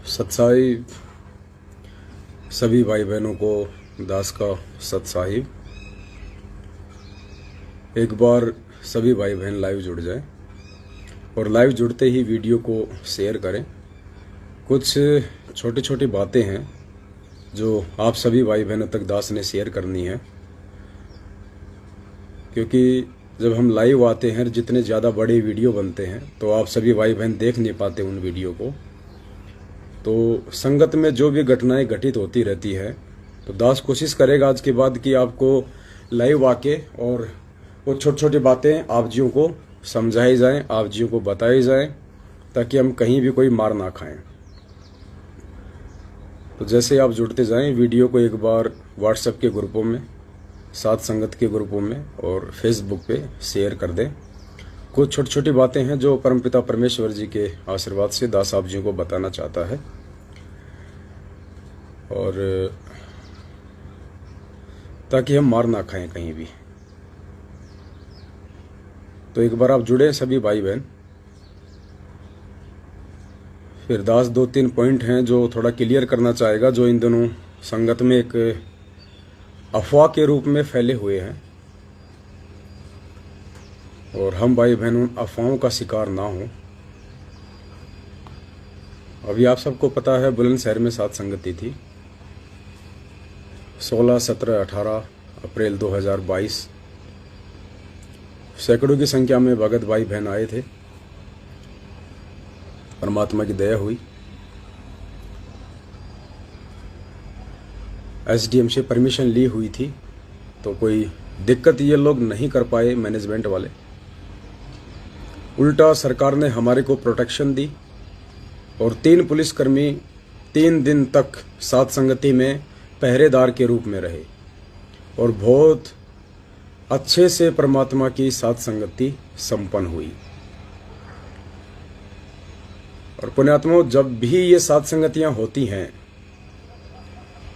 सतसाहिब सभी भाई बहनों को दास का सतसाहिब। एक बार सभी भाई बहन लाइव जुड़ जाएं और लाइव जुड़ते ही वीडियो को शेयर करें। कुछ छोटी छोटी बातें हैं जो आप सभी भाई बहनों तक दास ने शेयर करनी है, क्योंकि जब हम लाइव आते हैं जितने ज़्यादा बड़े वीडियो बनते हैं तो आप सभी भाई बहन देख नहीं पाते उन वीडियो को। तो संगत में जो भी घटनाएं घटित होती रहती है तो दास कोशिश करेगा आज के बाद कि आपको लाइव आके और वो छोटी छोटी बातें आप जियों को समझाई जाएं, आप जियों को बताई जाएं, ताकि हम कहीं भी कोई मार ना खाएं। तो जैसे आप जुड़ते जाएं, वीडियो को एक बार व्हाट्सएप के ग्रुपों में, साथ संगत के ग्रुपों में और फेसबुक पे शेयर कर दें। कुछ छोटी छोटी बातें हैं जो परमपिता परमेश्वर जी के आशीर्वाद से दास आप जी को बताना चाहता है, और ताकि हम मार ना खाएं कहीं भी। तो एक बार आप जुड़े सभी भाई बहन। फिर दास दो तीन पॉइंट हैं जो थोड़ा क्लियर करना चाहेगा, जो इन दिनों संगत में एक अफवाह के रूप में फैले हुए हैं, और हम भाई बहन उन अफवाहों का शिकार ना हो। अभी आप सबको पता है बुलंदशहर में सात संगति थी 16, 17, 18 अप्रैल 2022। सैकड़ों की संख्या में भगत भाई बहन आए थे। परमात्मा की दया हुई, एसडीएम से परमिशन ली हुई थी, तो कोई दिक्कत ये लोग नहीं कर पाए मैनेजमेंट वाले। उल्टा सरकार ने हमारे को प्रोटेक्शन दी और 3 पुलिसकर्मी 3 दिन तक सात संगति में पहरेदार के रूप में रहे, और बहुत अच्छे से परमात्मा की सात संगति संपन्न हुई। और पुण्यात्माओं, जब भी ये सात संगतियां होती हैं,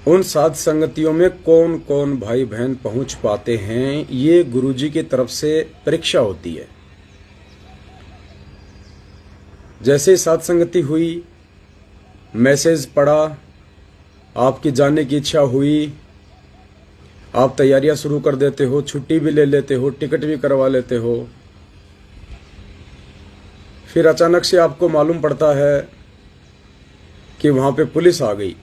उन सात संगतियों में कौन कौन भाई बहन पहुंच पाते हैं, ये गुरुजी की तरफ से परीक्षा होती है। जैसे ही सात संगति हुई, मैसेज पड़ा, आपकी जाने की इच्छा हुई, आप तैयारियां शुरू कर देते हो, छुट्टी भी ले लेते हो, टिकट भी करवा लेते हो। फिर अचानक से आपको मालूम पड़ता है कि वहां पे पुलिस आ गई।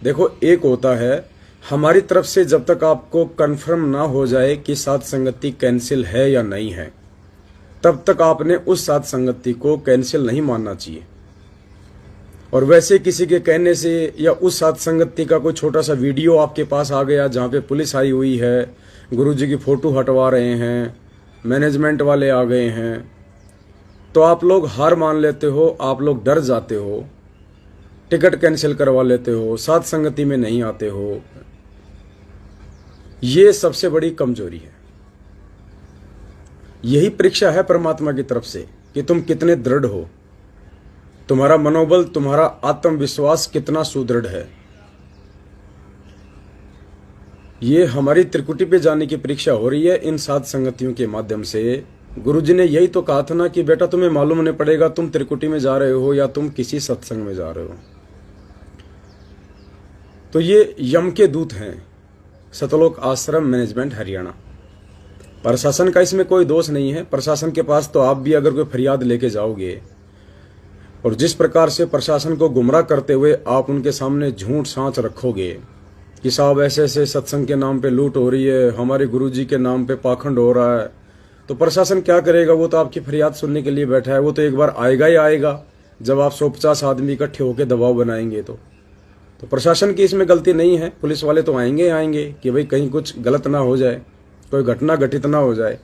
देखो, एक होता है हमारी तरफ से जब तक आपको कंफर्म ना हो जाए कि सात संगति कैंसिल है या नहीं है, तब तक आपने उस सात संगति को कैंसिल नहीं मानना चाहिए। और वैसे किसी के कहने से या उस सात संगति का कोई छोटा सा वीडियो आपके पास आ गया जहां पे पुलिस आई हुई है, गुरुजी की फोटो हटवा रहे हैं, मैनेजमेंट वाले आ गए हैं, तो आप लोग हार मान लेते हो, आप लोग डर जाते हो, टिकट कैंसिल करवा लेते हो, सात संगति में नहीं आते हो। ये सबसे बड़ी कमजोरी है। यही परीक्षा है परमात्मा की तरफ से कि तुम कितने दृढ़ हो, तुम्हारा मनोबल, तुम्हारा आत्मविश्वास कितना सुदृढ़ है। ये हमारी त्रिकुटी पे जाने की परीक्षा हो रही है इन सात संगतियों के माध्यम से। गुरुजी ने यही तो कहा था ना कि बेटा, तुम्हें मालूम होने पड़ेगा तुम त्रिकुटी में जा रहे हो या तुम किसी सत्संग में जा रहे हो। तो ये यम के दूत हैं, सतलोक आश्रम मैनेजमेंट हरियाणा। प्रशासन का इसमें कोई दोष नहीं है। प्रशासन के पास तो आप भी अगर कोई फरियाद लेके जाओगे, और जिस प्रकार से प्रशासन को गुमराह करते हुए आप उनके सामने झूठ सांच रखोगे कि साहब ऐसे ऐसे सत्संग के नाम पे लूट हो रही है, हमारे गुरुजी के नाम पे पाखंड हो रहा है, तो प्रशासन क्या करेगा? वो तो आपकी फरियाद सुनने के लिए बैठा है। वो तो एक बार आएगा ही आएगा जब आप 150 आदमी इकट्ठे होकर दबाव बनाएंगे। तो प्रशासन की इसमें गलती नहीं है। पुलिस वाले तो आएंगे आएंगे कि भाई कहीं कुछ गलत ना हो जाए, कोई घटना घटित ना हो जाए।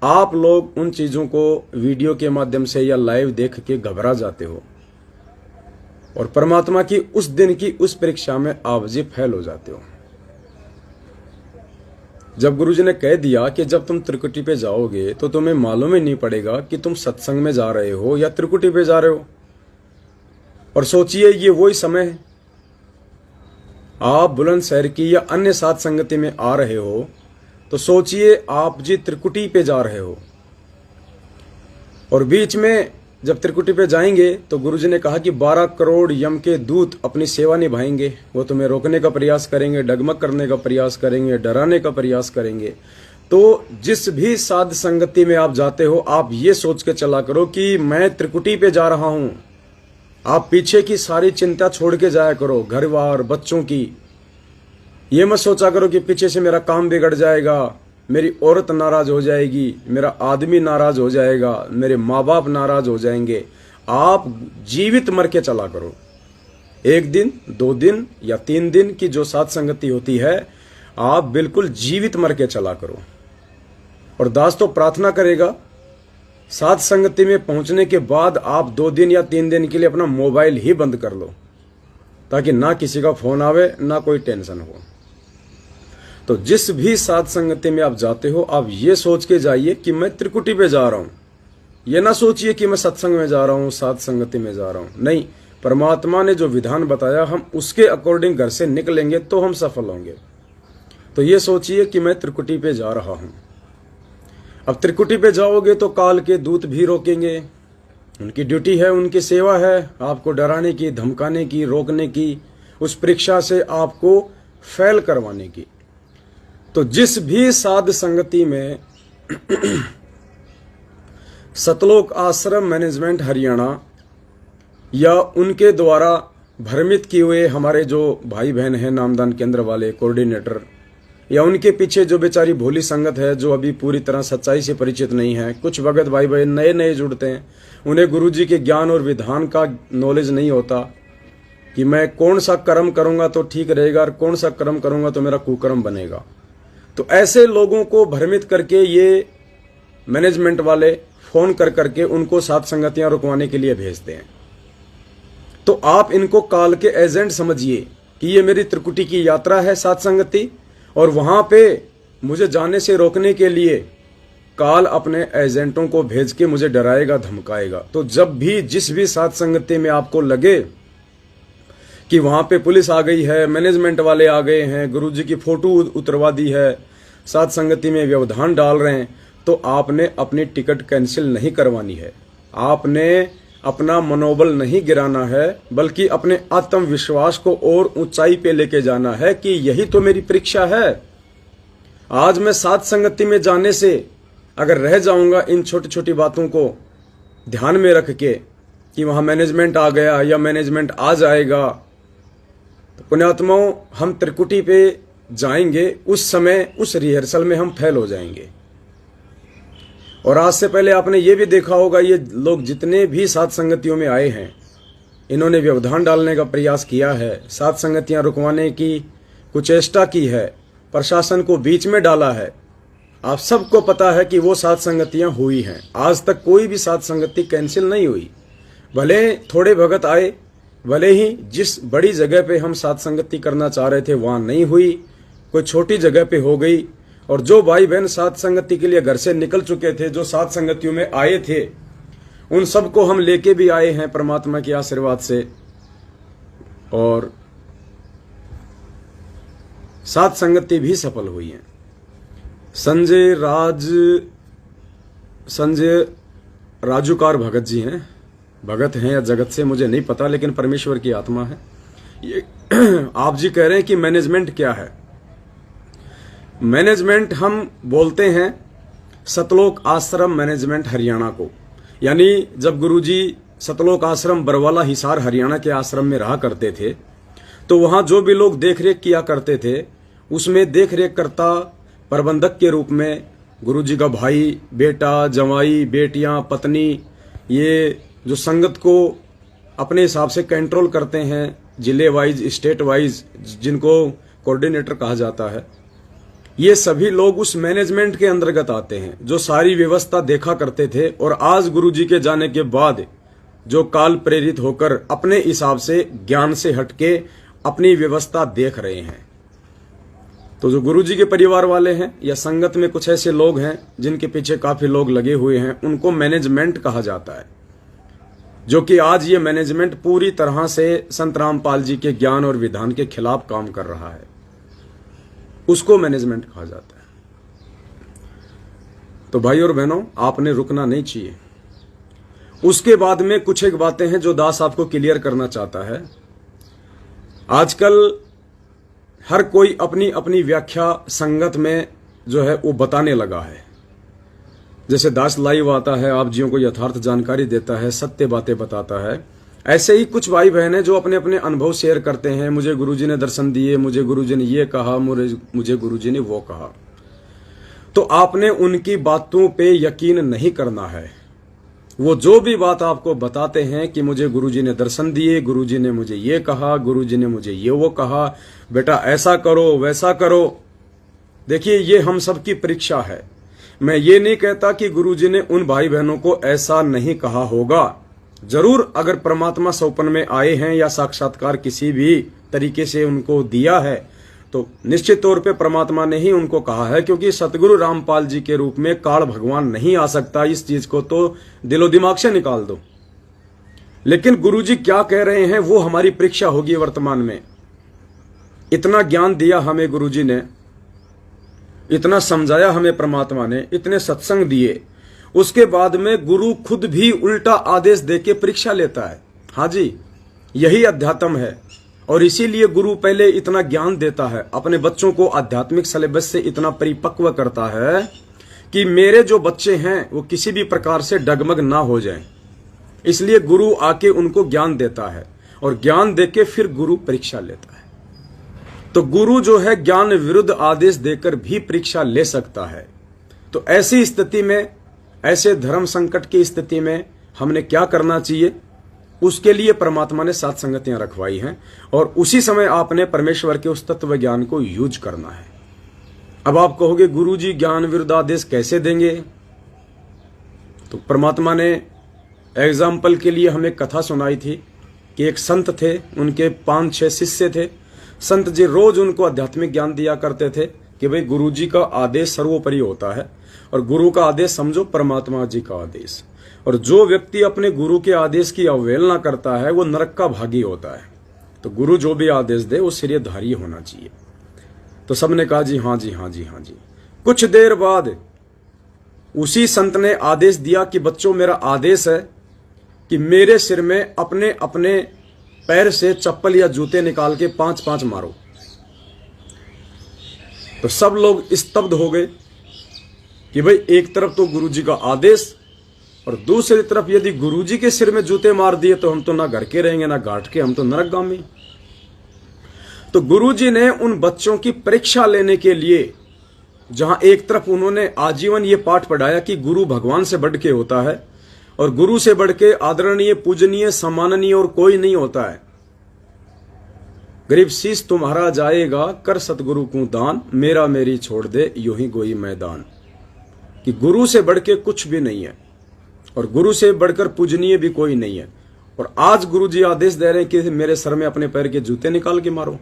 आप लोग उन चीजों को वीडियो के माध्यम से या लाइव देख के घबरा जाते हो, और परमात्मा की उस दिन की उस परीक्षा में आप जी फेल हो जाते हो। जब गुरुजी ने कह दिया कि जब तुम त्रिकुटी पे जाओगे तो तुम्हें मालूम ही नहीं पड़ेगा कि तुम सत्संग में जा रहे हो या त्रिकुटी पे जा रहे हो। और सोचिए, ये वही समय है, आप बुलंदशहर की या अन्य सात संगति में आ रहे हो, तो सोचिए आप जी त्रिकुटी पे जा रहे हो, और बीच में जब त्रिकुटी पे जाएंगे तो गुरुजी ने कहा कि 12 करोड़ यम के दूत अपनी सेवा निभाएंगे। वो तुम्हें रोकने का प्रयास करेंगे, डगमग करने का प्रयास करेंगे, डराने का प्रयास करेंगे। तो जिस भी साध संगति में आप जाते हो, आप ये सोच के चला करो कि मैं त्रिकुटी पे जा रहा हूं। आप पीछे की सारी चिंता छोड़ के जाया करो, घर बार बच्चों की। ये मत सोचा करो कि पीछे से मेरा काम बिगड़ जाएगा, मेरी औरत नाराज हो जाएगी, मेरा आदमी नाराज हो जाएगा, मेरे माँ बाप नाराज हो जाएंगे। आप जीवित मर के चला करो। 1 दिन 2 दिन या 3 दिन की जो साथ संगति होती है, आप बिल्कुल जीवित मर के चला करो। और दास तो प्रार्थना करेगा, साथ संगति में पहुंचने के बाद आप 2 दिन या 3 दिन के लिए अपना मोबाइल ही बंद कर लो, ताकि ना किसी का फोन आवे, ना कोई टेंशन हो। तो जिस भी साथ संगति में आप जाते हो, आप ये सोच के जाइए कि मैं त्रिकुटी पे जा रहा हूं। ये ना सोचिए कि मैं सत्संग में जा रहा हूं, साथ संगति में जा रहा हूं। नहीं, परमात्मा ने जो विधान बताया, हम उसके अकॉर्डिंग घर से निकलेंगे तो हम सफल होंगे। तो ये सोचिए कि मैं त्रिकुटी पे जा रहा हूं। अब त्रिकुटी पे जाओगे तो काल के दूत भी रोकेंगे। उनकी ड्यूटी है, उनकी सेवा है आपको डराने की, धमकाने की, रोकने की, उस परीक्षा से आपको फेल करवाने की। तो जिस भी साध संगति में सतलोक आश्रम मैनेजमेंट हरियाणा या उनके द्वारा भ्रमित किए हुए हमारे जो भाई बहन हैं, नामदान केंद्र वाले कोऑर्डिनेटर, या उनके पीछे जो बेचारी भोली संगत है, जो अभी पूरी तरह सच्चाई से परिचित नहीं है। कुछ भगत भाई बहन नए नए जुड़ते हैं, उन्हें गुरुजी के ज्ञान और विधान का नॉलेज नहीं होता कि मैं कौन सा कर्म करूंगा तो ठीक रहेगा और कौन सा कर्म करूंगा तो मेरा कुकर्म बनेगा। तो ऐसे लोगों को भ्रमित करके ये मैनेजमेंट वाले फोन कर करके उनको साथ संगतियां रुकवाने के लिए भेजते हैं। तो आप इनको काल के एजेंट समझिए कि ये मेरी त्रिकुटी की यात्रा है साथ संगति, और वहां पे मुझे जाने से रोकने के लिए काल अपने एजेंटों को भेज के मुझे डराएगा, धमकाएगा। तो जब भी जिस भी साथ संगति में आपको लगे कि वहां पे पुलिस आ गई है, मैनेजमेंट वाले आ गए हैं, गुरुजी की फोटो उतरवा दी है, साथ संगति में व्यवधान डाल रहे हैं, तो आपने अपनी टिकट कैंसिल नहीं करवानी है। आपने अपना मनोबल नहीं गिराना है, बल्कि अपने आत्मविश्वास को और ऊंचाई पे लेके जाना है कि यही तो मेरी परीक्षा है। आज मैं साथ संगति में जाने से अगर रह जाऊंगा इन छोटी छोटी बातों को ध्यान में रख के कि वहां मैनेजमेंट आ गया या मैनेजमेंट आ जाएगा, तो पुण्यात्माओं, हम त्रिकुटी पे जाएंगे, उस समय उस रिहर्सल में हम फेल हो जाएंगे। और आज से पहले आपने ये भी देखा होगा, ये लोग जितने भी साथ संगतियों में आए हैं, इन्होंने व्यवधान डालने का प्रयास किया है, साथ संगतियां रुकवाने की कुचेष्टा की है, प्रशासन को बीच में डाला है। आप सबको पता है कि वो साथ संगतियां हुई हैं। आज तक कोई भी साथ संगति कैंसिल नहीं हुई। भले थोड़े भगत आए, भले ही जिस बड़ी जगह पे हम साथ संगति करना चाह रहे थे वहां नहीं हुई, कोई छोटी जगह पे हो गई। और जो भाई बहन साथ संगति के लिए घर से निकल चुके थे, जो साथ संगतियों में आए थे, उन सबको हम लेके भी आए हैं परमात्मा के आशीर्वाद से। और साथ संगति भी सफल हुई है। संजय राजूकार भगत जी हैं, भगत हैं या जगत से मुझे नहीं पता, लेकिन परमेश्वर की आत्मा है ये। आप जी कह रहे हैं कि मैनेजमेंट क्या है। मैनेजमेंट हम बोलते हैं सतलोक आश्रम मैनेजमेंट हरियाणा को। यानी जब गुरुजी सतलोक आश्रम बरवाला हिसार हरियाणा के आश्रम में रहा करते थे, तो वहां जो भी लोग देखरेख किया करते थे, उसमें देखरेख करता प्रबंधक के रूप में गुरुजी का भाई, बेटा, जवाई, बेटियां, पत्नी, ये जो संगत को अपने हिसाब से कंट्रोल करते हैं, जिले वाइज, स्टेट वाइज, जिनको कोऑर्डिनेटर कहा जाता है, ये सभी लोग उस मैनेजमेंट के अंतर्गत आते हैं, जो सारी व्यवस्था देखा करते थे। और आज गुरुजी के जाने के बाद जो काल प्रेरित होकर अपने हिसाब से, ज्ञान से हटके अपनी व्यवस्था देख रहे हैं। तो जो गुरुजी के परिवार वाले हैं या संगत में कुछ ऐसे लोग हैं जिनके पीछे काफी लोग लगे हुए हैं, उनको मैनेजमेंट कहा जाता है। जो कि आज ये मैनेजमेंट पूरी तरह से संत रामपाल जी के ज्ञान और विधान के खिलाफ काम कर रहा है, उसको मैनेजमेंट कहा जाता है। तो भाई और बहनों, आपने रुकना नहीं चाहिए। उसके बाद में कुछ एक बातें हैं जो दास आपको क्लियर करना चाहता है। आजकल हर कोई अपनी अपनी व्याख्या संगत में जो है वो बताने लगा है। जैसे दास लाइव आता है, आप जियों को यथार्थ जानकारी देता है, सत्य बातें बताता है, ऐसे ही कुछ भाई बहन हैं जो अपने अपने अनुभव शेयर करते हैं। मुझे गुरुजी ने दर्शन दिए, मुझे गुरुजी ने ये कहा, मुझे गुरुजी ने वो कहा। तो आपने उनकी बातों पे यकीन नहीं करना है। वो जो भी बात आपको बताते हैं कि मुझे गुरुजी ने दर्शन दिए, गुरुजी ने मुझे ये कहा, गुरुजी ने मुझे ये वो कहा, बेटा ऐसा करो वैसा करो। देखिए, ये हम सबकी परीक्षा है। मैं ये नहीं कहता कि गुरुजी ने उन भाई बहनों को ऐसा नहीं कहा होगा। जरूर अगर परमात्मा सौपन में आए हैं या साक्षात्कार किसी भी तरीके से उनको दिया है तो निश्चित तौर पे परमात्मा ने ही उनको कहा है, क्योंकि सतगुरु रामपाल जी के रूप में काल भगवान नहीं आ सकता। इस चीज को तो दिलो दिमाग से निकाल दो। लेकिन गुरुजी क्या कह रहे हैं वो हमारी परीक्षा होगी वर्तमान में। इतना ज्ञान दिया हमें गुरुजी ने, इतना समझाया हमें परमात्मा ने, इतने सत्संग दिए, उसके बाद में गुरु खुद भी उल्टा आदेश देके परीक्षा लेता है। हाँ जी, यही अध्यात्म है। और इसीलिए गुरु पहले इतना ज्ञान देता है, अपने बच्चों को आध्यात्मिक सिलेबस से इतना परिपक्व करता है कि मेरे जो बच्चे हैं वो किसी भी प्रकार से डगमग ना हो जाएं। इसलिए गुरु आके उनको ज्ञान देता है और ज्ञान देके फिर गुरु परीक्षा लेता है। तो गुरु जो है ज्ञान विरुद्ध आदेश देकर भी परीक्षा ले सकता है। तो ऐसी स्थिति में, ऐसे धर्म संकट की स्थिति में हमने क्या करना चाहिए, उसके लिए परमात्मा ने 7 संगतियां रखवाई हैं और उसी समय आपने परमेश्वर के उस तत्व ज्ञान को यूज करना है। अब आप कहोगे गुरुजी ज्ञान विरुद्ध आदेश कैसे देंगे? तो परमात्मा ने एग्जाम्पल के लिए हमें कथा सुनाई थी कि एक संत थे, उनके 5-6 शिष्य थे। संत जी रोज उनको आध्यात्मिक ज्ञान दिया करते थे कि भाई गुरुजी का आदेश सर्वोपरि होता है और गुरु का आदेश समझो परमात्मा जी का आदेश। और जो व्यक्ति अपने गुरु के आदेश की अवहेलना करता है वो नरक का भागी होता है। तो गुरु जो भी आदेश दे वो सिरधारी होना चाहिए। तो सबने कहा जी हाँ जी हाँ जी हाँ जी। कुछ देर बाद उसी संत ने आदेश दिया कि बच्चों, मेरा आदेश है कि मेरे सिर में अपने अपने पैर से चप्पल या जूते निकाल के 5-5 मारो। तो सब लोग स्तब्ध हो गए कि भाई एक तरफ तो गुरुजी का आदेश और दूसरी तरफ यदि गुरुजी के सिर में जूते मार दिए तो हम तो ना घर के रहेंगे ना घाट के, हम तो नरकगामी। तो गुरुजी ने उन बच्चों की परीक्षा लेने के लिए, जहां एक तरफ उन्होंने आजीवन ये पाठ पढ़ाया कि गुरु भगवान से बढ़ के होता है और गुरु से बढ़ के आदरणीय, पूजनीय, सम्माननीय और कोई नहीं होता है। गरीब शीश तुम्हारा जाएगा, कर सतगुरु को दान, मेरा मेरी छोड़ दे यूं ही गोई मैदान। कि गुरु से बढ़ के कुछ भी नहीं है और गुरु से बढ़कर पूजनीय भी कोई नहीं है। और आज गुरुजी आदेश दे रहे हैं कि मेरे सर में अपने पैर के जूते निकाल के मारो।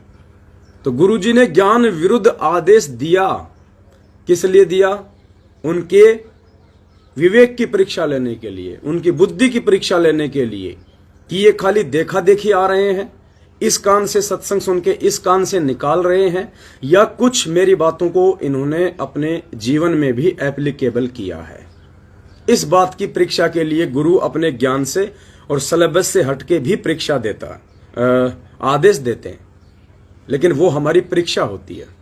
तो गुरुजी ने ज्ञान विरुद्ध आदेश दिया। किस लिए दिया? उनके विवेक की परीक्षा लेने के लिए, उनकी बुद्धि की परीक्षा लेने के लिए कि ये खाली देखा देखी आ रहे हैं, इस कान से सत्संग सुन के इस कान से निकाल रहे हैं, या कुछ मेरी बातों को इन्होंने अपने जीवन में भी एप्लीकेबल किया है। इस बात की परीक्षा के लिए गुरु अपने ज्ञान से और सिलेबस से हटके भी परीक्षा देता, आदेश देते हैं, लेकिन वो हमारी परीक्षा होती है।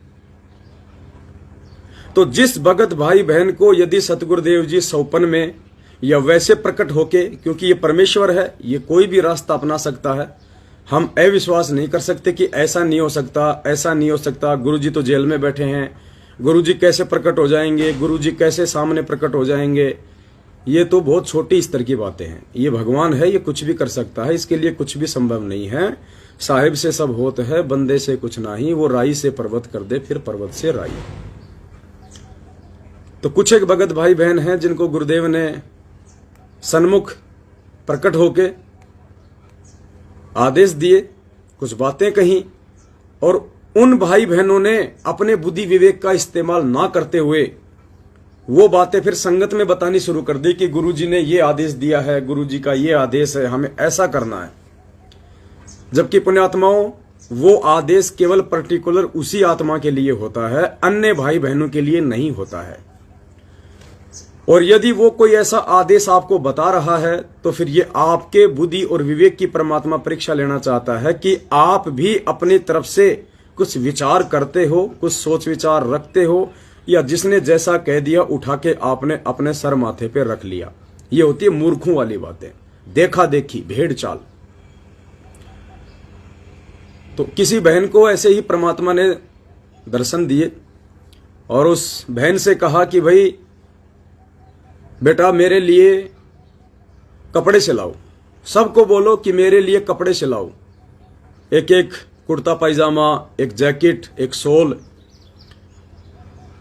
तो जिस भगत भाई बहन को यदि सतगुरुदेव जी सौपन में या वैसे प्रकट होके, क्योंकि ये परमेश्वर है, ये कोई भी रास्ता अपना सकता है, हम अविश्वास नहीं कर सकते कि ऐसा नहीं हो सकता, ऐसा नहीं हो सकता, गुरुजी तो जेल में बैठे हैं, गुरुजी कैसे प्रकट हो जाएंगे, गुरुजी कैसे सामने प्रकट हो जाएंगे। ये तो बहुत छोटी स्तर की बातें हैं। ये भगवान है, ये कुछ भी कर सकता है, इसके लिए कुछ भी संभव नहीं है। साहिब से सब होत है, बंदे से कुछ नहीं, वो राई से पर्वत कर दे, फिर पर्वत से राई। तो कुछ एक भगत भाई बहन हैं जिनको गुरुदेव ने सन्मुख प्रकट होके आदेश दिए, कुछ बातें कही, और उन भाई बहनों ने अपने बुद्धि विवेक का इस्तेमाल ना करते हुए वो बातें फिर संगत में बतानी शुरू कर दी कि गुरुजी ने ये आदेश दिया है, गुरुजी का ये आदेश है, हमें ऐसा करना है। जबकि पुण्यात्माओं, वो आदेश केवल पर्टिकुलर उसी आत्मा के लिए होता है, अन्य भाई बहनों के लिए नहीं होता है। और यदि वो कोई ऐसा आदेश आपको बता रहा है तो फिर ये आपके बुद्धि और विवेक की परमात्मा परीक्षा लेना चाहता है कि आप भी अपनी तरफ से कुछ विचार करते हो, कुछ सोच विचार रखते हो, या जिसने जैसा कह दिया उठा के आपने अपने सर माथे पे रख लिया। ये होती है मूर्खों वाली बातें, देखा देखी, भेड़ चाल। तो किसी बहन को ऐसे ही परमात्मा ने दर्शन दिए और उस बहन से कहा कि भाई बेटा मेरे लिए कपड़े सिलाओ, सबको बोलो कि मेरे लिए कपड़े सिलाओ, एक एक कुर्ता पायजामा, एक जैकेट, एक शॉल,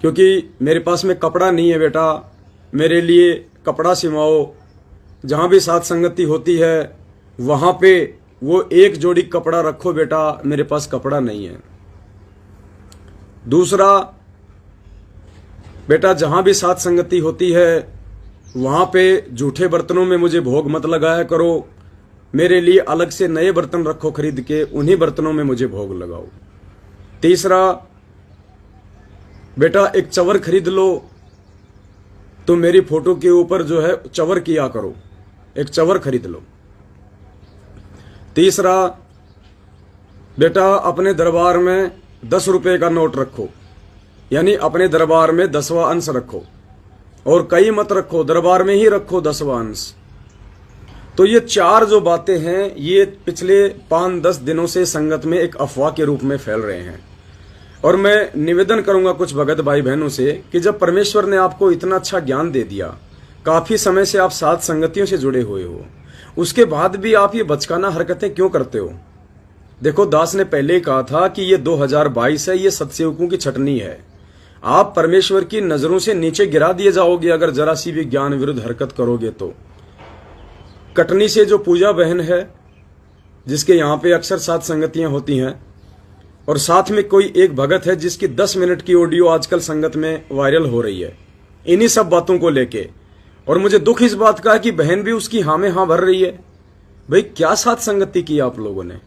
क्योंकि मेरे पास में कपड़ा नहीं है बेटा, मेरे लिए कपड़ा सिलवाओ। जहां भी साथ संगति होती है वहां पे वो एक जोड़ी कपड़ा रखो बेटा, मेरे पास कपड़ा नहीं है। दूसरा, बेटा जहां भी साथ संगति होती है वहां पे जूठे बर्तनों में मुझे भोग मत लगाया करो, मेरे लिए अलग से नए बर्तन रखो खरीद के, उन्हीं बर्तनों में मुझे भोग लगाओ। तीसरा, बेटा एक चवर खरीद लो, तो मेरी फोटो के ऊपर जो है चवर किया करो, एक चवर खरीद लो। तीसरा, बेटा अपने दरबार में 10 रुपए का नोट रखो, यानी अपने दरबार में 10वां अंश रखो, और कई मत रखो, दरबार में ही रखो 10वां अंश। तो ये 4 जो बातें हैं ये पिछले 5-10 दिनों से संगत में एक अफवाह के रूप में फैल रहे हैं। और मैं निवेदन करूंगा कुछ भगत भाई बहनों से कि जब परमेश्वर ने आपको इतना अच्छा ज्ञान दे दिया, काफी समय से आप साथ संगतियों से जुड़े हुए हो, उसके बाद भी आप ये बचकाना हरकतें क्यों करते हो? देखो, दास ने पहले ही कहा था कि ये 2022 है, ये सत्सेवकों की छटनी है। आप परमेश्वर की नजरों से नीचे गिरा दिए जाओगे अगर जरा सी भी ज्ञान विरुद्ध हरकत करोगे तो। कटनी से जो पूजा बहन है, जिसके यहाँ पे अक्सर साथ संगतियां होती हैं, और साथ में कोई एक भगत है जिसकी 10 मिनट की ऑडियो आजकल संगत में वायरल हो रही है इन्हीं सब बातों को लेके। और मुझे दुख इस बात का है कि बहन भी उसकी हाँ में हाँ भर रही है। भाई क्या साथ संगति की आप लोगों ने?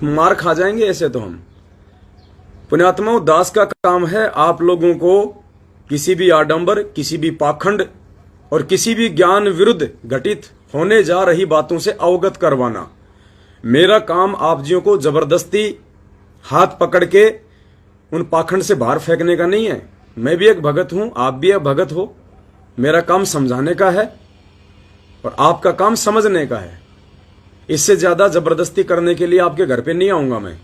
मार खा जाएंगे ऐसे तो हम। पुण्यात्माओं, दास का काम है आप लोगों को किसी भी आडंबर, किसी भी पाखंड और किसी भी ज्ञान विरुद्ध घटित होने जा रही बातों से अवगत करवाना। मेरा काम आप जियों को जबरदस्ती हाथ पकड़ के उन पाखंड से बाहर फेंकने का नहीं है। मैं भी एक भगत हूं, आप भी एक भगत हो। मेरा काम समझाने का है और आपका काम समझने का है। इससे ज्यादा जबरदस्ती करने के लिए आपके घर पे नहीं आऊंगा मैं।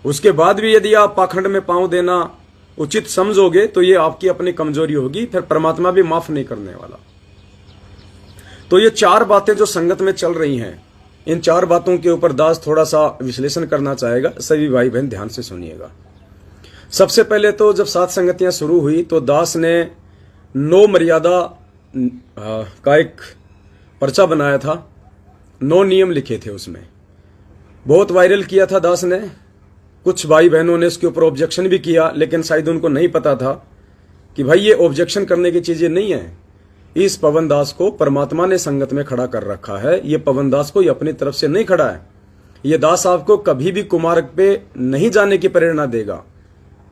उसके बाद भी यदि आप पाखंड में पांव देना उचित समझोगे तो ये आपकी अपनी कमजोरी होगी, फिर परमात्मा भी माफ नहीं करने वाला। तो ये 4 बातें जो संगत में चल रही हैं, इन 4 बातों के ऊपर दास थोड़ा सा विश्लेषण करना चाहेगा। सभी भाई बहन ध्यान से सुनिएगा। सबसे पहले तो जब सात संगतियां शुरू हुई तो दास ने 9 मर्यादा का एक पर्चा बनाया था, 9 नियम लिखे थे उसमें, बहुत वायरल किया था दास ने। कुछ भाई बहनों ने इसके ऊपर ऑब्जेक्शन भी किया, लेकिन शायद उनको नहीं पता था कि भाई ये ऑब्जेक्शन करने की चीजें नहीं है। इस पवन दास को परमात्मा ने संगत में खड़ा कर रखा है। ये पवन दास को ये अपनी तरफ से नहीं खड़ा है। ये दास आपको कभी भी कुमार्ग पे नहीं जाने की प्रेरणा देगा।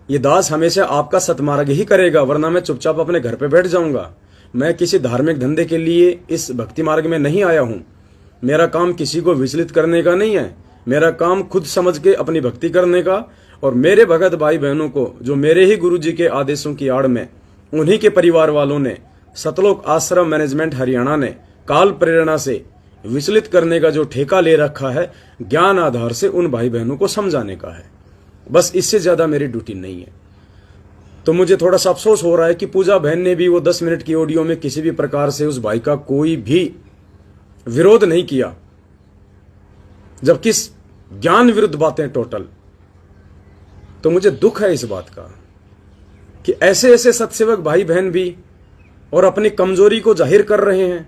ये दास हमेशा आपका सतमार्ग ही करेगा, वरना मैं चुपचाप अपने घर पे बैठ जाऊंगा। मैं किसी धार्मिक धंधे के लिए इस भक्ति मार्ग में नहीं आया हूं। मेरा काम किसी को विचलित करने का नहीं है। मेरा काम खुद समझ के अपनी भक्ति करने का, और मेरे भगत भाई बहनों को जो मेरे ही गुरु जी के आदेशों की आड़ में, उन्हीं के परिवार वालों ने, सतलोक आश्रम मैनेजमेंट हरियाणा ने काल प्रेरणा से विचलित करने का जो ठेका ले रखा है, ज्ञान आधार से उन भाई बहनों को समझाने का है। बस इससे ज्यादा मेरी ड्यूटी नहीं है। तो मुझे थोड़ा सा अफसोस हो रहा है कि पूजा बहन ने भी वो 10 मिनट की ऑडियो में किसी भी प्रकार से उस भाई का कोई भी विरोध नहीं किया, जबकि ज्ञान विरुद्ध बातें टोटल। तो मुझे दुख है इस बात का कि ऐसे ऐसे सत्सेवक भाई बहन भी और अपनी कमजोरी को जाहिर कर रहे हैं।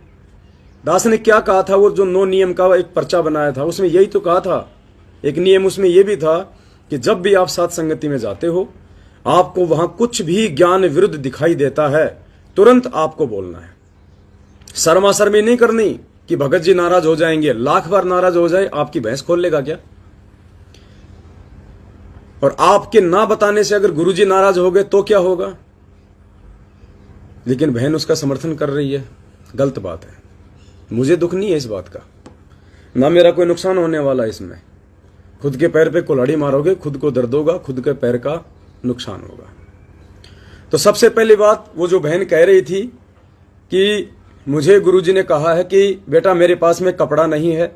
दास ने क्या कहा था, वो जो 9 नियम का एक पर्चा बनाया था उसमें यही तो कहा था। एक नियम उसमें यह भी था कि जब भी आप साथ संगति में जाते हो, आपको वहां कुछ भी ज्ञान विरुद्ध दिखाई देता है, तुरंत आपको बोलना है। शर्माशर्मी नहीं करनी कि भगत जी नाराज हो जाएंगे। लाख बार नाराज हो जाए, आपकी भैंस खोल लेगा क्या? और आपके ना बताने से अगर गुरुजी नाराज हो गए तो क्या होगा? लेकिन बहन उसका समर्थन कर रही है, गलत बात है। मुझे दुख नहीं है इस बात का, ना मेरा कोई नुकसान होने वाला इसमें। खुद के पैर पे कुल्हाड़ी मारोगे, खुद को दर्द होगा, खुद के पैर का नुकसान होगा। तो सबसे पहली बात वो जो बहन कह रही थी कि मुझे गुरुजी ने कहा है कि बेटा मेरे पास में कपड़ा नहीं है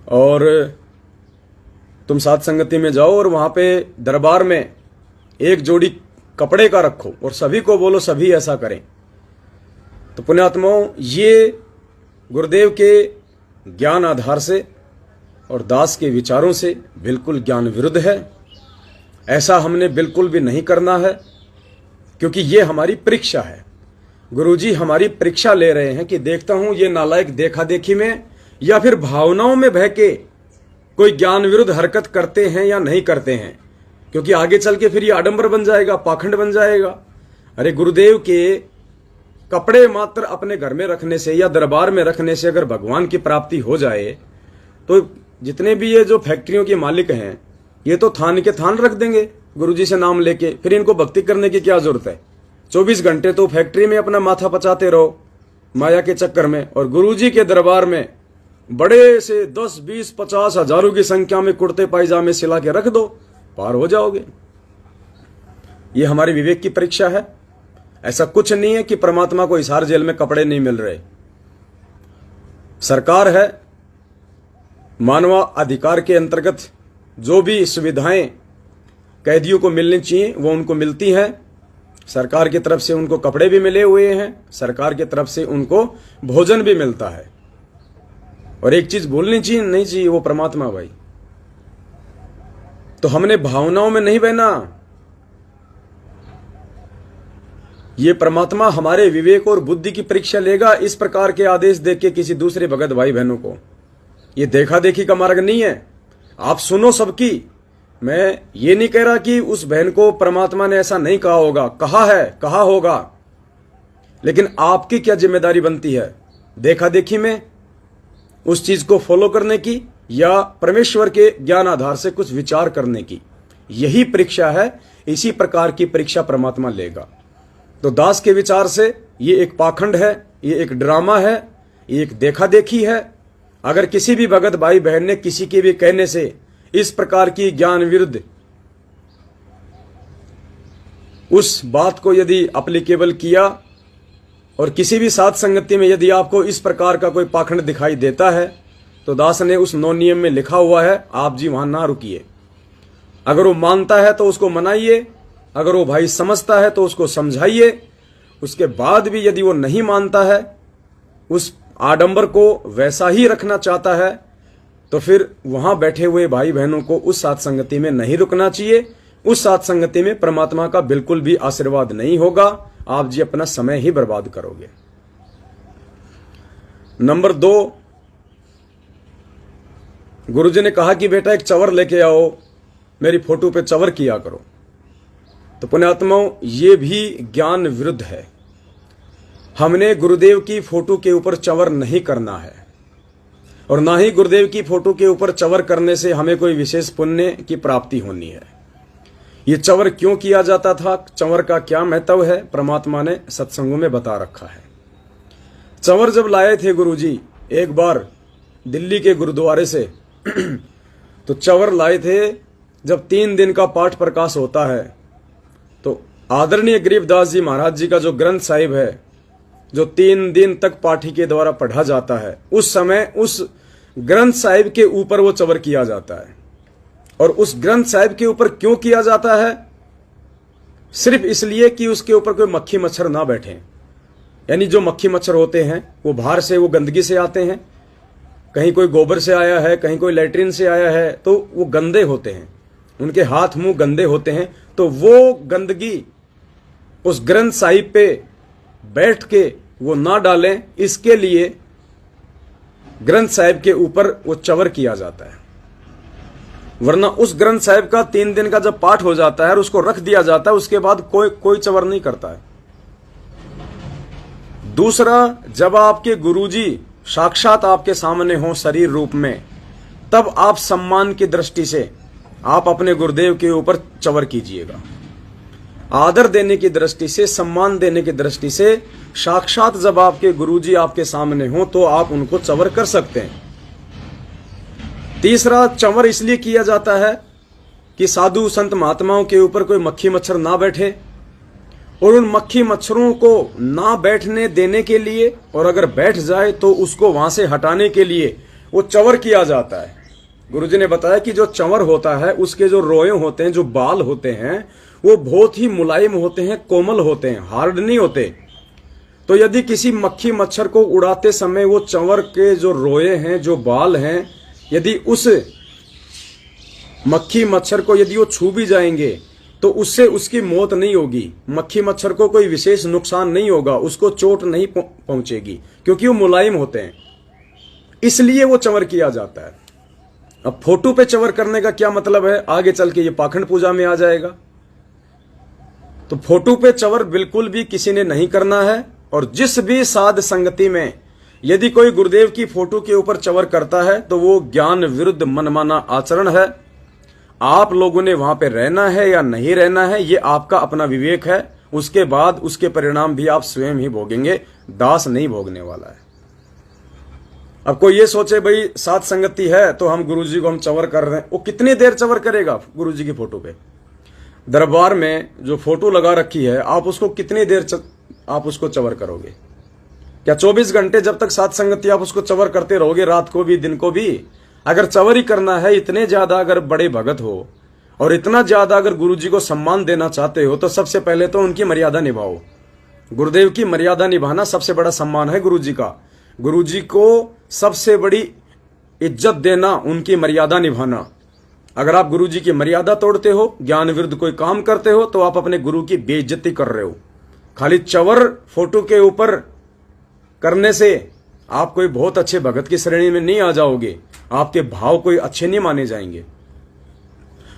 और तुम साथ संगति में जाओ और वहां पे दरबार में एक जोड़ी कपड़े का रखो और सभी को बोलो सभी ऐसा करें। तो पुण्यात्माओं, ये गुरुदेव के ज्ञान आधार से और दास के विचारों से बिल्कुल ज्ञान विरुद्ध है। ऐसा हमने बिल्कुल भी नहीं करना है, क्योंकि ये हमारी परीक्षा है। गुरुजी हमारी परीक्षा ले रहे हैं कि देखता हूं ये नालायक देखा देखी में या फिर भावनाओं में बह के कोई ज्ञान विरुद्ध हरकत करते हैं या नहीं करते हैं, क्योंकि आगे चल के फिर ये आडंबर बन जाएगा, पाखंड बन जाएगा। अरे गुरुदेव के कपड़े मात्र अपने घर में रखने से या दरबार में रखने से अगर भगवान की प्राप्ति हो जाए तो जितने भी ये जो फैक्ट्रियों के मालिक हैं ये तो थान के थान रख देंगे गुरुजी से नाम लेके। फिर इनको भक्ति करने की क्या जरूरत है? 24 घंटे तो फैक्ट्री में अपना माथा पचाते रहो माया के चक्कर में, और गुरुजी के दरबार में बड़े से 10, 20, 50 हजारों की संख्या में कुर्ते पायजामे सिला के रख दो, पार हो जाओगे। ये हमारे विवेक की परीक्षा है। ऐसा कुछ नहीं है कि परमात्मा को हिसार जेल में कपड़े नहीं मिल रहे। सरकार है, मानव अधिकार के अंतर्गत जो भी सुविधाएं कैदियों को मिलनी चाहिए वो उनको मिलती हैं। सरकार की तरफ से उनको कपड़े भी मिले हुए हैं, सरकार की तरफ से उनको भोजन भी मिलता है। और एक चीज भूलनी चाहिए नहीं चाहिए, वो परमात्मा भाई। तो हमने भावनाओं में नहीं बहना। ये परमात्मा हमारे विवेक और बुद्धि की परीक्षा लेगा इस प्रकार के आदेश देख के किसी दूसरे भगत भाई बहनों को। ये देखा देखी का मार्ग नहीं है। आप सुनो सबकी। मैं ये नहीं कह रहा कि उस बहन को परमात्मा ने ऐसा नहीं कहा होगा, कहा है, कहा होगा, लेकिन आपकी क्या जिम्मेदारी बनती है देखा देखी में उस चीज को फॉलो करने की या परमेश्वर के ज्ञान आधार से कुछ विचार करने की। यही परीक्षा है। इसी प्रकार की परीक्षा परमात्मा लेगा। तो दास के विचार से ये एक पाखंड है, ये एक ड्रामा है, ये एक देखा देखी है। अगर किसी भी भगत भाई बहन ने किसी के भी कहने से इस प्रकार की ज्ञान विरुद्ध उस बात को यदि अप्लीकेबल किया और किसी भी साथ संगति में यदि आपको इस प्रकार का कोई पाखंड दिखाई देता है तो दास ने उस नौ नियम में लिखा हुआ है, आप जी वहां ना रुकिए। अगर वो मानता है तो उसको मनाइए, अगर वो भाई समझता है तो उसको समझाइए। उसके बाद भी यदि वो नहीं मानता है, उस आडंबर को वैसा ही रखना चाहता है, तो फिर वहां बैठे हुए भाई बहनों को उस साथ संगति में नहीं रुकना चाहिए। उस साथ संगति में परमात्मा का बिल्कुल भी आशीर्वाद नहीं होगा। आप जी अपना समय ही बर्बाद करोगे। नंबर 2, गुरुजी ने कहा कि बेटा एक चवर लेके आओ, मेरी फोटो पे चवर किया करो। तो पुण्यात्माओं, ये भी ज्ञान विरुद्ध है। हमने गुरुदेव की फोटो के ऊपर चवर नहीं करना है, और ना ही गुरुदेव की फोटो के ऊपर चवर करने से हमें कोई विशेष पुण्य की प्राप्ति होनी है। ये चवर क्यों किया जाता था, चवर का क्या महत्व है, परमात्मा ने सत्संगों में बता रखा है। चवर जब लाए थे गुरुजी एक बार दिल्ली के गुरुद्वारे से तो चवर लाए थे। जब 3 दिन का पाठ प्रकाश होता है तो आदरणीय गरीबदास जी महाराज जी का जो ग्रंथ साहिब है, जो 3 दिन तक पाठी के द्वारा पढ़ा जाता है, उस समय उस ग्रंथ साहिब के ऊपर वो चवर किया जाता है। और उस ग्रंथ साहिब के ऊपर क्यों किया जाता है? सिर्फ इसलिए कि उसके ऊपर कोई मक्खी मच्छर ना बैठे। यानी जो मक्खी मच्छर होते हैं वो बाहर से, वो गंदगी से आते हैं, कहीं कोई गोबर से आया है, कहीं कोई लैट्रिन से आया है, तो वो गंदे होते हैं, उनके हाथ मुंह गंदे होते हैं। तो वो गंदगी उस ग्रंथ साहिब पे बैठ के वो ना डालें, इसके लिए ग्रंथ साहिब के ऊपर वो चवर किया जाता है। वरना उस ग्रंथ साहिब का 3 दिन का जब पाठ हो जाता है और उसको रख दिया जाता है, उसके बाद कोई चवर नहीं करता है। दूसरा, जब आपके गुरुजी साक्षात आपके सामने हो शरीर रूप में, तब आप सम्मान की दृष्टि से आप अपने गुरुदेव के ऊपर चवर कीजिएगा। आदर देने की दृष्टि से, सम्मान देने की दृष्टि से, साक्षात जब आपके गुरुजी आपके सामने हो तो आप उनको चंवर कर सकते हैं। तीसरा, चंवर इसलिए किया जाता है कि साधु संत महात्माओं के ऊपर कोई मक्खी मच्छर ना बैठे, और उन मक्खी मच्छरों को ना बैठने देने के लिए, और अगर बैठ जाए तो उसको वहां से हटाने के लिए वो चंवर किया जाता है। गुरुजी ने बताया कि जो चंवर होता है उसके जो रोए होते हैं, जो बाल होते हैं, वो बहुत ही मुलायम होते हैं, कोमल होते हैं, हार्ड नहीं होते। तो यदि किसी मक्खी मच्छर को उड़ाते समय वो चंवर के जो रोए हैं, जो बाल हैं, यदि उस मक्खी मच्छर को यदि वो छू भी जाएंगे तो उससे उसकी मौत नहीं होगी, मक्खी मच्छर को कोई विशेष नुकसान नहीं होगा, उसको चोट नहीं पहुंचेगी, क्योंकि वो मुलायम होते हैं, इसलिए वो चंवर किया जाता है। अब फोटो पे चंवर करने का क्या मतलब है, आगे चल के ये पाखंड पूजा में आ जाएगा। तो फोटो पे चंवर बिल्कुल भी किसी ने नहीं करना है। और जिस भी साध संगति में यदि कोई गुरुदेव की फोटो के ऊपर चंवर करता है तो वो ज्ञान विरुद्ध मनमाना आचरण है। आप लोगों ने वहां पे रहना है या नहीं रहना है, ये आपका अपना विवेक है। उसके बाद उसके परिणाम भी आप स्वयं ही भोगेंगे, दास नहीं भोगने वाला है। अब कोई ये सोचे भाई साध संगति है तो हम गुरुजी को हम चंवर कर रहे हैं, वो कितनी देर चंवर करेगा गुरुजी की फोटो पे? दरबार में जो फोटो लगा रखी है, आप उसको कितनी देर आप उसको चंवर करोगे? क्या 24 घंटे जब तक साध संगति आप उसको चंवर करते रहोगे, रात को भी दिन को भी? अगर चंवर ही करना है, इतने ज्यादा अगर बड़े भगत हो और इतना ज्यादा अगर गुरुजी को सम्मान देना चाहते हो तो सबसे पहले तो उनकी मर्यादा निभाओ। गुरुदेव की मर्यादा निभाना सबसे बड़ा सम्मान है गुरुजी का। गुरुजी को सबसे बड़ी इज्जत देना, उनकी मर्यादा निभाना। अगर आप गुरुजी की मर्यादा तोड़ते हो, ज्ञान विरुद्ध कोई काम करते हो, तो आप अपने गुरु की बेइज्जती कर रहे हो। खाली चंवर फोटो के ऊपर करने से आप कोई बहुत अच्छे भगत की श्रेणी में नहीं आ जाओगे, आपके भाव कोई अच्छे नहीं माने जाएंगे।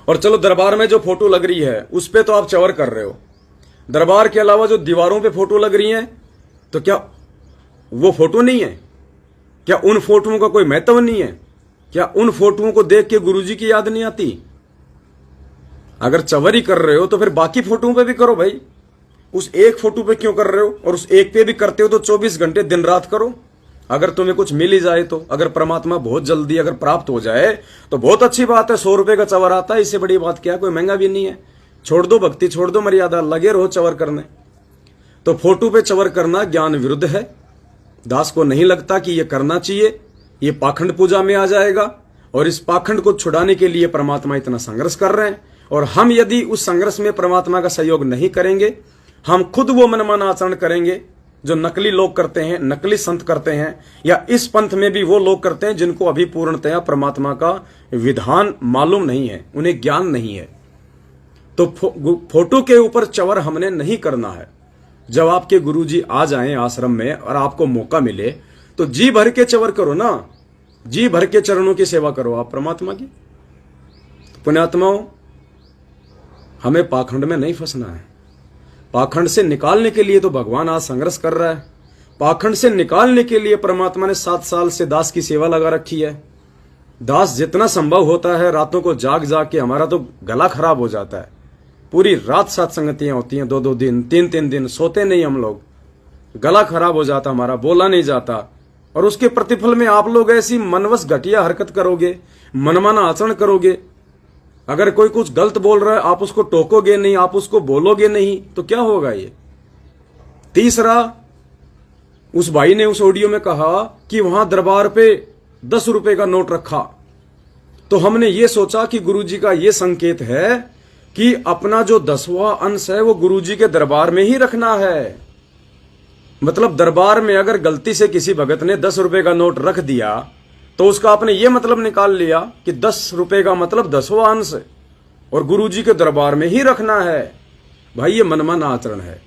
और चलो दरबार में जो फोटो लग रही है उस पे तो आप चंवर कर रहे हो, दरबार के अलावा जो दीवारों पे फोटो लग रही हैं तो क्या वो फोटो नहीं है? क्या उन फोटोओं का कोई महत्व नहीं है? क्या उन फोटोओं को देख के गुरुजी की याद नहीं आती? अगर चंवर ही कर रहे हो तो फिर बाकी फोटोओं पे भी करो भाई। उस एक फोटो पे क्यों कर रहे हो? और उस एक पे भी करते हो तो 24 घंटे दिन रात करो। अगर तुम्हें कुछ मिल ही जाए तो, अगर परमात्मा बहुत जल्दी अगर प्राप्त हो जाए तो बहुत अच्छी बात है। 100 रुपए का चंवर आता है, इससे बड़ी बात क्या? कोई महंगा भी नहीं है। छोड़ दो भक्ति, छोड़ दो मर्यादा, लगे रहो चंवर करने। तो फोटो पे चंवर करना ज्ञान विरुद्ध है। दास को नहीं लगता कि यह करना चाहिए, ये पाखंड पूजा में आ जाएगा। और इस पाखंड को छुड़ाने के लिए परमात्मा इतना संघर्ष कर रहे हैं, और हम यदि उस संघर्ष में परमात्मा का सहयोग नहीं करेंगे, हम खुद वो मनमाना आचरण करेंगे जो नकली लोग करते हैं, नकली संत करते हैं, या इस पंथ में भी वो लोग करते हैं जिनको अभी पूर्णतया परमात्मा का विधान मालूम नहीं है, उन्हें ज्ञान नहीं है। तो फोटो के ऊपर चंवर हमने नहीं करना है। जब आपके गुरुजी आ जाएं आश्रम में और आपको मौका मिले तो जी भर के चंवर करो ना, जी भर के चरणों की सेवा करो आप परमात्मा की। पुण्यात्माओं, हमें पाखंड में नहीं फंसना है। पाखंड से निकालने के लिए तो भगवान आज संघर्ष कर रहा है। पाखंड से निकालने के लिए परमात्मा ने 7 साल से दास की सेवा लगा रखी है। दास जितना संभव होता है रातों को जाग जाग के, हमारा तो गला खराब हो जाता है। पूरी रात साथ संगतियां होती हैं, 2-2 दिन 3-3 दिन सोते नहीं हम लोग, गला खराब हो जाता हमारा, बोला नहीं जाता। और उसके प्रतिफल में आप लोग ऐसी मनवश घटिया हरकत करोगे, मनमाना आचरण करोगे। अगर कोई कुछ गलत बोल रहा है आप उसको टोकोगे नहीं, आप उसको बोलोगे नहीं, तो क्या होगा ये? तीसरा, उस भाई ने उस ऑडियो में कहा कि वहां दरबार पे 10 रुपए का नोट रखा। तो हमने ये सोचा कि गुरुजी का ये संकेत है कि अपना जो 10वां अंश है वो गुरुजी के दरबार में ही रखना है। मतलब दरबार में अगर गलती से किसी भगत ने 10 रुपए का नोट रख दिया तो उसका आपने ये मतलब निकाल लिया कि 10 रुपए का मतलब 10वां अंश और गुरुजी के दरबार में ही रखना है। भाई ये मनमाना आचरण है।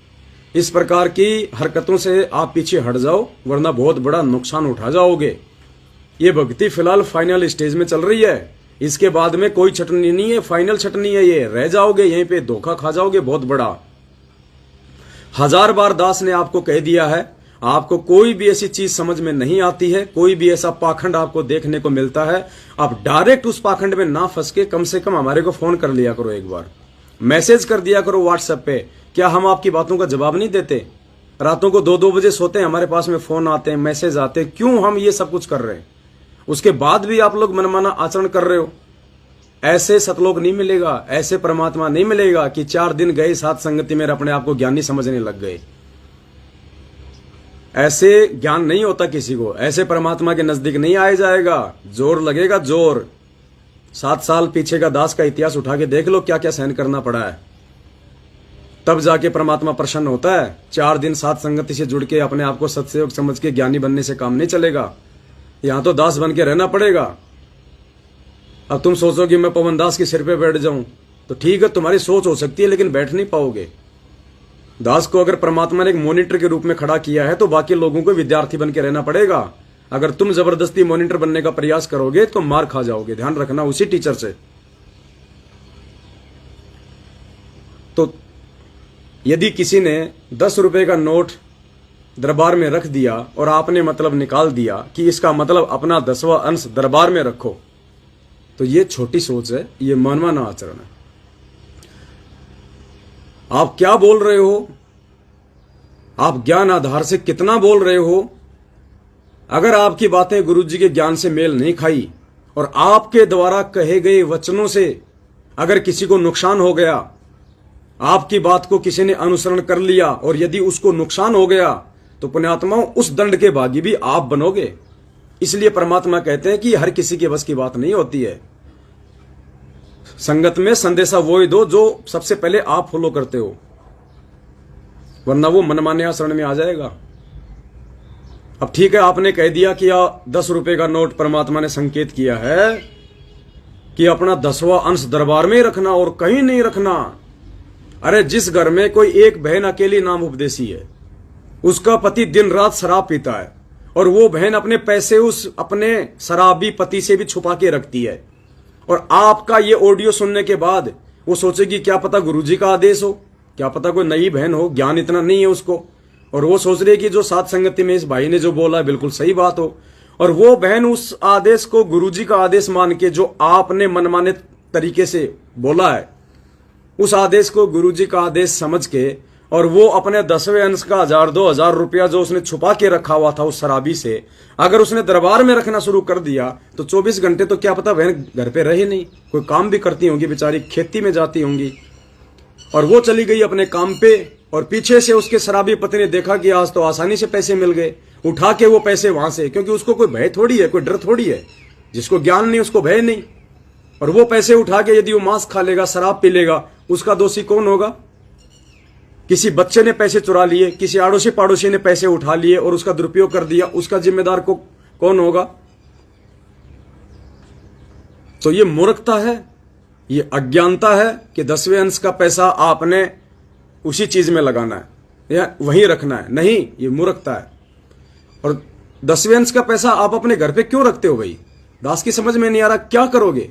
इस प्रकार की हरकतों से आप पीछे हट जाओ, वरना बहुत बड़ा नुकसान उठा जाओगे। ये भक्ति फिलहाल फाइनल स्टेज में चल रही है, इसके बाद में कोई छटनी नहीं है, फाइनल छटनी है। ये रह जाओगे यहीं पे, धोखा खा जाओगे बहुत बड़ा। 1000 बार दास ने आपको कह दिया है, आपको कोई भी ऐसी चीज समझ में नहीं आती है, कोई भी ऐसा पाखंड आपको देखने को मिलता है, आप डायरेक्ट उस पाखंड में ना फंस के कम से कम हमारे को फोन कर लिया करो एक बार। मैसेज कर दिया करो व्हाट्सएप पे। क्या हम आपकी बातों का जवाब नहीं देते? रातों को 2-2 बजे सोते हैं, हमारे पास में फोन आते हैं, मैसेज आते हैं, क्यों हम ये सब कुछ कर रहे हैं? उसके बाद भी आप लोग मनमाना आचरण कर रहे हो। ऐसे सतलोक नहीं मिलेगा, ऐसे परमात्मा नहीं मिलेगा कि 4 दिन गए साथ संगति में अपने आप को ज्ञानी समझने लग गए। ऐसे ज्ञान नहीं होता किसी को, ऐसे परमात्मा के नजदीक नहीं आया जाएगा। जोर लगेगा, जोर। 7 साल पीछे का दास का इतिहास उठा के देख लो, क्या क्या सहन करना पड़ा है, तब जाके परमात्मा प्रसन्न होता है। 4 दिन साथ संगति से जुड़ के अपने आप को सत्सेवक समझ के ज्ञानी बनने से काम नहीं चलेगा। यहां तो दास बन के रहना पड़ेगा। अब तुम सोचोगे मैं पवन दास के सिर पे बैठ जाऊं, तो ठीक है, तुम्हारी सोच हो सकती है, लेकिन बैठ नहीं पाओगे। दास को अगर परमात्मा ने एक मॉनिटर के रूप में खड़ा किया है, तो बाकी लोगों को विद्यार्थी बन के रहना पड़ेगा। अगर तुम जबरदस्ती मॉनिटर बनने का प्रयास करोगे तो मार खा जाओगे, ध्यान रखना उसी टीचर से। तो यदि किसी ने 10 रुपए का नोट दरबार में रख दिया और आपने मतलब निकाल दिया कि इसका मतलब अपना 10वां अंश दरबार में रखो, तो ये छोटी सोच है, ये मनमाना आचरण है। आप क्या बोल रहे हो? आप ज्ञान आधार से कितना बोल रहे हो? अगर आपकी बातें गुरुजी के ज्ञान से मेल नहीं खाई और आपके द्वारा कहे गए वचनों से अगर किसी को नुकसान हो गया, आपकी बात को किसी ने अनुसरण कर लिया और यदि उसको नुकसान हो गया, तो पुण्यात्माओं उस दंड के भागी भी आप बनोगे। इसलिए परमात्मा कहते हैं कि हर किसी के बस की बात नहीं होती है। संगत में संदेशा वो ही दो जो सबसे पहले आप फॉलो करते हो, वरना वो मनमाने आचरण में आ जाएगा। अब ठीक है, आपने कह दिया कि 10 रुपए का नोट परमात्मा ने संकेत किया है कि अपना 10वां अंश दरबार में ही रखना और कहीं नहीं रखना। अरे जिस घर में कोई एक बहन अकेली नाम उपदेशी है, उसका पति दिन रात शराब पीता है और वो बहन अपने पैसे उस अपने शराबी पति से भी छुपा के रखती है, और आपका ये ऑडियो सुनने के बाद वो सोचेगी क्या पता गुरुजी का आदेश हो, क्या पता कोई नई बहन हो, ज्ञान इतना नहीं है उसको, और वो सोच रही है कि जो साथ संगति में इस भाई ने जो बोला है बिल्कुल सही बात हो, और वो बहन उस आदेश को गुरुजी का आदेश मान के जो आपने मनमाने तरीके से बोला है, उस आदेश को गुरुजी का आदेश समझ के, और वो अपने 10वें अंश का 1000-2000 रुपया जो उसने छुपा के रखा हुआ था उस शराबी से, अगर उसने दरबार में रखना शुरू कर दिया, तो 24 घंटे तो क्या पता बहन घर पे रहे नहीं, कोई काम भी करती होंगी बेचारी, खेती में जाती होंगी, और वो चली गई अपने काम पे, और पीछे से उसके शराबी पति ने देखा कि आज तो आसानी से पैसे मिल गए, उठा के वो पैसे वहां से, क्योंकि उसको कोई भय थोड़ी है, कोई डर थोड़ी है, जिसको ज्ञान नहीं उसको भय नहीं, और वो पैसे उठा के यदि वो मांस खा लेगा, शराब पी लेगा, उसका दोषी कौन होगा? किसी बच्चे ने पैसे चुरा लिए, किसी आड़ोसी पाड़ोसी ने पैसे उठा लिए और उसका दुरुपयोग कर दिया, उसका जिम्मेदार को कौन होगा? तो ये मूर्खता है, ये अज्ञानता है कि 10वें अंश का पैसा आपने उसी चीज में लगाना है या वहीं रखना है। नहीं, ये मूर्खता है। और 10वें अंश का पैसा आप अपने घर पे क्यों रखते हो भाई? दास की समझ में नहीं आ रहा। क्या करोगे?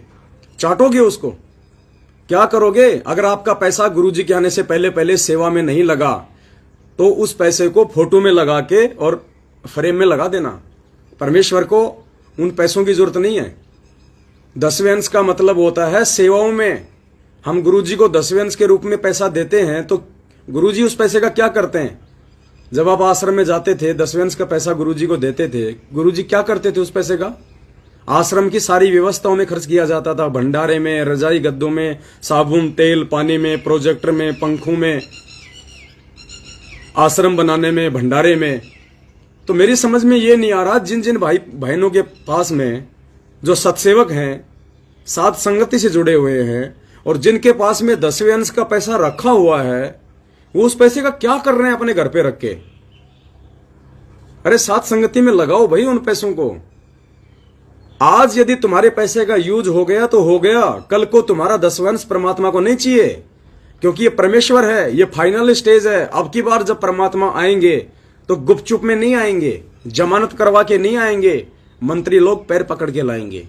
चाटोगे उसको? क्या करोगे? अगर आपका पैसा गुरुजी के आने से पहले पहले सेवा में नहीं लगा, तो उस पैसे को फोटो में लगा के और फ्रेम में लगा देना। परमेश्वर को उन पैसों की जरूरत नहीं है। 10वें अंश का मतलब होता है सेवाओं में। हम गुरुजी को 10वें अंश के रूप में पैसा देते हैं, तो गुरुजी उस पैसे का क्या करते हैं? जब आप आश्रम में जाते थे, 10वें अंश का पैसा गुरुजी को देते थे, गुरुजी क्या करते थे उस पैसे का? आश्रम की सारी व्यवस्थाओं में खर्च किया जाता था, भंडारे में, रजाई गद्दों में, साबुन तेल पानी में, प्रोजेक्टर में, पंखों में, आश्रम बनाने में, भंडारे में। तो मेरी समझ में ये नहीं आ रहा, जिन जिन भाई बहनों के पास में जो सत्सेवक हैं, साथ संगति से जुड़े हुए हैं, और जिनके पास में 10वें अंश का पैसा रखा हुआ है, वो उस पैसे का क्या कर रहे हैं अपने घर पे रख के? अरे साथ संगति में लगाओ भाई उन पैसों को। आज यदि तुम्हारे पैसे का यूज हो गया तो हो गया, कल को तुम्हारा 10वां अंश परमात्मा को नहीं चाहिए, क्योंकि ये परमेश्वर है, ये फाइनल स्टेज है। अब की बार जब परमात्मा आएंगे तो गुपचुप में नहीं आएंगे, जमानत करवा के नहीं आएंगे, मंत्री लोग पैर पकड़ के लाएंगे।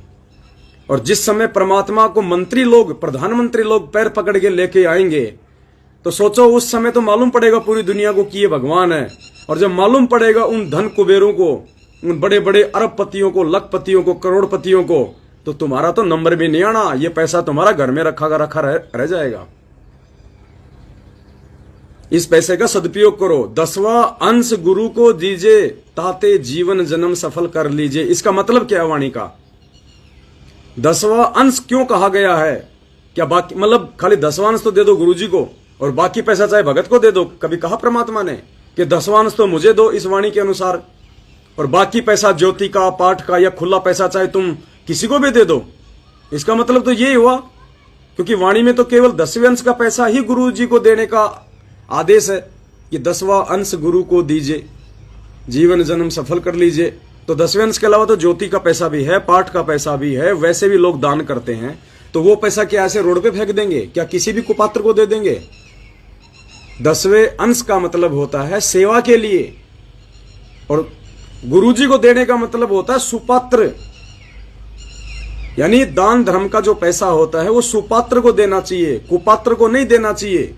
और जिस समय परमात्मा को मंत्री लोग, प्रधानमंत्री लोग पैर पकड़ के लेके आएंगे, तो सोचो उस समय तो मालूम पड़ेगा पूरी दुनिया को कि ये भगवान है। और जब मालूम पड़ेगा उन धन कुबेरों को, उन बड़े बड़े अरबपतियों को, लखपतियों को, करोड़पतियों को, तो तुम्हारा तो नंबर भी नहीं आना, ये पैसा तुम्हारा घर में रखा रह जाएगा। इस पैसे का सदुपयोग करो। 10वां अंश गुरु को दीजिए ताते जीवन जन्म सफल कर लीजिए। इसका मतलब क्या है वाणी का? 10वां अंश क्यों कहा गया है? क्या बाकी मतलब खाली 10वां अंश तो दे दो गुरुजी को और बाकी पैसा चाहे भगत को दे दो? कभी कहा परमात्मा ने कि 10वां अंश तो मुझे दो इस वाणी के अनुसार और बाकी पैसा ज्योति का, पाठ का या खुला पैसा चाहे तुम किसी को भी दे दो? इसका मतलब तो यही हुआ, क्योंकि वाणी में तो केवल 10वें अंश का पैसा ही गुरु जी को देने का आदेश है कि 10वां अंश गुरु को दीजिए, जीवन जन्म सफल कर लीजिए। तो 10वें अंश के अलावा तो ज्योति का पैसा भी है, पाठ का पैसा भी है, वैसे भी लोग दान करते हैं। तो वो पैसा क्या ऐसे रोड पे फेंक देंगे? क्या किसी भी कुपात्र को दे देंगे? 10वें अंश का मतलब होता है सेवा के लिए, और गुरुजी को देने का मतलब होता है सुपात्र। यानी दान धर्म का जो पैसा होता है वो सुपात्र को देना चाहिए, कुपात्र को नहीं देना चाहिए।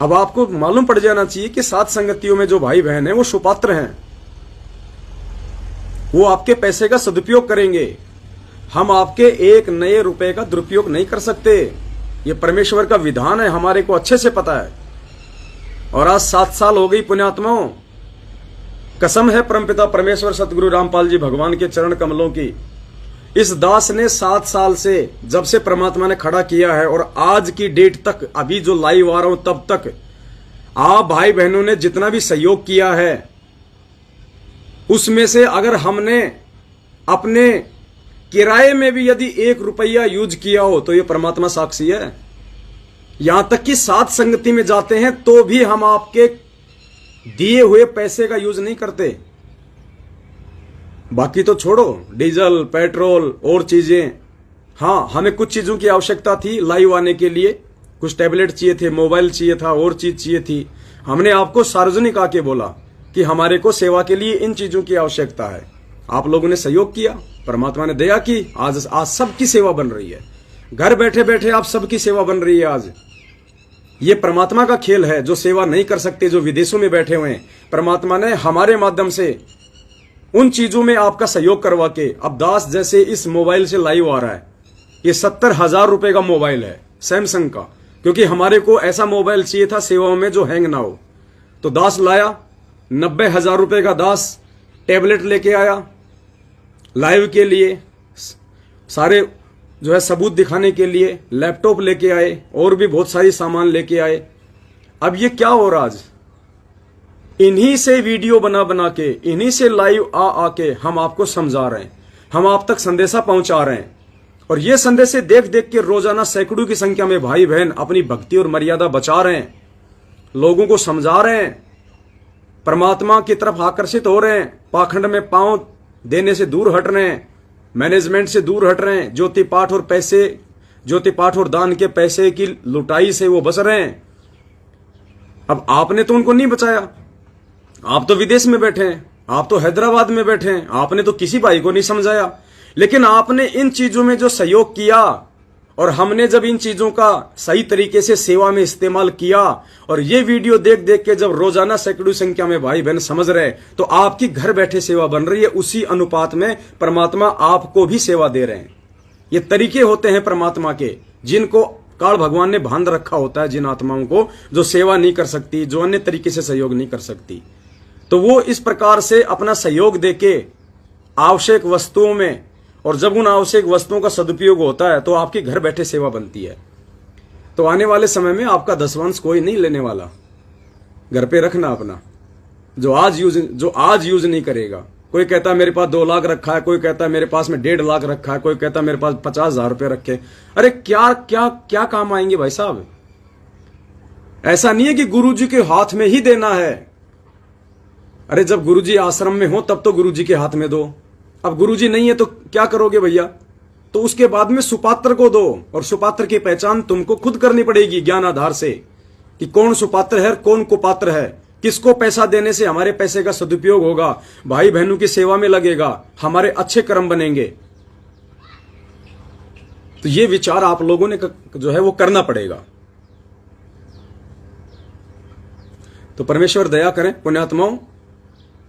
अब आपको मालूम पड़ जाना चाहिए कि सात संगतियों में जो भाई बहन है वो सुपात्र हैं, वो आपके पैसे का सदुपयोग करेंगे। हम आपके एक नए रुपए का दुरुपयोग नहीं कर सकते, ये परमेश्वर का विधान है, हमारे को अच्छे से पता है। और आज 7 साल हो गई पुण्यात्माओं, कसम है परमपिता परमेश्वर सतगुरु रामपाल जी भगवान के चरण कमलों की, इस दास ने 7 साल से जब से परमात्मा ने खड़ा किया है और आज की डेट तक, अभी जो लाइव आ रहा हूं तब तक, आप भाई बहनों ने जितना भी सहयोग किया है उसमें से अगर हमने अपने किराए में भी यदि 1 रुपया यूज किया हो तो ये परमात्मा साक्षी है। यहां तक कि सात संगति में जाते हैं तो भी हम आपके दिए हुए पैसे का यूज नहीं करते। बाकी तो छोड़ो, डीजल, पेट्रोल और चीजें, हाँ हमें कुछ चीजों की आवश्यकता थी लाइव आने के लिए, कुछ टैबलेट चाहिए थे, मोबाइल चाहिए था, और चीज चाहिए थी। हमने आपको सार्वजनिक आके बोला कि हमारे को सेवा के लिए इन चीजों की आवश्यकता है। आप लोगों ने सहयोग किया, परमात्मा ने दया की, आज सबकी सेवा बन रही है। घर बैठे बैठे आप सबकी सेवा बन रही है। आज ये परमात्मा का खेल है। जो सेवा नहीं कर सकते, जो विदेशों में बैठे हुए हैं, परमात्मा ने हमारे माध्यम से उन चीजों में आपका सहयोग करवा के, अब दास जैसे इस मोबाइल से लाइव आ रहा है, ये 70,000 रुपए का मोबाइल है सैमसंग का, क्योंकि हमारे को ऐसा मोबाइल चाहिए था सेवाओं में जो हैंग ना हो। तो दास लाया, 90,000 रुपए का दास टैबलेट लेके आया लाइव के लिए, सारे जो है सबूत दिखाने के लिए लैपटॉप लेके आए, और भी बहुत सारी सामान लेके आए। अब ये क्या हो रहा, आज इन्हीं से वीडियो बना बना के, इन्हीं से लाइव आके हम आपको समझा रहे हैं, हम आप तक संदेशा पहुंचा रहे हैं। और ये संदेशे देख देख के रोजाना सैकड़ों की संख्या में भाई बहन अपनी भक्ति और मर्यादा बचा रहे हैं, लोगों को समझा रहे हैं, परमात्मा की तरफ आकर्षित हो रहे हैं, पाखंड में पांव देने से दूर हट रहे हैं, मैनेजमेंट से दूर हट रहे हैं, ज्योति पाठ और पैसे, ज्योति पाठ और दान के पैसे की लुटाई से वो बच रहे हैं। अब आपने तो उनको नहीं बचाया, आप तो विदेश में बैठे हैं, आप तो हैदराबाद में बैठे हैं, आपने तो किसी भाई को नहीं समझाया। लेकिन आपने इन चीजों में जो सहयोग किया, और हमने जब इन चीजों का सही तरीके से सेवा में इस्तेमाल किया, और ये वीडियो देख देख के जब रोजाना सैकड़ों संख्या में भाई बहन समझ रहे, तो आपकी घर बैठे सेवा बन रही है। उसी अनुपात में परमात्मा आपको भी सेवा दे रहे हैं। ये तरीके होते हैं परमात्मा के, जिनको काल भगवान ने बांध रखा होता है, जिन आत्माओं को जो सेवा नहीं कर सकती, जो अन्य तरीके से सहयोग नहीं कर सकती, तो वो इस प्रकार से अपना सहयोग देके आवश्यक वस्तुओं में, और जब उन आवश्यक वस्तुओं का सदुपयोग होता है तो आपके घर बैठे सेवा बनती है। तो आने वाले समय में आपका 10वां कोई नहीं लेने वाला, घर पे रखना अपना, जो आज यूज नहीं करेगा। कोई कहता है मेरे पास 2 लाख रखा है, कोई कहता है मेरे पास में 1.5 लाख रखा है, कोई कहता है मेरे पास 50,000 रुपए रखे। अरे क्या क्या क्या काम आएंगे भाई साहब? ऐसा नहीं है कि गुरुजी के हाथ में ही देना है। अरे जब गुरुजी आश्रम में हो तब तो गुरुजी के हाथ में दो। अब गुरुजी नहीं है तो क्या करोगे भैया? तो उसके बाद में सुपात्र को दो, और सुपात्र की पहचान तुमको खुद करनी पड़ेगी ज्ञान आधार से, कि कौन सुपात्र है, कौन कुपात्र है, किसको पैसा देने से हमारे पैसे का सदुपयोग होगा, भाई बहनों की सेवा में लगेगा, हमारे अच्छे कर्म बनेंगे। तो ये विचार आप लोगों ने जो है वो करना पड़ेगा। तो परमेश्वर दया करें पुण्यात्माओं,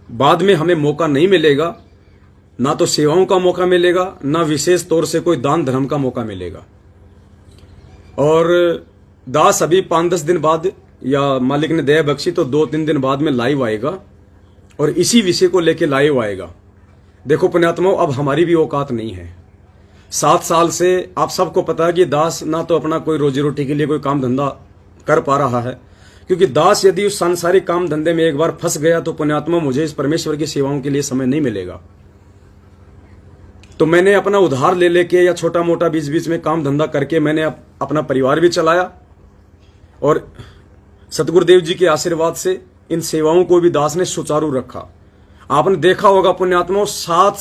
बाद में हमें मौका नहीं मिलेगा, ना तो सेवाओं का मौका मिलेगा, ना विशेष तौर से कोई दान धर्म का मौका मिलेगा। और दास अभी 5-10 दिन बाद, या मालिक ने दया बख्शी तो 2-3 दिन बाद में लाइव आएगा और इसी विषय को लेके लाइव आएगा। देखो पुण्यात्माओं, अब हमारी भी औकात नहीं है। 7 साल से आप सबको पता है कि दास ना तो अपना कोई रोजी रोटी के लिए कोई काम धंधा कर पा रहा है, क्योंकि दास यदि उस सांसारिक काम धंधे में एक बार फंस गया तो पुण्यात्मा मुझे इस परमेश्वर की सेवाओं के लिए समय नहीं मिलेगा। तो मैंने अपना उधार ले लेके या छोटा मोटा बीच बीच में काम धंधा करके मैंने अपना परिवार भी चलाया, और सतगुरुदेव जी के आशीर्वाद से इन सेवाओं को भी दास ने सुचारू रखा। आपने देखा होगा पुण्यात्माओं, 7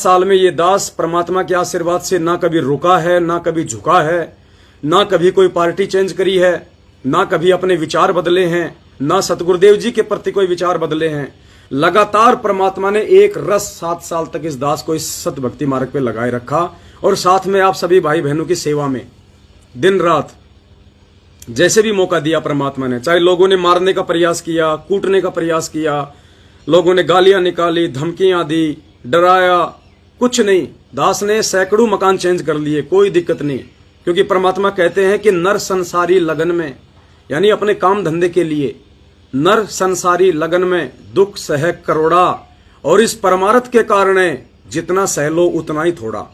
साल में ये दास परमात्मा के आशीर्वाद से ना कभी रुका है, ना कभी झुका है, ना कभी कोई पार्टी चेंज करी है, ना कभी अपने विचार बदले हैं, ना सतगुरुदेव जी के प्रति कोई विचार बदले हैं। लगातार परमात्मा ने एक रस 7 साल तक इस दास को इस सत भक्ति मार्ग पे लगाए रखा, और साथ में आप सभी भाई बहनों की सेवा में दिन रात जैसे भी मौका दिया परमात्मा ने, चाहे लोगों ने मारने का प्रयास किया, कूटने का प्रयास किया, लोगों ने गालियां निकाली, धमकियां दी, डराया, कुछ नहीं, दास ने सैकड़ों मकान चेंज कर लिए, कोई दिक्कत नहीं। क्योंकि परमात्मा कहते हैं कि नर संसारी लगन में, यानी अपने काम धंधे के लिए नर संसारी लगन में दुख सह करोड़ा, और इस परमार्थ के कारण जितना सह लो उतना ही थोड़ा।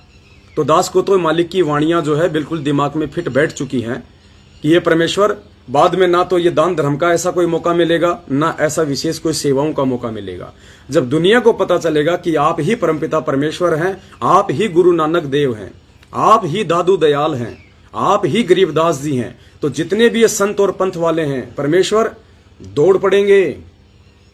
तो दास को तो मालिक की वाणियां जो है बिल्कुल दिमाग में फिट बैठ चुकी हैं कि ये परमेश्वर बाद में ना तो ये दान धर्म का ऐसा कोई मौका मिलेगा, ना ऐसा विशेष कोई सेवाओं का मौका मिलेगा। जब दुनिया को पता चलेगा कि आप ही परमपिता परमेश्वर हैं, आप ही गुरु नानक देव हैं, आप ही दादू दयाल हैं, आप ही गरीबदास जी हैं, तो जितने भी ये संत और पंथ वाले हैं परमेश्वर दौड़ पड़ेंगे।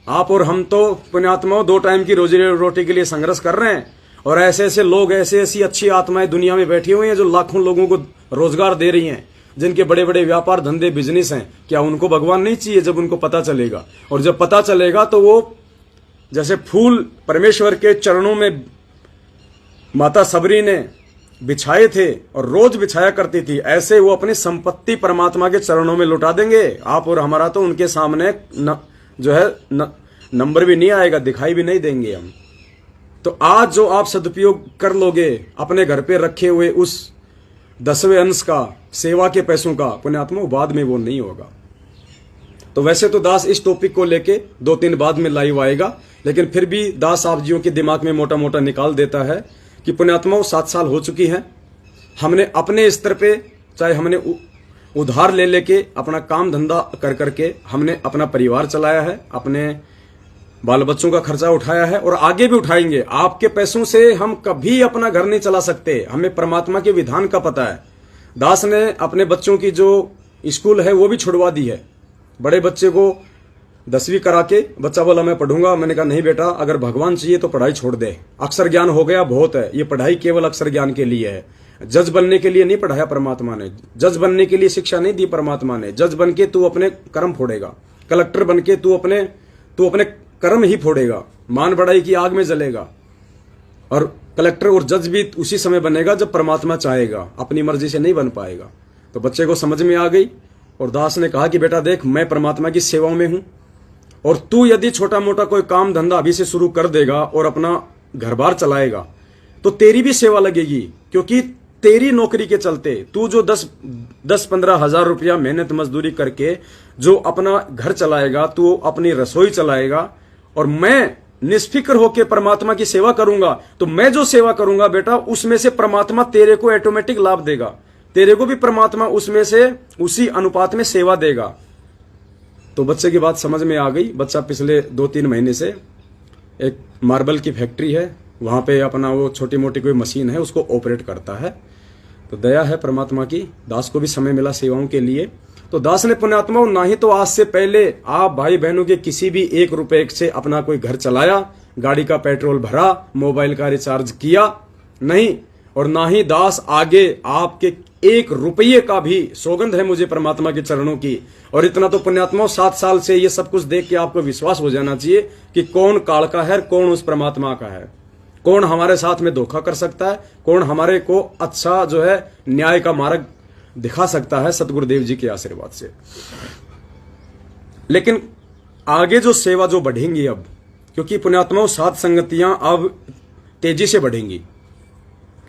आप और हम तो पुण्यात्माओं 2 टाइम की रोजी रोटी के लिए संघर्ष कर रहे हैं, और ऐसे ऐसे लोग, ऐसे ऐसी अच्छी आत्माएं दुनिया में बैठी हुई हैं जो लाखों लोगों को रोजगार दे रही हैं, जिनके बड़े बड़े व्यापार धंधे बिजनेस हैं। क्या उनको भगवान नहीं चाहिए? जब उनको पता चलेगा, और जब पता चलेगा तो वो जैसे फूल परमेश्वर के चरणों में माता सबरी ने बिछाए थे और रोज बिछाया करती थी, ऐसे वो अपनी संपत्ति परमात्मा के चरणों में लुटा देंगे। आप और हमारा तो उनके सामने जो है नंबर भी नहीं आएगा, दिखाई भी नहीं देंगे हम। तो आज जो आप सदुपयोग कर लोगे अपने घर पे रखे हुए उस 10वें अंश का, सेवा के पैसों का, पुण्यात्मा बाद में वो नहीं होगा। तो वैसे तो दास इस टॉपिक को लेके 2-3 बाद में लाइव आएगा, लेकिन फिर भी दास आप जियों के दिमाग में मोटा मोटा निकाल देता है कि पुण्यात्माओं 7 साल हो चुकी हैं। हमने अपने स्तर पे, चाहे हमने उधार ले लेके अपना काम धंधा कर करके हमने अपना परिवार चलाया है, अपने बाल बच्चों का खर्चा उठाया है, और आगे भी उठाएंगे। आपके पैसों से हम कभी अपना घर नहीं चला सकते, हमें परमात्मा के विधान का पता है। दास ने अपने बच्चों की जो स्कूल है वो भी छुड़वा दी है। बड़े बच्चे को 10वीं करा के बच्चा बोला मैं पढ़ूंगा, मैंने कहा नहीं बेटा, अगर भगवान चाहिए तो पढ़ाई छोड़ दे, अक्षर ज्ञान हो गया बहुत है, ये पढ़ाई केवल अक्षर ज्ञान के लिए है। जज बनने के लिए नहीं पढ़ाया परमात्मा ने, जज बनने के लिए शिक्षा नहीं दी परमात्मा ने। जज बन के तू अपने कर्म फोड़ेगा, कलेक्टर बन के तू अपने कर्म ही फोड़ेगा, मान बढ़ाई की आग में जलेगा। और कलेक्टर और जज भी उसी समय बनेगा जब परमात्मा चाहेगा, अपनी मर्जी से नहीं बन पाएगा। तो बच्चे को समझ में आ गई, और दास ने कहा कि बेटा देख, मैं परमात्मा की सेवाओं में हूं, और तू यदि छोटा मोटा कोई काम धंधा अभी से शुरू कर देगा और अपना घर बार चलाएगा तो तेरी भी सेवा लगेगी। क्योंकि तेरी नौकरी के चलते तू जो 10-15 हजार रुपया मेहनत मजदूरी करके जो अपना घर चलाएगा, तू अपनी रसोई चलाएगा, और मैं निष्फिक्र होकर परमात्मा की सेवा करूंगा, तो मैं जो सेवा करूंगा बेटा उसमें से परमात्मा तेरे को ऑटोमेटिक लाभ देगा, तेरे को भी परमात्मा उसमें से उसी अनुपात में सेवा देगा। तो बच्चे की बात समझ में आ गई। बच्चा पिछले 2-3 महीने से एक मार्बल की फैक्ट्री है, वहां पे अपना वो छोटी मोटी कोई मशीन है उसको ऑपरेट करता है। तो दया है परमात्मा की, दास को भी समय मिला सेवाओं के लिए। तो दास ने पुण्यात्मा ना ही तो आज से पहले आप भाई बहनों के किसी भी 1 रुपए से अपना कोई घर चलाया, गाड़ी का पेट्रोल भरा, मोबाइल का रिचार्ज किया, नहीं, और ना ही दास आगे आपके 1 रुपये का भी, सौगंध है मुझे परमात्मा के चरणों की। और इतना तो पुण्यात्मा 7 साल से ये सब कुछ देख के आपको विश्वास हो जाना चाहिए कि कौन काल का है, कौन उस परमात्मा का है, कौन हमारे साथ में धोखा कर सकता है, कौन हमारे को अच्छा जो है न्याय का मार्ग दिखा सकता है सतगुरुदेव जी के आशीर्वाद से। लेकिन आगे जो सेवा जो बढ़ेंगी अब, क्योंकि पुण्यात्माओं 7 संगतियां अब तेजी से बढ़ेंगी,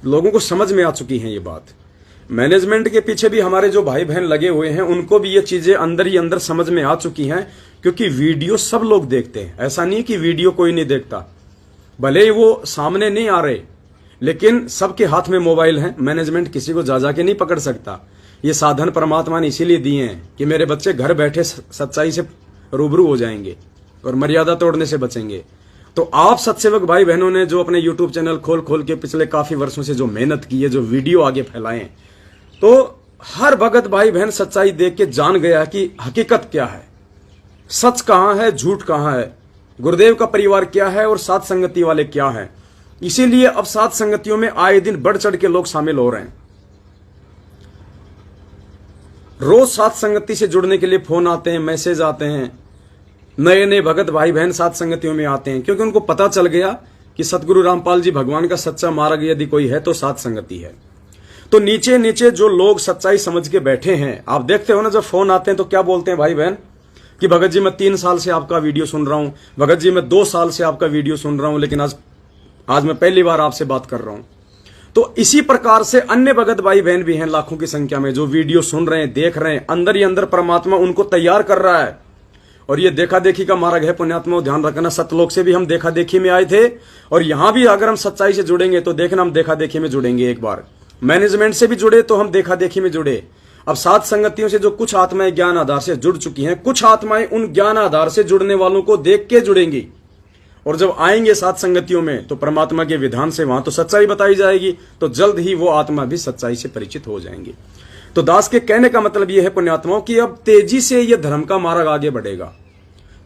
लोगों को समझ में आ चुकी है ये बात मैनेजमेंट के पीछे भी हमारे जो भाई बहन लगे हुए हैं उनको भी ये चीजें अंदर ही अंदर समझ में आ चुकी हैं, क्योंकि वीडियो सब लोग देखते हैं। ऐसा नहीं कि वीडियो कोई नहीं देखता, भले ही वो सामने नहीं आ रहे, लेकिन सबके हाथ में मोबाइल है। मैनेजमेंट किसी को जा के नहीं पकड़ सकता। ये साधन परमात्मा ने इसीलिए दिए हैं कि मेरे बच्चे घर बैठे सच्चाई से रूबरू हो जाएंगे और मर्यादा तोड़ने से बचेंगे। तो आप सत्सेवक भाई बहनों ने जो अपने YouTube चैनल खोल खोल के पिछले काफी वर्षों से जो मेहनत की है, जो वीडियो आगे फैलाए, तो हर भगत भाई बहन सच्चाई देख के जान गया कि हकीकत क्या है, सच कहां है, झूठ कहां है, गुरुदेव का परिवार क्या है और साथ संगति वाले क्या है। इसीलिए अब साथ संगतियों में आए दिन बढ़ चढ़ के लोग शामिल हो रहे हैं। रोज साथ संगति से जुड़ने के लिए फोन आते हैं, मैसेज आते हैं, नए नए भगत भाई बहन साथ संगतियों में आते हैं, क्योंकि उनको पता चल गया कि सतगुरु रामपाल जी भगवान का सच्चा मार्ग यदि कोई है तो साथ संगति है। तो नीचे नीचे जो लोग सच्चाई समझ के बैठे हैं, आप देखते हो ना, जब फोन आते हैं तो क्या बोलते हैं भाई बहन कि भगत जी मैं 3 साल से आपका वीडियो सुन रहा हूं, भगत जी मैं 2 साल से आपका वीडियो सुन रहा हूं, लेकिन आज मैं पहली बार आपसे बात कर रहा हूं। तो इसी प्रकार से अन्य भगत भाई बहन भी हैं लाखों की संख्या में, जो वीडियो सुन रहे हैं, देख रहे हैं, अंदर ही अंदर परमात्मा उनको तैयार कर रहा है। और ये देखा देखी का मार्ग है पुण्यात्मा, ध्यान रखना। सतलोक से भी हम देखा देखी में आए थे, और यहां भी अगर हम सच्चाई से जुड़ेंगे तो देखना हम देखा देखी में जुड़ेंगे। एक बार मैनेजमेंट से भी जुड़े तो हम देखा देखी में जुड़े। अब सात संगतियों से जो कुछ आत्माएं ज्ञान आधार से जुड़ चुकी हैं, कुछ आत्माएं उन ज्ञान आधार से जुड़ने वालों को देख के जुड़ेंगी, और जब आएंगे सात संगतियों में तो परमात्मा के विधान से वहां तो सच्चाई बताई जाएगी, तो जल्द ही वो आत्मा भी सच्चाई से परिचित हो जाएंगी। तो दास के कहने का मतलब यह है पुण्यात्माओं कि अब तेजी से ये धर्म का मार्ग आगे बढ़ेगा,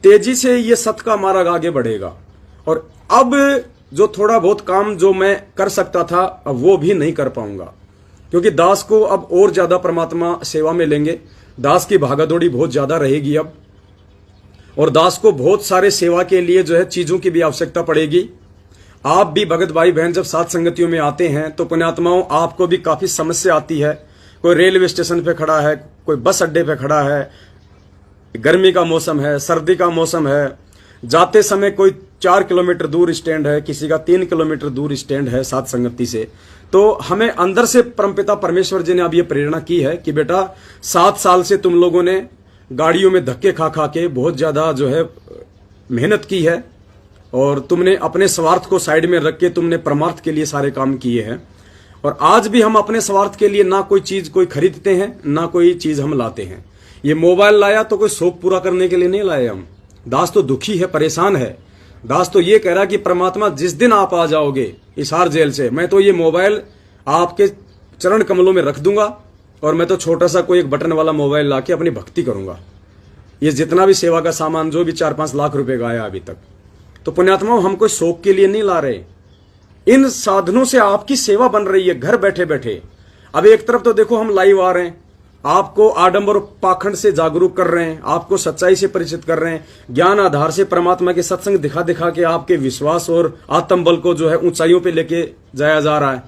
तेजी से ये सत्य का मार्ग आगे बढ़ेगा। और अब जो थोड़ा बहुत काम जो मैं कर सकता था अब वो भी नहीं कर पाऊंगा, क्योंकि दास को अब और ज्यादा परमात्मा सेवा में लेंगे। दास की भागादौड़ी बहुत ज्यादा रहेगी अब, और दास को बहुत सारे सेवा के लिए जो है चीजों की भी आवश्यकता पड़ेगी। आप भी भगत भाई बहन जब सात संगतियों में आते हैं तो पुण्यात्माओं आपको भी काफी समस्या आती है। कोई रेलवे स्टेशन पे खड़ा है, कोई बस अड्डे पे खड़ा है, गर्मी का मौसम है, सर्दी का मौसम है, जाते समय कोई 4 किलोमीटर दूर स्टैंड है, किसी का 3 किलोमीटर दूर स्टैंड है सात संगति से। तो हमें अंदर से परमपिता परमेश्वर जी ने अब ये प्रेरणा की है कि बेटा 7 साल से तुम लोगों ने गाड़ियों में धक्के खा खा के बहुत ज्यादा जो है मेहनत की है, और तुमने अपने स्वार्थ को साइड में रख के तुमने परमार्थ के लिए सारे काम किए हैं। और आज भी हम अपने स्वार्थ के लिए ना कोई चीज कोई खरीदते हैं, ना कोई चीज हम लाते हैं। ये मोबाइल लाया तो कोई शौक पूरा करने के लिए नहीं लाए हम। दास तो दुखी है, परेशान है। दास तो ये कह रहा कि परमात्मा जिस दिन आप आ जाओगे इसार जेल से, मैं तो ये मोबाइल आपके चरण कमलों में रख दूंगा, और मैं तो छोटा सा कोई एक बटन वाला मोबाइल लाके अपनी भक्ति करूंगा। ये जितना भी सेवा का सामान जो भी 4-5 लाख रुपए का आया अभी तक, तो पुण्यात्मा हम कोई शौक के लिए नहीं ला रहे। इन साधनों से आपकी सेवा बन रही है घर बैठे बैठे। अब एक तरफ तो देखो हम लाइव आ रहे हैं, आपको आडंबर पाखंड से जागरूक कर रहे हैं, आपको सच्चाई से परिचित कर रहे हैं, ज्ञान आधार से परमात्मा के सत्संग दिखा दिखा के आपके विश्वास और आत्मबल को जो है ऊंचाइयों पे लेके जाया जा रहा है।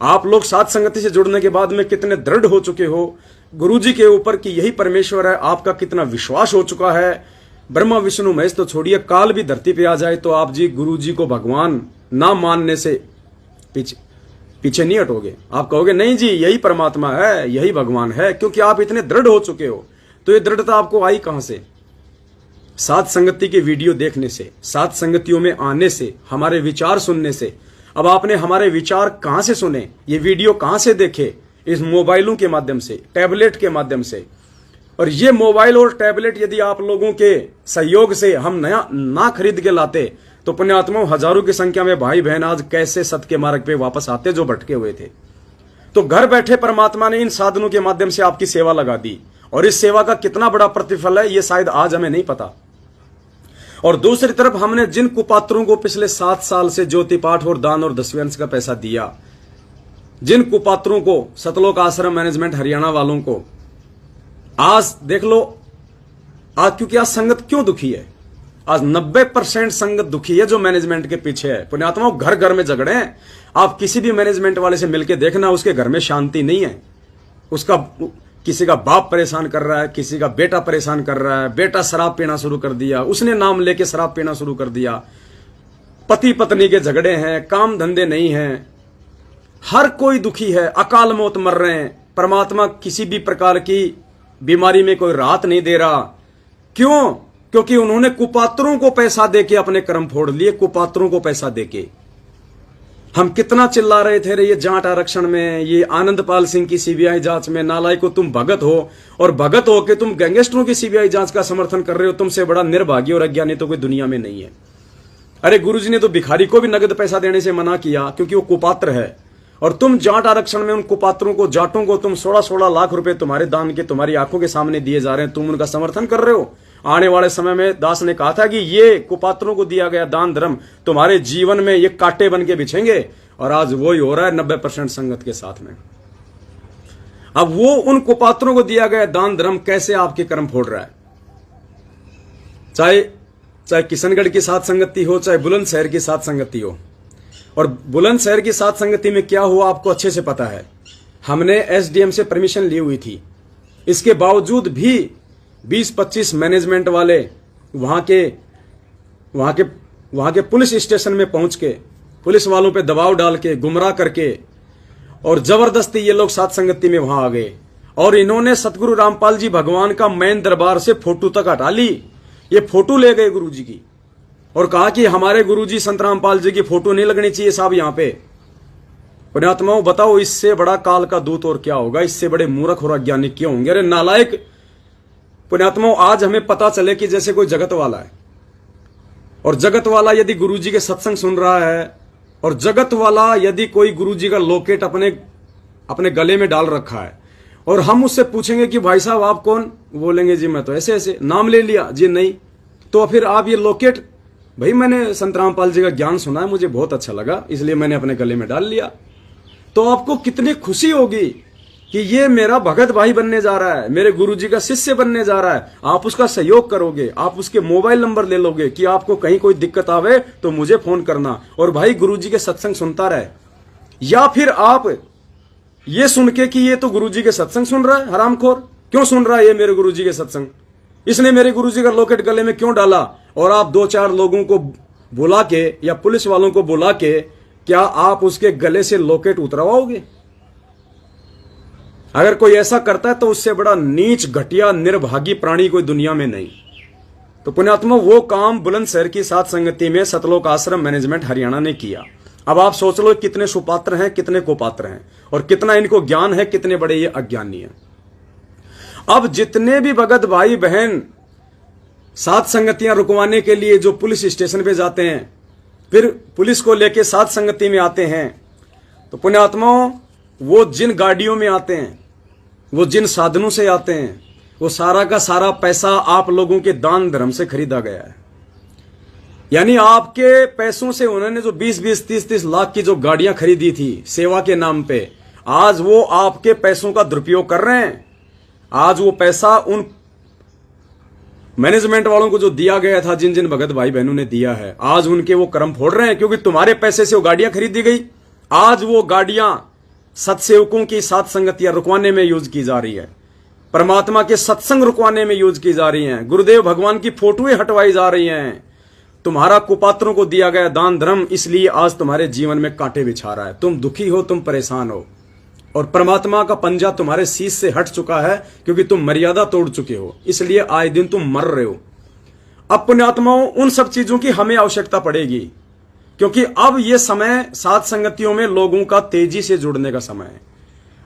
आप लोग सात संगति से जुड़ने के बाद में कितने दृढ़ हो चुके हो गुरु जी के ऊपर कि यही परमेश्वर है, आपका कितना विश्वास हो चुका है। ब्रह्मा विष्णु महेश तो छोड़िए, काल भी धरती पे आ जाए तो आप जी गुरु जी को भगवान ना मानने से पीछे नहीं हटोगे। आप कहोगे नहीं जी यही परमात्मा है, यही भगवान है, क्योंकि आप इतने दृढ़ हो चुके हो। तो ये दृढ़ता आपको आई कहां से? सात संगति के वीडियो देखने से, सात संगतियों में आने से, हमारे विचार सुनने से। अब आपने हमारे विचार कहां से सुने, ये वीडियो कहां से देखे? इस मोबाइलों के माध्यम से, टैबलेट के माध्यम से। और ये मोबाइल और टैबलेट यदि आप लोगों के सहयोग से हम नया ना खरीद के लाते तो पुण्यात्माओं हजारों की संख्या में भाई बहन आज कैसे सत्य के मार्ग पे वापस आते जो भटके हुए थे। तो घर बैठे परमात्मा ने इन साधनों के माध्यम से आपकी सेवा लगा दी, और इस सेवा का कितना बड़ा प्रतिफल है ये शायद आज हमें नहीं पता। और दूसरी तरफ हमने जिन कुपात्रों को पिछले 7 साल से ज्योति पाठ और दान और 10वें अंश का पैसा दिया, जिन कुपात्रों को, सतलोक आश्रम मैनेजमेंट हरियाणा वालों को, आज देख लो आज, क्योंकि आज संगत क्यों दुखी है? आज 90% संगत दुखी है जो मैनेजमेंट के पीछे है। पुण्यात्माओं घर घर में झगड़े हैं। आप किसी भी मैनेजमेंट वाले से मिलके देखना, उसके घर में शांति नहीं है। उसका किसी का बाप परेशान कर रहा है, किसी का बेटा परेशान कर रहा है, बेटा शराब पीना शुरू कर दिया, उसने नाम लेके शराब पीना शुरू कर दिया, पति पत्नी के झगड़े हैं, काम धंधे नहीं हैं, हर कोई दुखी है, अकाल मौत मर रहे हैं। परमात्मा किसी भी प्रकार की बीमारी में कोई राहत नहीं दे रहा। क्यों? क्योंकि उन्होंने कुपात्रों को पैसा देके अपने कर्म फोड़ लिए, कुपात्रों को पैसा देके। हम कितना चिल्ला रहे थे रे ये जाट आरक्षण में, ये आनंदपाल सिंह की सीबीआई जांच में। नालायक को तुम भगत हो, और भगत हो के तुम गैंगस्टरों की सीबीआई जांच का समर्थन कर रहे हो। तुमसे बड़ा निर्भाग्य और अज्ञानी तो कोई दुनिया में नहीं है। अरे गुरुजी ने तो भिखारी को भी नगद पैसा देने से मना किया क्योंकि वो कुपात्र है, और तुम जाट आरक्षण में उन कुपात्रों को, जाटों को तुम 16-16 लाख रुपए तुम्हारे दान के तुम्हारी आंखों के सामने दिए जा रहे हैं, तुम उनका समर्थन कर रहे हो। आने वाले समय में दास ने कहा था कि ये कुपात्रों को दिया गया दान धर्म तुम्हारे जीवन में ये कांटे बन के बिछेंगे, और आज वही हो रहा है 90% संगत के साथ में। अब वो उन कुपात्रों को दिया गया दान धर्म कैसे आपके कर्म फोड़ रहा है। चाहे किशनगढ़ की साथ संगति हो, चाहे बुलंदशहर की साथ संगति हो। और बुलंदशहर की साथ संगति में क्या हुआ आपको अच्छे से पता है। हमने एसडीएम से परमिशन ली हुई थी, इसके बावजूद भी 20-25 मैनेजमेंट वाले वहां के पुलिस स्टेशन में पहुंच के पुलिस वालों पे दबाव डाल के, गुमराह करके, और जबरदस्ती ये लोग साथ संगति में वहां आ गए। और इन्होंने सतगुरु रामपाल जी भगवान का मैन दरबार से फोटो तक हटा ली। ये फोटो ले गए गुरुजी की और कहा कि हमारे गुरुजी संत रामपाल जी की फोटो नहीं लगनी चाहिए साहब यहां पे। पुण्यात्माओं बताओ, इससे बड़ा काल का दूत और क्या होगा, इससे बड़े मूर्ख और अज्ञानी क्यों होंगे। अरे नालायक पुण्यात्माओं, आज हमें पता चले कि जैसे कोई जगत वाला है, और जगत वाला यदि गुरुजी के सत्संग सुन रहा है, और जगत वाला यदि कोई गुरुजी का लॉकेट अपने गले में डाल रखा है, और हम उससे पूछेंगे कि भाई साहब आप कौन, बोलेंगे जी मैं तो ऐसे ऐसे, नाम ले लिया जी नहीं, तो फिर आप ये लॉकेट, भाई मैंने संत रामपाल जी का ज्ञान सुना है, मुझे बहुत अच्छा लगा इसलिए मैंने अपने गले में डाल लिया। तो आपको कितनी खुशी होगी कि ये मेरा भगत भाई बनने जा रहा है, मेरे गुरुजी का शिष्य बनने जा रहा है। आप उसका सहयोग करोगे, आप उसके मोबाइल नंबर ले लोगे कि आपको कहीं कोई दिक्कत आवे तो मुझे फोन करना, और भाई गुरुजी के सत्संग सुनता रहे। या फिर आप ये सुन के कि ये तो गुरुजी के सत्संग सुन रहा है, हरामखोर क्यों सुन रहा है ये मेरे गुरुजी के सत्संग, इसने मेरे गुरुजी का लॉकेट गले में क्यों डाला, और आप 2-4 लोगों को बुला के या पुलिस वालों को बुला के क्या आप उसके गले से लॉकेट उतरवाओगे? अगर कोई ऐसा करता है तो उससे बड़ा नीच, घटिया, निर्भागी प्राणी कोई दुनिया में नहीं। तो पुण्यात्मा, वो काम बुलंदशहर की साथ संगति में सतलोक आश्रम मैनेजमेंट हरियाणा ने किया। अब आप सोच लो कितने सुपात्र हैं, कितने कुपात्र हैं, और कितना इनको ज्ञान है, कितने बड़े ये अज्ञानी हैं। अब जितने भी भगत भाई बहन साथ संगतियां रुकवाने के लिए जो पुलिस स्टेशन पे जाते हैं, फिर पुलिस को लेके साथ संगति में आते हैं, तो पुण्यात्माओं, वो जिन गाड़ियों में आते हैं, वो जिन साधनों से आते हैं, वो सारा का सारा पैसा आप लोगों के दान धर्म से खरीदा गया है। यानी आपके पैसों से उन्होंने जो 20-20, 30-30 लाख की जो गाड़ियां खरीदी थी सेवा के नाम पे, आज वो आपके पैसों का दुरुपयोग कर रहे हैं। आज वो पैसा उन मैनेजमेंट वालों को जो दिया गया था, जिन जिन भगत भाई बहनों ने दिया है, आज उनके वो कर्म फोड़ रहे हैं, क्योंकि तुम्हारे पैसे से वो गाड़ियां खरीदी गई। आज वो गाड़ियां सत्सेवकों की साथ संगतियां रुकवाने में यूज की जा रही है, परमात्मा के सत्संग रुकवाने में यूज की जा रही हैं, गुरुदेव भगवान की फोटोएं हटवाई जा रही हैं। तुम्हारा कुपात्रों को दिया गया दान धर्म इसलिए आज तुम्हारे जीवन में कांटे बिछा रहा है। तुम दुखी हो, तुम परेशान हो, और परमात्मा का पंजा तुम्हारे शीश से हट चुका है, क्योंकि तुम मर्यादा तोड़ चुके हो, इसलिए आए दिन तुम मर रहे हो। अब पुण्यात्माओं, उन सब चीजों की हमें आवश्यकता पड़ेगी, क्योंकि अब यह समय साथ संगतियों में लोगों का तेजी से जुड़ने का समय है।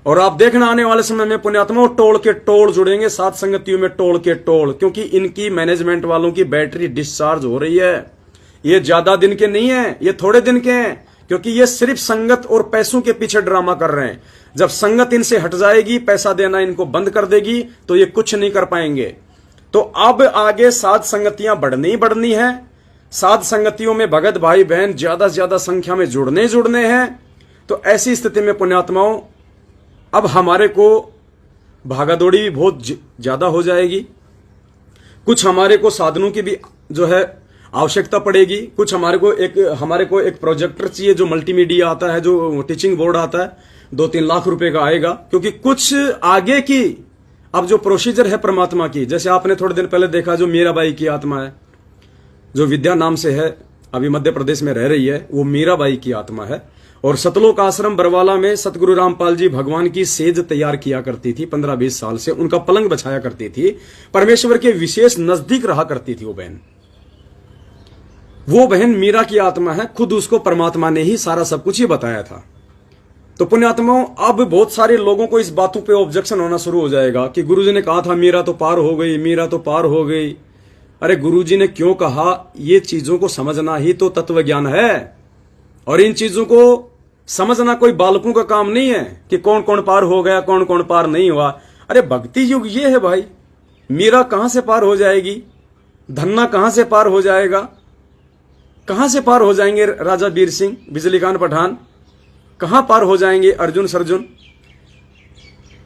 और आप देखना आने वाले समय में पुण्यात्माओं, टोल के टोल जुड़ेंगे साथ संगतियों में, टोल के टोल, क्योंकि इनकी मैनेजमेंट वालों की बैटरी डिस्चार्ज हो रही है। ये ज्यादा दिन के नहीं है, ये थोड़े दिन के हैं, क्योंकि ये सिर्फ संगत और पैसों के पीछे ड्रामा कर रहे हैं। जब संगत इनसे हट जाएगी, पैसा देना इनको बंद कर देगी, तो ये कुछ नहीं कर पाएंगे। तो अब आगे साथ संगतियां बढ़नी ही बढ़नी है। साथ संगतियों में भगत भाई बहन ज्यादा से ज्यादा संख्या में जुड़ने हैं। तो ऐसी स्थिति में पुण्यात्माओं, अब हमारे को भागादौड़ी भी बहुत ज्यादा हो जाएगी। कुछ हमारे को साधनों की भी जो है आवश्यकता पड़ेगी। कुछ हमारे को एक प्रोजेक्टर चाहिए, जो मल्टीमीडिया आता है, जो टीचिंग बोर्ड आता है, 2-3 लाख रुपए का आएगा। क्योंकि कुछ आगे की अब जो प्रोसीजर है परमात्मा की, जैसे आपने थोड़े दिन पहले देखा, जो मीराबाई की आत्मा है, जो विद्या नाम से है, अभी मध्य प्रदेश में रह रही है, वो मीराबाई की आत्मा है। और सतलोक आश्रम बरवाला में सतगुरु रामपाल जी भगवान की सेज तैयार किया करती थी। 15-20 साल से उनका पलंग बछाया करती थी। परमेश्वर के विशेष नजदीक रहा करती थी वो बहन। वो बहन मीरा की आत्मा है, खुद उसको परमात्मा ने ही सारा सब कुछ ही बताया था। तो पुण्यात्माओं, अब बहुत सारे लोगों को इस बातों पे ऑब्जेक्शन होना शुरू हो जाएगा कि गुरुजी ने कहा था मीरा तो पार हो गई, मीरा तो पार हो गई। अरे गुरुजी ने क्यों कहा? ये चीजों को समझना ही तो तत्व ज्ञान है। और इन चीजों को समझना कोई बालकों का काम नहीं है कि कौन कौन पार हो गया, कौन कौन पार नहीं हुआ। अरे भक्ति युग ये है भाई। मीरा कहां से पार हो जाएगी? धन्ना कहां से पार हो जाएगा? कहां से पार हो जाएंगे राजा वीर सिंह, बिजली खान पठान? कहां पार हो जाएंगे अर्जुन सर्जुन?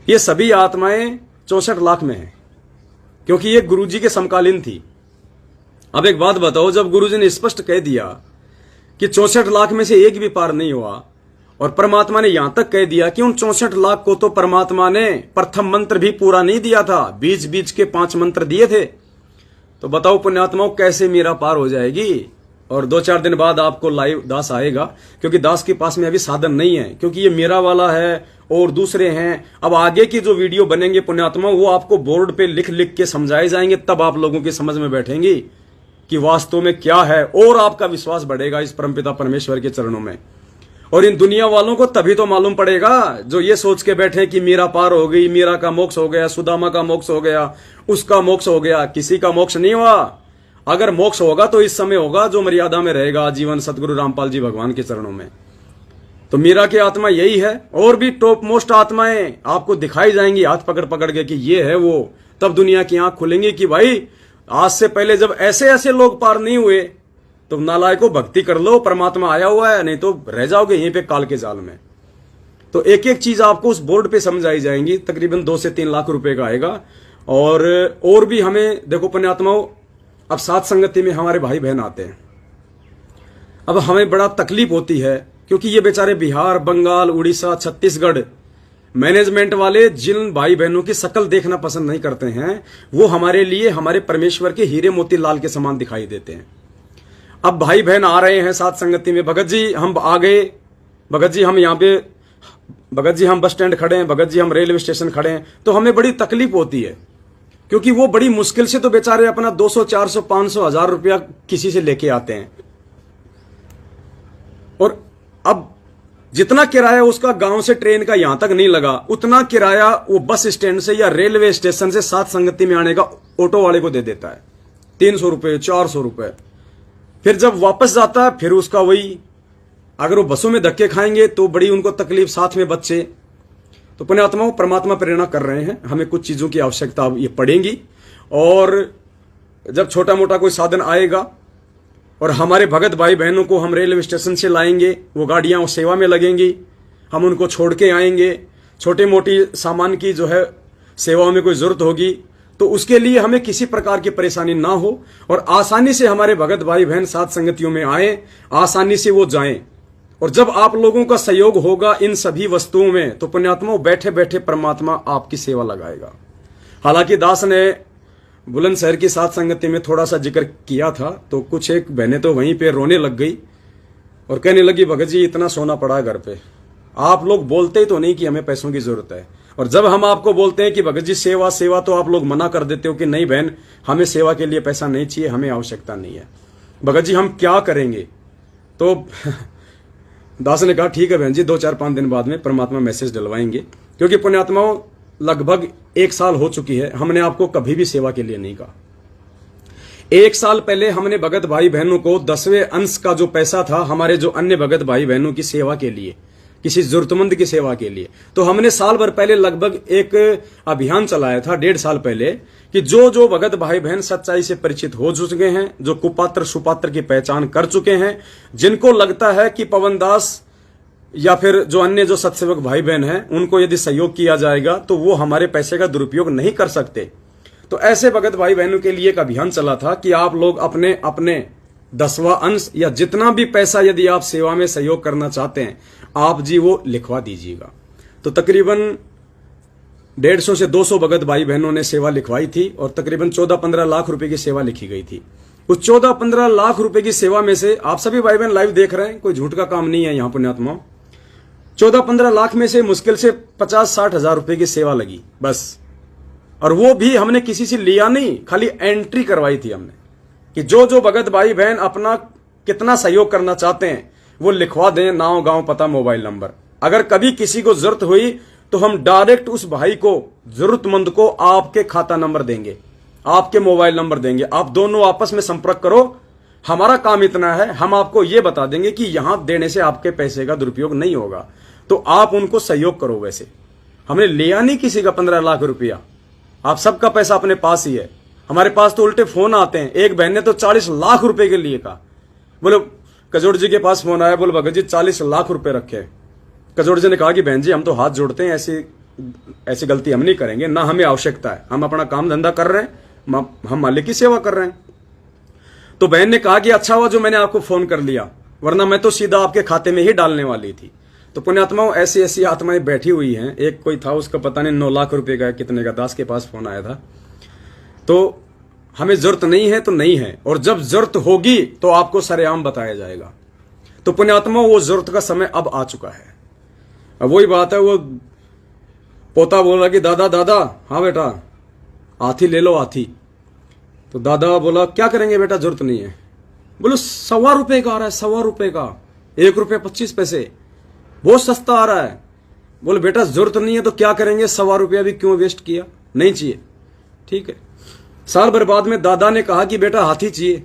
ये सभी आत्माएं 64 लाख में हैं, क्योंकि ये गुरुजी के समकालीन थी। अब एक बात बताओ, जब गुरुजी ने स्पष्ट कह दिया कि 64 लाख में से एक भी पार नहीं हुआ, और परमात्मा ने यहां तक कह दिया कि उन 64 लाख को तो परमात्मा ने प्रथम मंत्र भी पूरा नहीं दिया था, बीच बीच के 5 मंत्र दिए थे। तो बताओ पुण्यात्माओं, कैसे मीरा पार हो जाएगी? और 2-4 दिन बाद आपको लाइव दास आएगा, क्योंकि दास के पास में अभी साधन नहीं है, क्योंकि ये मेरा वाला है और दूसरे हैं। अब आगे की जो वीडियो बनेंगे पुण्यात्माओं, वो आपको बोर्ड पे लिख लिख के समझाए जाएंगे, तब आप लोगों की समझ में बैठेंगी कि वास्तव में क्या है, और आपका विश्वास बढ़ेगा इस परमपिता परमेश्वर के चरणों में। और इन दुनिया वालों को तभी तो मालूम पड़ेगा जो ये सोच के बैठे कि मीरा पार हो गई, मीरा का मोक्ष हो गया, सुदामा का मोक्ष हो गया, उसका मोक्ष हो गया। किसी का मोक्ष नहीं हुआ। अगर मोक्ष होगा तो इस समय होगा जो मर्यादा में रहेगा आजीवन सतगुरु रामपाल जी भगवान के चरणों में। तो मीरा की आत्मा यही है। और भी टॉप मोस्ट आत्माएं आपको दिखाई जाएंगी हाथ पकड़ पकड़ के कि ये है वो। तब दुनिया की आंख खुलेंगी कि भाई आज से पहले जब ऐसे ऐसे लोग पार नहीं हुए तो नालायकों भक्ति कर लो, परमात्मा आया हुआ है, नहीं तो रह जाओगे यहीं पे काल के जाल में। तो एक एक चीज आपको उस बोर्ड पे समझाई जाएंगी। तकरीबन 2 से 3 लाख रुपए का आएगा। और भी हमें देखो पुण्यात्माओं, अब साथ संगति में हमारे भाई बहन आते हैं। अब हमें बड़ा तकलीफ होती है, क्योंकि ये बेचारे बिहार, बंगाल, उड़ीसा, छत्तीसगढ़ मैनेजमेंट वाले जिन भाई बहनों की शक्ल देखना पसंद नहीं करते हैं, वो हमारे लिए हमारे परमेश्वर के हीरे मोती लाल के समान दिखाई देते हैं। अब भाई बहन आ रहे हैं साथ संगति में, भगत जी हम आ गए, भगत जी हम यहाँ पे, भगत जी हम बस स्टैंड खड़े हैं, भगत जी हम रेलवे स्टेशन खड़े हैं। तो हमें बड़ी तकलीफ होती है, क्योंकि वो बड़ी मुश्किल से तो बेचारे अपना 200, 400, 500, 1000 रुपया किसी से लेके आते हैं। और अब जितना किराया उसका गांव से ट्रेन का यहां तक नहीं लगा, उतना किराया वो बस स्टैंड से या रेलवे स्टेशन से साथ संगति में आने का ऑटो वाले को दे देता है। 300 रुपए, 400 रुपए। फिर जब वापस जाता है फिर उसका वही। अगर वो बसों में धक्के खाएंगे तो बड़ी उनको तकलीफ, साथ में बच्चे। तो पुण्यात्माओं, परमात्मा प्रेरणा कर रहे हैं, हमें कुछ चीजों की आवश्यकता ये पड़ेगी। और जब छोटा मोटा कोई साधन आएगा और हमारे भगत भाई बहनों को हम रेलवे स्टेशन से लाएंगे, वो गाड़ियां उस सेवा में लगेंगी, हम उनको छोड़ के आएंगे। छोटे मोटी सामान की जो है सेवाओं में कोई जरूरत होगी तो उसके लिए हमें किसी प्रकार की परेशानी ना हो, और आसानी से हमारे भगत भाई बहन साथ संगतियों में आए, आसानी से वो जाएं। और जब आप लोगों का सहयोग होगा इन सभी वस्तुओं में, तो पुण्यात्माओं बैठे बैठे परमात्मा आपकी सेवा लगाएगा। हालांकि दास ने बुलंदशहर की साथ संगति में थोड़ा सा जिक्र किया था, तो कुछ एक बहनें तो वहीं पे रोने लग गई और कहने लगी, भगत जी इतना सोना पड़ा है घर पे, आप लोग बोलते ही तो नहीं कि हमें पैसों की जरूरत है। और जब हम आपको बोलते हैं कि भगत जी सेवा सेवा, तो आप लोग मना कर देते हो कि नहीं बहन, हमें सेवा के लिए पैसा नहीं चाहिए, हमें आवश्यकता नहीं है। भगत जी हम क्या करेंगे? तो दास ने कहा ठीक है बहन जी, 2-4-5 दिन बाद में परमात्मा मैसेज डलवाएंगे। क्योंकि पुण्यात्माओं लगभग 1 साल हो चुकी है, हमने आपको कभी भी सेवा के लिए नहीं कहा। 1 साल पहले हमने भगत भाई बहनों को 10वें अंश का जो पैसा था हमारे जो अन्य भगत भाई बहनों की सेवा के लिए, किसी जरूरतमंद की सेवा के लिए, तो हमने साल भर पहले लगभग एक अभियान चलाया था, 1.5 साल पहले, कि जो जो भगत भाई बहन सच्चाई से परिचित हो चुके हैं, जो कुपात्र सुपात्र की पहचान कर चुके हैं, जिनको लगता है कि पवन दास या फिर जो अन्य जो सत्सेवक भाई बहन हैं उनको यदि सहयोग किया जाएगा तो वो हमारे पैसे का दुरुपयोग नहीं कर सकते, तो ऐसे भगत भाई बहनों के लिए एक अभियान चला था कि आप लोग अपने अपने 10वां अंश या जितना भी पैसा यदि आप सेवा में सहयोग करना चाहते हैं, आप जी वो लिखवा दीजिएगा। तो तकरीबन 150 से 200 भगत भाई बहनों ने सेवा लिखवाई थी और तकरीबन 14-15 लाख रुपए की सेवा लिखी गई थी। उस 14-15 लाख रुपए की सेवा में से आप सभी भाई बहन लाइव देख रहे हैं, कोई झूठ का काम नहीं है यहाँ पुण्यात्मा, 14-15 लाख में से मुश्किल से 50-60 हजार रुपए की सेवा लगी बस। और वो भी हमने किसी से लिया नहीं, खाली एंट्री करवाई थी हमने कि जो जो भगत भाई बहन अपना कितना सहयोग करना चाहते हैं वो लिखवा दें, नाम, गांव, पता, मोबाइल नंबर। अगर कभी किसी को जरूरत हुई तो हम डायरेक्ट उस भाई को, जरूरतमंद को आपके खाता नंबर देंगे, आपके मोबाइल नंबर देंगे। आप दोनों आपस में संपर्क करो। हमारा काम इतना है, हम आपको यह बता देंगे कि यहां देने से आपके पैसे का दुरुपयोग नहीं होगा, तो आप उनको सहयोग करो। वैसे हमने लिया नहीं किसी का 15 लाख रुपया, आप सबका पैसा अपने पास ही है। हमारे पास तो उल्टे फोन आते हैं। एक बहन ने तो 40 लाख रुपए के लिए कहा। बोलो कजोड़ जी के पास फोन आया, बोलो भगत जी 40 लाख रुपए रखे। कजोड़ जी ने कहा कि बहन जी हम तो हाथ जोड़ते हैं, ऐसी गलती हम नहीं करेंगे, ना हमें आवश्यकता है, हम अपना काम धंधा कर रहे हैं, हम मालिक की सेवा कर रहे हैं। तो बहन ने कहा कि अच्छा हुआ जो मैंने आपको फोन कर लिया, वरना मैं तो सीधा आपके खाते में ही डालने वाली थी। तो पुण्यात्माओं, ऐसी ऐसी आत्माएं बैठी हुई हैं। एक कोई था, उसका पता नहीं 9 लाख रुपए का कितने का, दास के पास फोन आया था। तो हमें जरूरत नहीं है तो नहीं है, और जब जरूरत होगी तो आपको सरेआम बताया जाएगा। तो पुण्यात्माओं, वो जरूरत का समय अब आ चुका है। अब वही बात है, वो पोता बोला कि दादा दादा, हाँ बेटा हाथी ले लो हाथी। तो दादा बोला क्या करेंगे बेटा, जरूरत नहीं है। बोलो 1.25 रुपए का आ रहा है, 1.25 रुपए का, 1 रुपये 25 पैसे, बहुत सस्ता आ रहा है। बोले बेटा जरूरत नहीं है तो क्या करेंगे, 1.25 रुपया भी क्यों वेस्ट किया, नहीं चाहिए। ठीक है, साल भर बाद में दादा ने कहा कि बेटा हाथी चाहिए।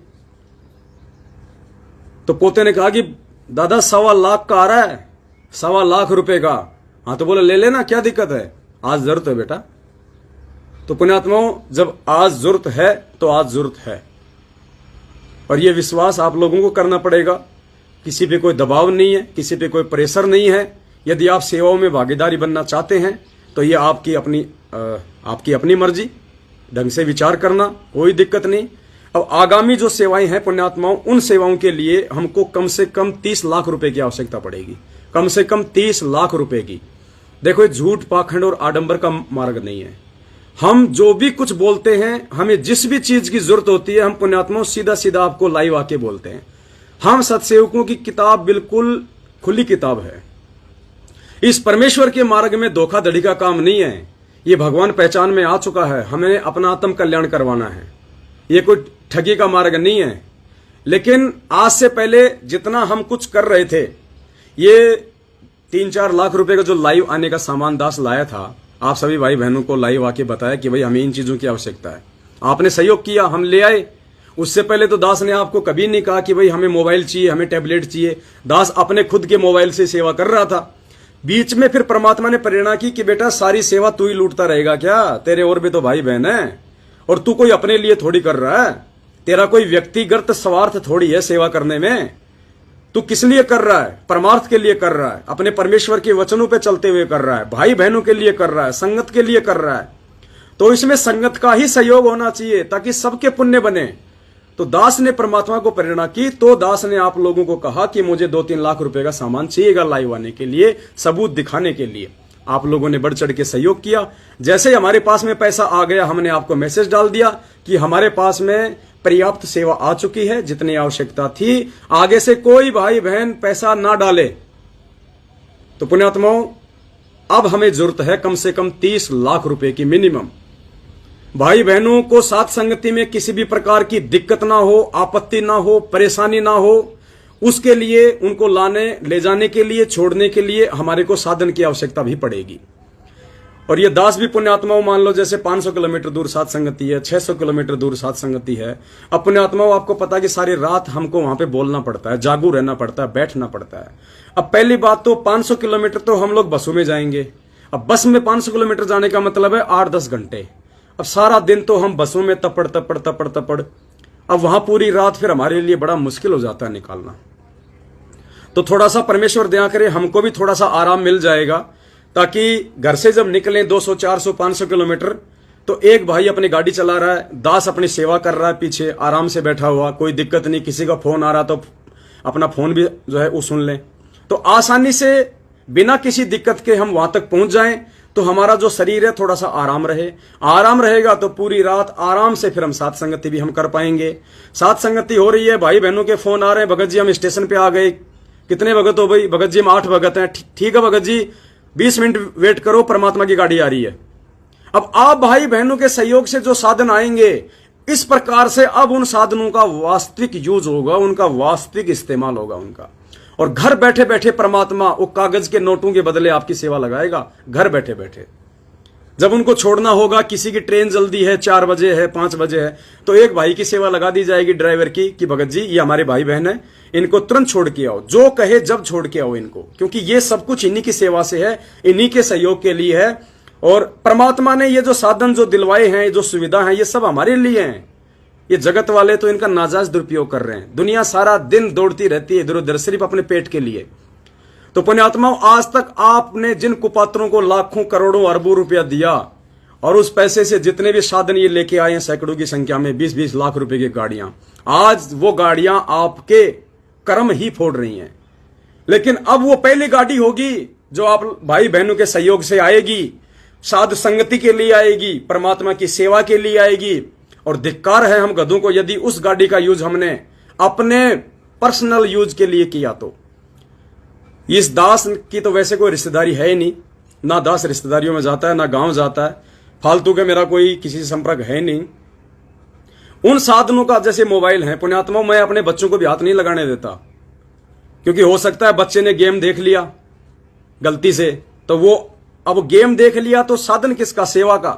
तो पोते ने कहा कि दादा 1.25 लाख का आ रहा है, 1.25 लाख रुपए का। हाँ तो बोले ले लेना, क्या दिक्कत है, आज जरूरत है बेटा। तो पुण्यात्माओं, जब आज जरूरत है तो आज जरूरत है, और यह विश्वास आप लोगों को करना पड़ेगा। किसी पे कोई दबाव नहीं है, किसी पे कोई प्रेशर नहीं है। यदि आप सेवाओं में भागीदारी बनना चाहते हैं तो ये आपकी अपनी मर्जी, ढंग से विचार करना, कोई दिक्कत नहीं। अब आगामी जो सेवाएं हैं पुण्यात्माओं, उन सेवाओं के लिए हमको कम से कम 30 लाख रुपए की आवश्यकता पड़ेगी, कम से कम 30 लाख रुपए की। देखो ये झूठ, पाखंड और आडंबर का मार्ग नहीं है। हम जो भी कुछ बोलते हैं, हमें जिस भी चीज की जरूरत होती है, हम पुण्यात्माओं सीधा सीधा आपको लाइव आके बोलते हैं। हम सत्सेवकों की किताब बिल्कुल खुली किताब है। इस परमेश्वर के मार्ग में धोखाधड़ी का काम नहीं है। ये भगवान पहचान में आ चुका है, हमें अपना आत्म कल्याण करवाना है। ये कोई ठगी का मार्ग नहीं है। लेकिन आज से पहले जितना हम कुछ कर रहे थे, ये 3-4 लाख रुपए का जो लाइव आने का सामान दास लाया था, आप सभी भाई बहनों को लाइव आके बताया कि भाई हमें इन चीजों की आवश्यकता है। आपने सहयोग किया, हम ले आए। उससे पहले तो दास ने आपको कभी नहीं कहा कि भाई हमें मोबाइल चाहिए, हमें टैबलेट चाहिए। दास अपने खुद के मोबाइल से सेवा कर रहा था। बीच में फिर परमात्मा ने प्रेरणा की कि बेटा सारी सेवा तू ही लूटता रहेगा क्या, तेरे और भी तो भाई बहन है, और तू कोई अपने लिए थोड़ी कर रहा है, तेरा कोई व्यक्तिगत स्वार्थ थोड़ी है सेवा करने में। तू किस लिए कर रहा है, परमार्थ के लिए कर रहा है, अपने परमेश्वर के वचनों पे चलते हुए कर रहा है, भाई बहनों के लिए कर रहा है, संगत के लिए कर रहा है। तो इसमें संगत का ही सहयोग होना चाहिए ताकि सबके पुण्य बने। तो दास ने परमात्मा को प्रेरणा की, तो दास ने आप लोगों को कहा कि मुझे 2-3 लाख रुपए का सामान चाहिएगा लाइव आने के लिए, सबूत दिखाने के लिए। आप लोगों ने बढ़ चढ़ के सहयोग किया। जैसे ही हमारे पास में पैसा आ गया, हमने आपको मैसेज डाल दिया कि हमारे पास में पर्याप्त सेवा आ चुकी है, जितनी आवश्यकता थी। आगे से कोई भाई बहन पैसा ना डाले। तो पुण्यात्माओं, अब हमें जरूरत है कम से कम 30 लाख रुपए की मिनिमम। भाई बहनों को साथ संगति में किसी भी प्रकार की दिक्कत ना हो, आपत्ति ना हो, परेशानी ना हो, उसके लिए उनको ले जाने के लिए, छोड़ने के लिए हमारे को साधन की आवश्यकता भी पड़ेगी। और ये दास भी पुण्यात्माओं, मान लो जैसे 500 किलोमीटर दूर साथ संगति है, 600 किलोमीटर दूर साथ संगति है। अब पुण्यात्माओं, आपको पता है कि सारी रात हमको वहां पे बोलना पड़ता है, जागू रहना पड़ता है, बैठना पड़ता है। अब पहली बात तो 500 किलोमीटर तो हम लोग बसों में जाएंगे। अब बस में 500 किलोमीटर जाने का मतलब है 8-10 घंटे। अब सारा दिन तो हम बसों में तपड़। अब वहां पूरी रात फिर हमारे लिए बड़ा मुश्किल हो जाता है निकालना। तो थोड़ा सा परमेश्वर दया करे, हमको भी थोड़ा सा आराम मिल जाएगा, ताकि घर से जब निकलें 200, 400, 500 किलोमीटर, तो एक भाई अपनी गाड़ी चला रहा है, दास अपनी सेवा कर रहा है पीछे आराम से बैठा हुआ, कोई दिक्कत नहीं। किसी का फोन आ रहा तो अपना फोन भी जो है वो सुन लें। तो आसानी से बिना किसी दिक्कत के हम वहां तक पहुंच जाएं, तो हमारा जो शरीर है थोड़ा सा आराम रहे। आराम रहेगा तो पूरी रात आराम से फिर हम साथ संगति भी हम कर पाएंगे। साथ संगति हो रही है, भाई बहनों के फोन आ रहे हैं, भगत जी हम स्टेशन पे आ गए, कितने भगत हो भाई? भगत जी हम 8 भगत हैं। ठीक है भगत जी, 20 मिनट वेट करो, परमात्मा की गाड़ी आ रही है। अब आप भाई बहनों के सहयोग से जो साधन आएंगे, इस प्रकार से अब उन साधनों का वास्तविक यूज होगा, उनका वास्तविक इस्तेमाल होगा उनका। और घर बैठे बैठे परमात्मा वो कागज के नोटों के बदले आपकी सेवा लगाएगा, घर बैठे बैठे। जब उनको छोड़ना होगा, किसी की ट्रेन जल्दी है, 4 बजे है, 5 बजे है, तो एक भाई की सेवा लगा दी जाएगी ड्राइवर की कि भगत जी ये हमारे भाई बहन है, इनको तुरंत छोड़ के आओ, जो कहे जब छोड़ के आओ इनको, क्योंकि ये सब कुछ इन्हीं की सेवा से है, इन्हीं के सहयोग के लिए है। और परमात्मा ने ये जो साधन जो दिलवाए हैं, जो सुविधा है, ये सब हमारे लिए हैं। ये जगत वाले तो इनका नाजायज दुरुपयोग कर रहे हैं। दुनिया सारा दिन दौड़ती रहती है इधर उधर सिर्फ अपने पेट के लिए। तो पुण्यात्माओं, आज तक आपने जिन कुपात्रों को लाखों करोड़ों अरबों रुपया दिया और उस पैसे से जितने भी साधन ये लेके आए हैं सैकड़ों की संख्या में, 20-20 लाख रुपए की गाड़ियां, आज वो गाड़ियां आपके कर्म ही फोड़ रही हैं। लेकिन अब वो पहली गाड़ी होगी जो आप भाई बहनों के सहयोग से आएगी, साधु संगति के लिए आएगी, परमात्मा की सेवा के लिए आएगी। और धिक्कार है हम गधों को यदि उस गाड़ी का यूज हमने अपने पर्सनल यूज के लिए किया तो। इस दास की तो वैसे कोई रिश्तेदारी है ही नहीं, ना दास रिश्तेदारियों में जाता है, ना गांव जाता है, फालतू के मेरा कोई किसी से संपर्क है नहीं। उन साधनों का जैसे मोबाइल है पुण्यात्मा, मैं अपने बच्चों को भी हाथ नहीं लगाने देता, क्योंकि हो सकता है बच्चे ने गेम देख लिया गलती से, तो वो अब गेम देख लिया तो साधन किसका? सेवा का,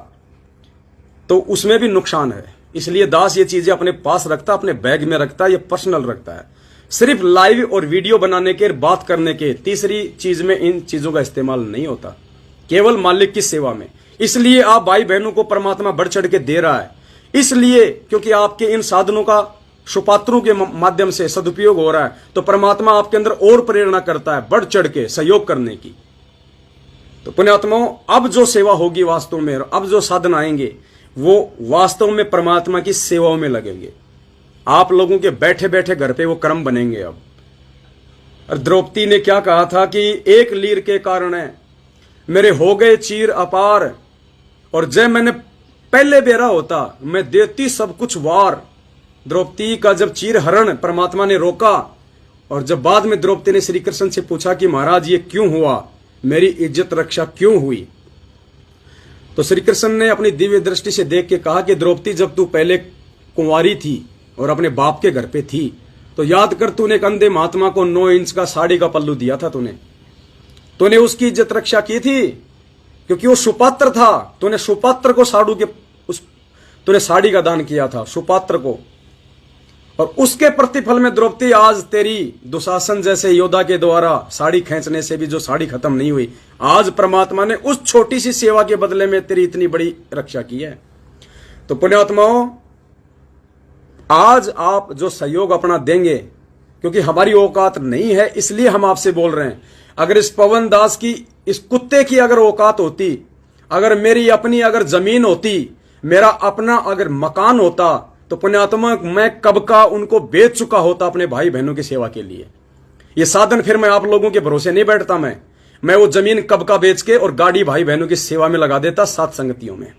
तो उसमें भी नुकसान है। इसलिए दास ये चीजें अपने पास रखता, अपने बैग में रखता है, ये पर्सनल रखता है, सिर्फ लाइव और वीडियो बनाने के, बात करने के, तीसरी चीज में इन चीजों का इस्तेमाल नहीं होता, केवल मालिक की सेवा में। इसलिए आप भाई बहनों को परमात्मा बढ़ चढ़ के दे रहा है, इसलिए क्योंकि आपके इन साधनों का सुपात्रों के माध्यम से सदुपयोग हो रहा है, तो परमात्मा आपके अंदर और प्रेरणा करता है बढ़ चढ़ के सहयोग करने की। तो पुण्यात्माओं, अब जो सेवा होगी वास्तव में, अब जो साधन आएंगे वो वास्तव में परमात्मा की सेवाओं में लगेंगे। आप लोगों के बैठे बैठे घर पे वो कर्म बनेंगे। अब और द्रौपदी ने क्या कहा था कि एक लीर के कारण मेरे हो गए चीर अपार, और जब मैंने पहले बेरा होता मैं देती सब कुछ वार। द्रौपदी का जब चीर हरण परमात्मा ने रोका, और जब बाद में द्रौपदी ने श्री कृष्ण से पूछा कि महाराज ये क्यों हुआ, मेरी इज्जत रक्षा क्यों हुई, तो श्री कृष्ण ने अपनी दिव्य दृष्टि से देख के कहा कि द्रौपदी जब तू पहले कुंवारी थी और अपने बाप के घर पे थी, तो याद कर तूने एक अंधे महात्मा को 9 इंच का साड़ी का पल्लू दिया था, तूने उसकी इज्जत रक्षा की थी, क्योंकि वो सुपात्र था। तूने सुपात्र को तूने साड़ी का दान किया था सुपात्र को, और उसके प्रतिफल में द्रौपदी आज तेरी दुशासन जैसे योद्धा के द्वारा साड़ी खींचने से भी जो साड़ी खत्म नहीं हुई, आज परमात्मा ने उस छोटी सी सेवा के बदले में तेरी इतनी बड़ी रक्षा की है। तो पुण्यात्माओं, आज आप जो सहयोग अपना देंगे, क्योंकि हमारी औकात नहीं है इसलिए हम आपसे बोल रहे हैं। अगर इस पवन दास की, इस कुत्ते की अगर औकात होती, अगर मेरी अपनी अगर जमीन होती, मेरा अपना अगर मकान होता, तो पुण्यात्मा मैं कब का उनको बेच चुका होता अपने भाई बहनों की सेवा के लिए। ये साधन फिर मैं आप लोगों के भरोसे नहीं बैठता, मैं वो जमीन कब का बेच के और गाड़ी भाई बहनों की सेवा में लगा देता सात संगतियों में।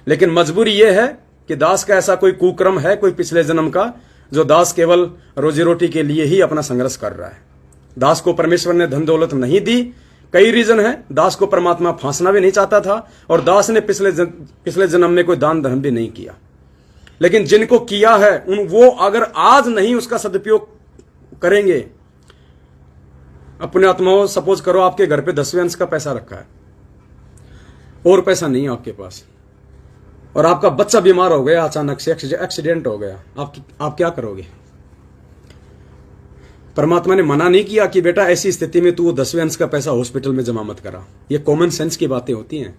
लेकिन मजबूरी यह है कि दास का ऐसा कोई कुक्रम है, कोई पिछले जन्म का, जो दास केवल रोजी रोटी के लिए ही अपना संघर्ष कर रहा है। दास को परमेश्वर ने धन दौलत नहीं दी, कई रीजन है। दास को परमात्मा फांसना भी नहीं चाहता था, और दास ने पिछले जन्म में कोई दान धर्म भी नहीं किया। लेकिन जिनको किया है वो अगर आज नहीं उसका सदुपयोग करेंगे, अपने आत्माओं, सपोज करो आपके घर पे 10वें अंश का पैसा रखा है और पैसा नहीं है आपके पास, और आपका बच्चा बीमार हो गया, अचानक से एक्सीडेंट हो गया, आप क्या करोगे? परमात्मा ने मना नहीं किया कि बेटा ऐसी स्थिति में तू 10वें अंश का पैसा हॉस्पिटल में जमा मत करा। ये कॉमन सेंस की बातें होती हैं।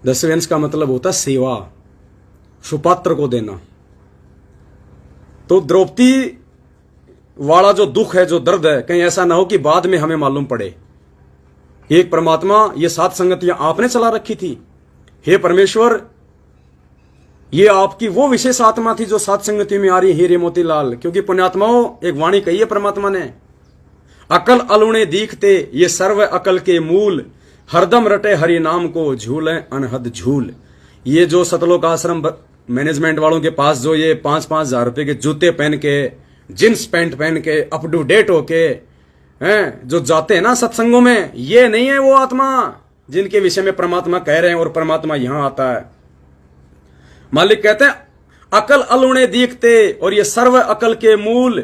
10वें अंश का मतलब होता सेवा, सुपात्र को देना। तो द्रौपदी वाला जो दुख है, जो दर्द है, कहीं ऐसा ना हो कि बाद में हमें मालूम पड़े। एक परमात्मा, ये सात संगतियां आपने चला रखी थी। हे परमेश्वर, ये आपकी वो विशेष आत्मा थी जो सात संगति में आ रही, हीरे मोतीलाल। क्योंकि पुण्यात्माओं, एक वाणी कही है परमात्मा ने, अकल अलुणे दीखते ये सर्व अकल के मूल, हरदम रटे हरि नाम को झूले अनहद झूल। ये जो सतलोक आश्रम मैनेजमेंट वालों के पास जो ये 5-5 हजार रुपए के जूते पहन के, जींस पैंट पहन के, अप टू डेट होके हैं जो जाते हैं ना सत्संगों में, ये नहीं है वो आत्मा जिनके विषय में परमात्मा कह रहे हैं और परमात्मा यहां आता है। मालिक कहते हैं अकल अलुणे दीखते, और ये सर्व अकल के मूल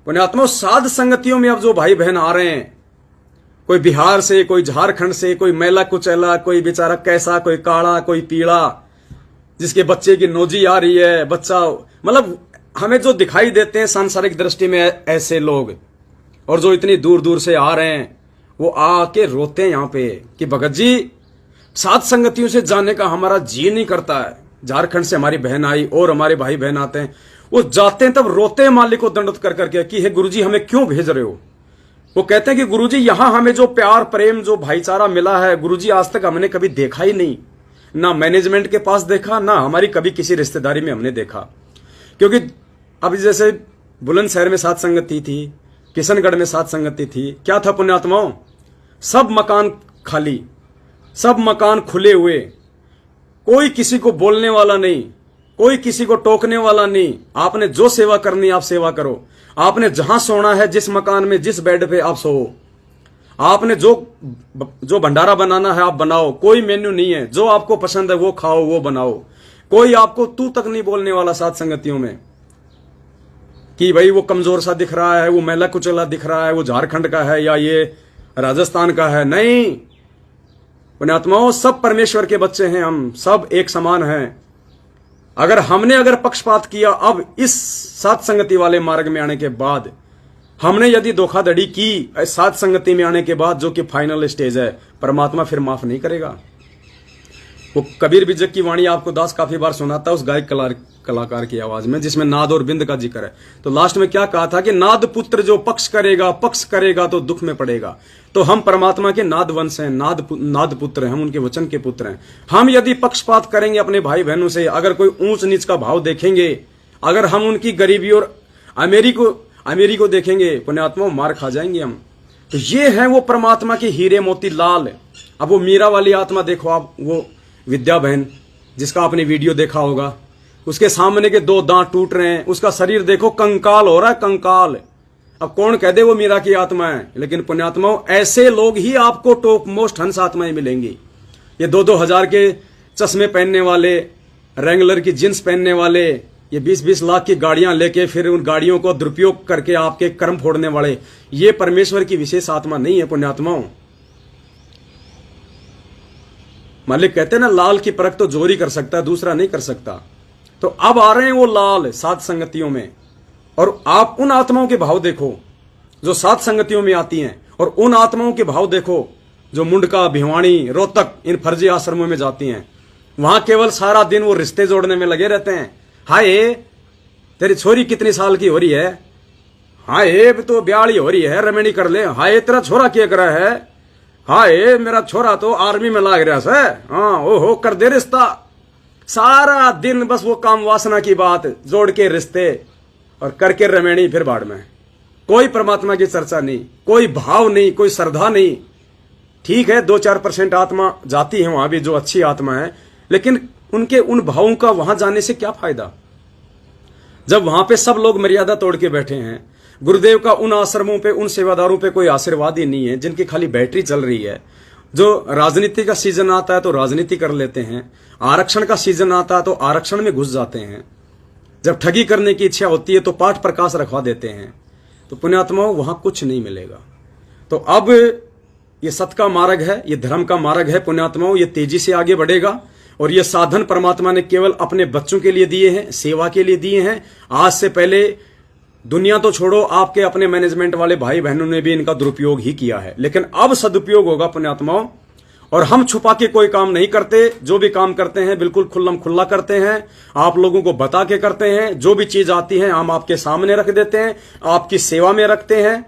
पुण्यात्मा साध संगतियों में अब जो भाई बहन आ रहे हैं, कोई बिहार से, कोई झारखंड से, कोई मैला कुचैला, कोई बेचारा कैसा, कोई काला, कोई पीला, जिसके बच्चे की नोजी आ रही है, बच्चा मतलब हमें जो दिखाई देते हैं सांसारिक दृष्टि में ऐसे लोग, और जो इतनी दूर दूर से आ रहे हैं, वो आके रोते हैं यहां पे कि भगत जी साध संगतियों से जाने का हमारा जी नहीं करता है। झारखंड से हमारी बहन आई और हमारे भाई बहन आते हैं, वो जाते हैं तब रोते हैं मालिक को दंडवत कर करके कि हे गुरुजी हमें क्यों भेज रहे हो। वो कहते हैं कि गुरुजी यहां हमें जो प्यार प्रेम जो भाईचारा मिला है गुरुजी आज तक हमने कभी देखा ही नहीं, ना मैनेजमेंट के पास देखा, ना हमारी कभी किसी रिश्तेदारी में हमने देखा। क्योंकि अभी जैसे बुलंदशहर में साध संगति थी, किशनगढ़ में साध संगति थी, क्या था पुण्यात्माओं, सब मकान खाली, सब मकान खुले हुए, कोई किसी को बोलने वाला नहीं, कोई किसी को टोकने वाला नहीं। आपने जो सेवा करनी आप सेवा करो, आपने जहां सोना है जिस मकान में जिस बेड पे आप सो, आपने जो भंडारा बनाना है आप बनाओ, कोई मेन्यू नहीं है, जो आपको पसंद है वो खाओ वो बनाओ। कोई आपको तू तक नहीं बोलने वाला साध संगतियों में कि भाई वो कमजोर सा दिख रहा है, वो मैला कुचला दिख रहा है, वो झारखंड का है या ये राजस्थान का है। नहीं पुण्यात्माओं, सब परमेश्वर के बच्चे हैं, हम सब एक समान हैं। अगर पक्षपात किया अब इस साध संगति वाले मार्ग में आने के बाद, हमने यदि धोखाधड़ी की साध संगति में आने के बाद, जो कि फाइनल स्टेज है, परमात्मा फिर माफ नहीं करेगा। वो कबीर बिजक की वाणी आपको दास काफी बार सुनाता है उस गायक कलाकार की आवाज में, जिसमें नाद और बिंद का जिक्र है। तो लास्ट में क्या कहा था कि नाद पुत्र जो पक्ष करेगा तो दुख में पड़ेगा। तो हम परमात्मा के नाद वंश हैं, नाद पुत्र हैं, हम उनके वचन के पुत्र हैं। हम यदि पक्षपात करेंगे अपने भाई बहनों से, अगर कोई ऊंच नीच का भाव देखेंगे, अगर हम उनकी गरीबी और अमीरी को देखेंगे, पुण्यात्मा मार खा जाएंगे हम। तो ये है वो परमात्मा के हीरे मोती लाल। अब वो मीरा वाली आत्मा देखो आप, वो विद्या बहन जिसका आपने वीडियो देखा होगा, उसके सामने के 2 दांत टूट रहे हैं, उसका शरीर देखो कंकाल हो रहा है, कंकाल। अब कौन कह दे वो मीरा की आत्मा है, लेकिन पुण्यात्माओं ऐसे लोग ही आपको टॉप मोस्ट हंस आत्माएं मिलेंगी। ये 2-2 हजार के चश्मे पहनने वाले, रेंगुलर की जींस पहनने वाले, ये 20-20 लाख की गाड़ियां लेके फिर उन गाड़ियों को दुरुपयोग करके आपके कर्म फोड़ने वाले, ये परमेश्वर की विशेष आत्मा नहीं है पुण्यात्माओं। मालिक कहते हैं ना, लाल की परख तो जोरी कर सकता है, दूसरा नहीं कर सकता। तो अब आ रहे हैं वो लाल साध संगतियों में, और आप उन आत्माओं के भाव देखो जो साध संगतियों में आती हैं, और उन आत्माओं के भाव देखो जो मुंडका, भिवानी, रोहतक इन फर्जी आश्रमों में जाती हैं। वहां केवल सारा दिन वो रिश्ते जोड़ने में लगे रहते हैं। हाय तेरी छोरी कितनी साल की हो रही है, हाय तो ब्याली हो रही है, रमणी कर ले, हाय तेरा छोरा क्या कर रहा है, हाय मेरा छोरा तो आर्मी में लाग रहा है, हाँ ओहो कर दे रिश्ता। सारा दिन बस वो काम वासना की बात जोड़ के रिश्ते और करके रमणी फिर बाढ़ में। कोई परमात्मा की चर्चा नहीं, कोई भाव नहीं, कोई श्रद्धा नहीं। ठीक है 2-4% आत्मा जाती है वहां भी जो अच्छी आत्मा है, लेकिन उनके उन भावों का वहां जाने से क्या फायदा, जब वहां पे सब लोग मर्यादा तोड़ के बैठे हैं। गुरुदेव का उन आश्रमों पे, उन सेवादारों पे कोई आशीर्वाद ही नहीं है, जिनकी खाली बैटरी चल रही है। जो राजनीति का सीजन आता है तो राजनीति कर लेते हैं, आरक्षण का सीजन आता है तो आरक्षण में घुस जाते हैं, जब ठगी करने की इच्छा होती है तो पाठ प्रकाश रखवा देते हैं। तो पुण्यात्माओं वहां कुछ नहीं मिलेगा। तो अब ये सत का मार्ग है, ये धर्म का मार्ग है पुण्यात्माओं, ये तेजी से आगे बढ़ेगा। और ये साधन परमात्मा ने केवल अपने बच्चों के लिए दिए हैं, सेवा के लिए दिए हैं। आज से पहले दुनिया तो छोड़ो, आपके अपने मैनेजमेंट वाले भाई बहनों ने भी इनका दुरुपयोग ही किया है, लेकिन अब सदुपयोग होगा पुण्यात्माओं। और हम छुपा के कोई काम नहीं करते, जो भी काम करते हैं बिल्कुल खुल्लम खुल्ला करते हैं, आप लोगों को बता के करते हैं। जो भी चीज आती है हम आपके सामने रख देते हैं, आपकी सेवा में रखते हैं।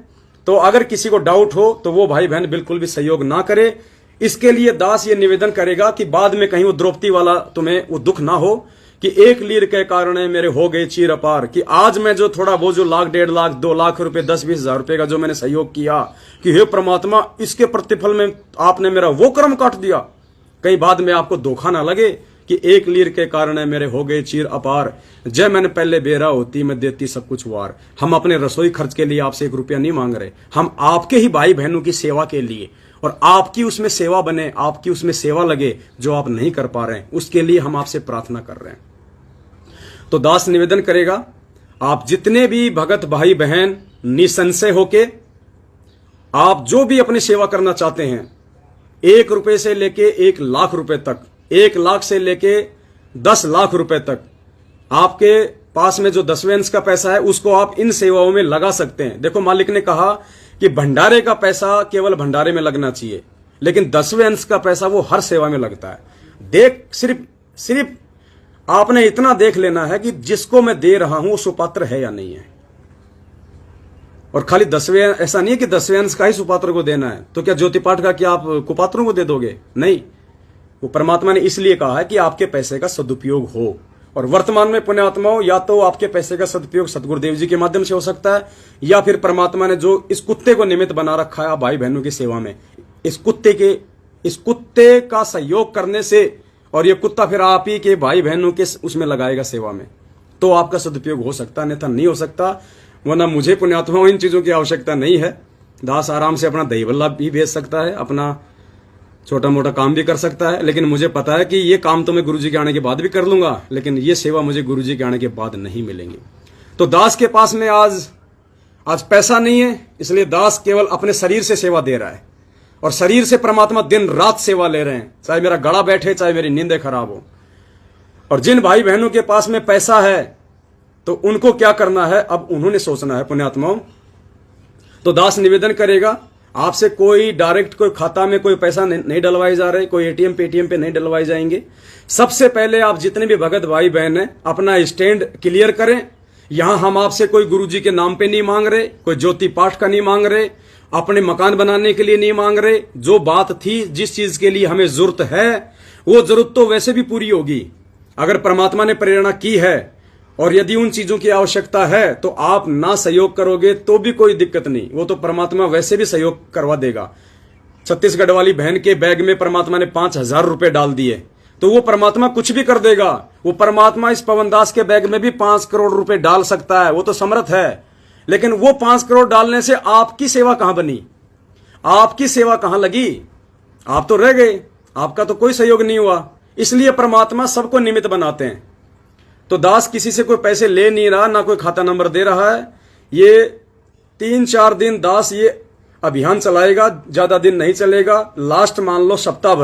तो अगर किसी को डाउट हो तो वो भाई बहन बिल्कुल भी सहयोग ना करे। इसके लिए दास ये निवेदन करेगा कि बाद में कहीं वो द्रौपदी वाला तुम्हें वो दुख ना हो कि 1 लीर के कारण मेरे हो गए चीर अपार, कि आज मैं जो थोड़ा वो जो 1 लाख 1.5 लाख 2 लाख रुपए 10-20 हजार रुपए का जो मैंने सहयोग किया, कि हे परमात्मा इसके प्रतिफल में आपने मेरा वो कर्म काट दिया। कहीं बाद में आपको धोखा ना लगे कि एक लीर के कारण मेरे हो गए चीर अपार, जय मैंने पहले बेरा होती मैं देती सब कुछ वार। हम अपने रसोई खर्च के लिए आपसे 1 रुपया नहीं मांग रहे, हम आपके ही भाई बहनों की सेवा के लिए, और आपकी उसमें सेवा बने, आपकी उसमें सेवा लगे जो आप नहीं कर पा रहे हैं, उसके लिए हम आपसे प्रार्थना कर रहे हैं। तो दास निवेदन करेगा, आप जितने भी भगत भाई बहन निसंशय होके आप जो भी अपनी सेवा करना चाहते हैं, 1 रुपए से लेके 1 लाख रुपए तक, 1 लाख से लेके 10 लाख रुपए तक, आपके पास में जो 10वें अंश का पैसा है उसको आप इन सेवाओं में लगा सकते हैं। देखो, मालिक ने कहा कि भंडारे का पैसा केवल भंडारे में लगना चाहिए, लेकिन 10वें अंश का पैसा वो हर सेवा में लगता है। सिर्फ आपने इतना देख लेना है कि जिसको मैं दे रहा हूं वो सुपात्र है या नहीं है। और खाली 10वें, ऐसा नहीं है कि 10वें अंश का ही सुपात्र को देना है, तो क्या ज्योति पाठ का क्या आप कुपात्रों को दे दोगे? नहीं, वो परमात्मा ने इसलिए कहा है कि आपके पैसे का सदुपयोग हो। और वर्तमान में पुण्यात्माओं, या तो आपके पैसे का सदुपयोग सतगुरुदेव जी के माध्यम से हो सकता है, या फिर परमात्मा ने जो इस कुत्ते को निमित्त बना रखा है भाई बहनों की सेवा में, इस कुत्ते का सहयोग करने से, और ये कुत्ता फिर आप ही के भाई बहनों के उसमें लगाएगा सेवा में, तो आपका सदुपयोग हो सकता है, अन्यथा नहीं हो सकता। वरना मुझे पुण्यात्माओं इन चीजों की आवश्यकता नहीं है। दास आराम से अपना दही बल्ला भी भेज सकता है, अपना छोटा मोटा काम भी कर सकता है, लेकिन मुझे पता है कि ये काम तो मैं गुरुजी के आने के बाद भी कर लूंगा, लेकिन ये सेवा मुझे गुरुजी के आने के बाद नहीं मिलेंगी। तो दास के पास में आज पैसा नहीं है, इसलिए दास केवल अपने शरीर से सेवा दे रहा है, और शरीर से परमात्मा दिन रात सेवा ले रहे हैं, चाहे मेरा गला बैठे, चाहे मेरी नींदें खराब हो। और जिन भाई बहनों के पास में पैसा है तो उनको क्या करना है, अब उन्होंने सोचना है पुण्यात्माओं। तो दास निवेदन करेगा, आपसे कोई डायरेक्ट कोई खाता में कोई पैसा नहीं डलवाए जा रहे, कोई एटीएम पेटीएम पे नहीं डलवाए जाएंगे। सबसे पहले आप जितने भी भगत भाई बहन हैं अपना स्टैंड क्लियर करें। यहां हम आपसे कोई गुरुजी के नाम पे नहीं मांग रहे, कोई ज्योति पाठ का नहीं मांग रहे, अपने मकान बनाने के लिए नहीं मांग रहे। जो बात थी, जिस चीज के लिए हमें जरूरत है, वो जरूरत तो वैसे भी पूरी होगी अगर परमात्मा ने प्रेरणा की है। और यदि उन चीजों की आवश्यकता है तो आप ना सहयोग करोगे तो भी कोई दिक्कत नहीं, वो तो परमात्मा वैसे भी सहयोग करवा देगा। छत्तीसगढ़ वाली बहन के बैग में परमात्मा ने 5,000 रुपए डाल दिए, तो वो परमात्मा कुछ भी कर देगा। वो परमात्मा इस पवनदास के बैग में भी 5 करोड़ रुपए डाल सकता है, वो तो समर्थ है। लेकिन वो 5 करोड़ डालने से आपकी सेवा कहां बनी, आपकी सेवा कहां लगी? आप तो रह गए, आपका तो कोई सहयोग नहीं हुआ। इसलिए परमात्मा सबको निमित्त बनाते हैं। तो दास किसी से कोई पैसे ले नहीं रहा, ना कोई खाता नंबर दे रहा है। ये 3-4 दिन दास ये अभियान चलाएगा, ज्यादा दिन नहीं चलेगा। लास्ट मान लो सप्ताह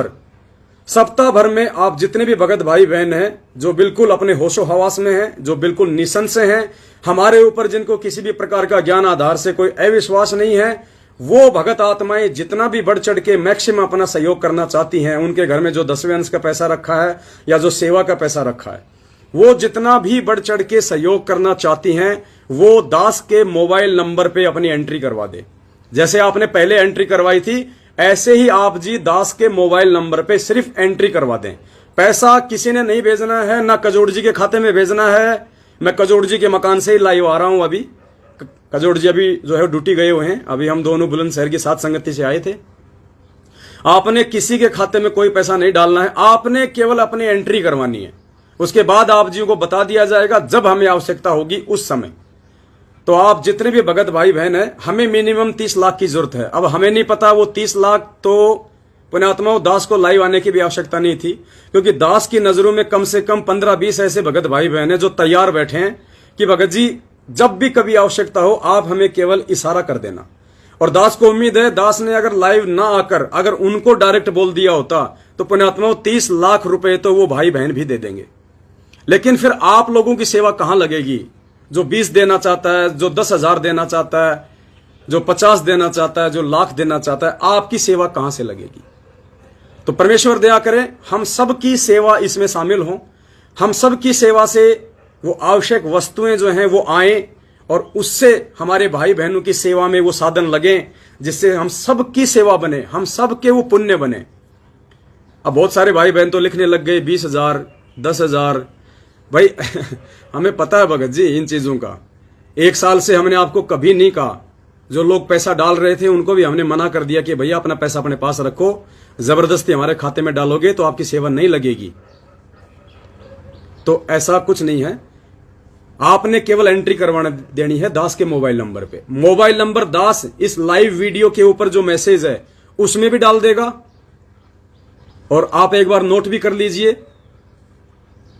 भर में आप जितने भी भगत भाई बहन हैं जो बिल्कुल अपने होशो हवास में हैं, जो बिल्कुल निसंशय हैं, हमारे ऊपर जिनको किसी भी प्रकार का ज्ञान आधार से कोई अविश्वास नहीं है, वो भगत आत्माएं जितना भी बढ़ चढ़ के मैक्सिमम अपना सहयोग करना चाहती हैं, उनके घर में जो 10वें अंश का पैसा रखा है या जो सेवा का पैसा रखा है, वो जितना भी बढ़ चढ़ के सहयोग करना चाहती हैं, वो दास के मोबाइल नंबर पे अपनी एंट्री करवा दे। जैसे आपने पहले एंट्री करवाई थी, ऐसे ही आप जी दास के मोबाइल नंबर पे सिर्फ एंट्री करवा दें। पैसा किसी ने नहीं भेजना है, ना कजोड़ जी के खाते में भेजना है। मैं कजोड़ जी के मकान से ही लाइव आ रहा हूं। अभी कजोड़ जी अभी जो है ड्यूटी गए हुए हैं। अभी हम दोनों बुलंदशहर की साथ संगति से आए थे। आपने किसी के खाते में कोई पैसा नहीं डालना है, आपने केवल अपनी एंट्री करवानी है। उसके बाद आप जी को बता दिया जाएगा जब हमें आवश्यकता होगी उस समय। तो आप जितने भी भगत भाई बहन है, हमें मिनिमम 30 लाख की जरूरत है। अब हमें नहीं पता वो 30 लाख तो पुण्यात्माओं दास को लाइव आने की भी आवश्यकता नहीं थी, क्योंकि दास की नजरों में कम से कम 15-20 ऐसे भगत भाई बहन है जो तैयार बैठे हैं कि भगत जी जब भी कभी आवश्यकता हो आप हमें केवल इशारा कर देना। और दास को उम्मीद है, दास ने अगर लाइव ना आकर अगर उनको डायरेक्ट बोल दिया होता तो पुण्यात्माओं 30 लाख रुपए तो वो भाई बहन भी दे देंगे। लेकिन फिर आप लोगों की सेवा कहां लगेगी? जो 20 देना चाहता है, जो 10,000 देना चाहता है, जो 50 देना चाहता है, जो लाख देना चाहता है, आपकी सेवा कहां से लगेगी? तो परमेश्वर दया करें, हम सबकी सेवा इसमें शामिल हों, हम सबकी सेवा से वो आवश्यक वस्तुएं जो हैं वो आए और उससे हमारे भाई बहनों की सेवा में वो साधन लगे, जिससे हम सबकी सेवा बने, हम सबके वो पुण्य बने। अब बहुत सारे भाई बहन तो लिखने लग गए 20,000, 10,000। भाई हमें पता है भगत जी इन चीजों का। 1 साल से हमने आपको कभी नहीं कहा। जो लोग पैसा डाल रहे थे उनको भी हमने मना कर दिया कि भैया अपना पैसा अपने पास रखो, जबरदस्ती हमारे खाते में डालोगे तो आपकी सेवा नहीं लगेगी। तो ऐसा कुछ नहीं है, आपने केवल एंट्री करवाने देनी है दास के मोबाइल नंबर पे। मोबाइल नंबर दास इस लाइव वीडियो के ऊपर जो मैसेज है उसमें भी डाल देगा। और आप एक बार नोट भी कर लीजिए,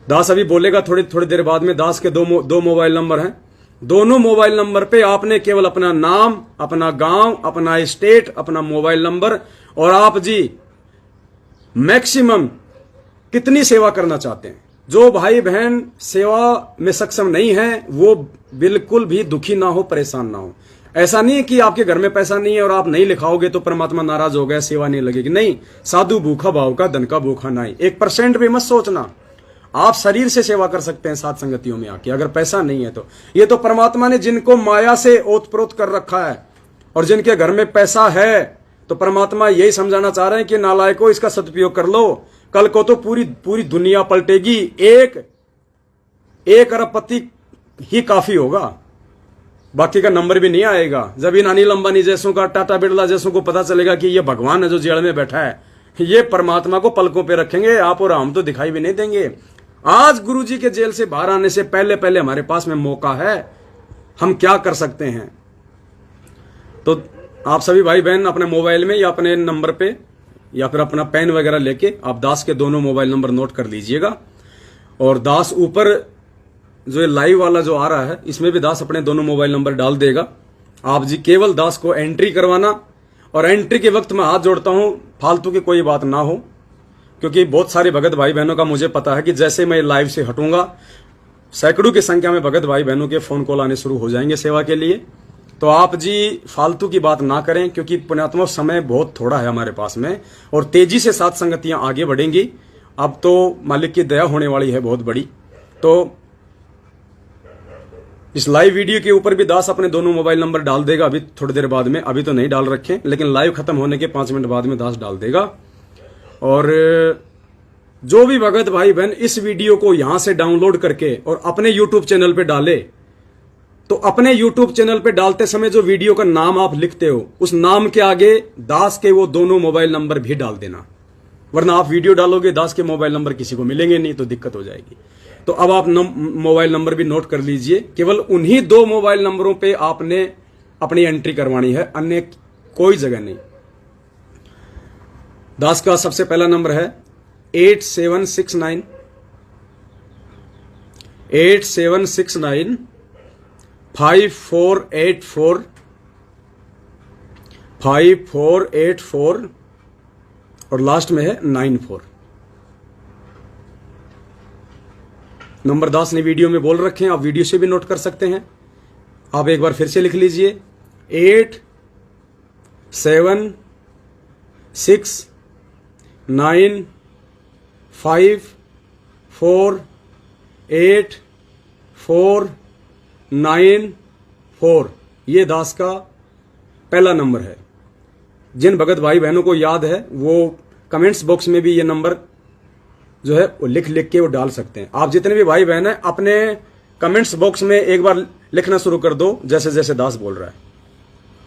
दास अभी बोलेगा थोड़ी थोड़ी देर बाद में, दास के दो मोबाइल नंबर हैं। दोनों मोबाइल नंबर पे आपने केवल अपना नाम, अपना गांव, अपना स्टेट, अपना मोबाइल नंबर और आप जी मैक्सिमम कितनी सेवा करना चाहते हैं। जो भाई बहन सेवा में सक्षम नहीं है वो बिल्कुल भी दुखी ना हो, परेशान ना हो। ऐसा नहीं है कि आपके घर में पैसा नहीं है और आप नहीं लिखाओगे तो परमात्मा नाराज हो गया, सेवा नहीं लगेगी। नहीं, साधु भूखा भाव का, धन का भूखा नहीं। 1% भी मत सोचना, आप शरीर से सेवा कर सकते हैं साथ संगतियों में आके, अगर पैसा नहीं है तो। ये तो परमात्मा ने जिनको माया से ओतप्रोत कर रखा है और जिनके घर में पैसा है, तो परमात्मा यही समझाना चाह रहे हैं कि नालायकों इसका सदुपयोग कर लो, कल को तो पूरी दुनिया पलटेगी। एक अरबपति ही काफी होगा, बाकी का नंबर भी नहीं आएगा। जब इन अनिल अंबानी जैसों का, टाटा बिरला जैसों को पता चलेगा कि ये भगवान है जो जेल में बैठा है, ये परमात्मा को पलकों पे रखेंगे, आप और हम तो दिखाई भी नहीं देंगे। आज गुरुजी के जेल से बाहर आने से पहले पहले हमारे पास में मौका है, हम क्या कर सकते हैं। तो आप सभी भाई बहन अपने मोबाइल में या अपने नंबर पे या फिर अपना पेन वगैरह लेके आप दास के दोनों मोबाइल नंबर नोट कर लीजिएगा। और दास ऊपर जो ये लाइव वाला जो आ रहा है इसमें भी दास अपने दोनों मोबाइल नंबर डाल देगा। आप जी केवल दास को एंट्री करवाना, और एंट्री के वक्त मैं हाथ जोड़ता हूं फालतू की कोई बात ना हो, क्योंकि बहुत सारे भगत भाई बहनों का मुझे पता है कि जैसे मैं लाइव से हटूंगा सैकड़ों की संख्या में भगत भाई बहनों के फोन कॉल आने शुरू हो जाएंगे सेवा के लिए। तो आप जी फालतू की बात ना करें, क्योंकि पुण्यात्मा समय बहुत थोड़ा है हमारे पास में और तेजी से साथ संगतियां आगे बढ़ेंगी। अब तो मालिक की दया होने वाली है बहुत बड़ी। तो इस लाइव वीडियो के ऊपर भी दास अपने दोनों मोबाइल नंबर डाल देगा अभी थोड़ी देर बाद में, अभी तो नहीं डाल रखे, लेकिन लाइव खत्म होने के 5 मिनट बाद में दास डाल देगा। और जो भी भगत भाई बहन इस वीडियो को यहां से डाउनलोड करके और अपने यूट्यूब चैनल पे डाले, तो अपने यूट्यूब चैनल पे डालते समय जो वीडियो का नाम आप लिखते हो उस नाम के आगे दास के वो दोनों मोबाइल नंबर भी डाल देना, वरना आप वीडियो डालोगे दास के मोबाइल नंबर किसी को मिलेंगे नहीं तो दिक्कत हो जाएगी। तो अब आप मोबाइल नंबर भी नोट कर लीजिए, केवल उन्हीं 2 मोबाइल नंबरों पे आपने अपनी एंट्री करवानी है, अन्य कोई जगह नहीं। दास का सबसे पहला नंबर है 8769 5484 और लास्ट में है 94। नंबर दास ने वीडियो में बोल रखे हैं, आप वीडियो से भी नोट कर सकते हैं। आप एक बार फिर से लिख लीजिए 8769548494। ये दास का पहला नंबर है। जिन भगत भाई बहनों को याद है वो कमेंट्स बॉक्स में भी ये नंबर जो है वो लिख के वो डाल सकते हैं। आप जितने भी भाई बहन हैं अपने कमेंट्स बॉक्स में एक बार लिखना शुरू कर दो, जैसे जैसे दास बोल रहा है।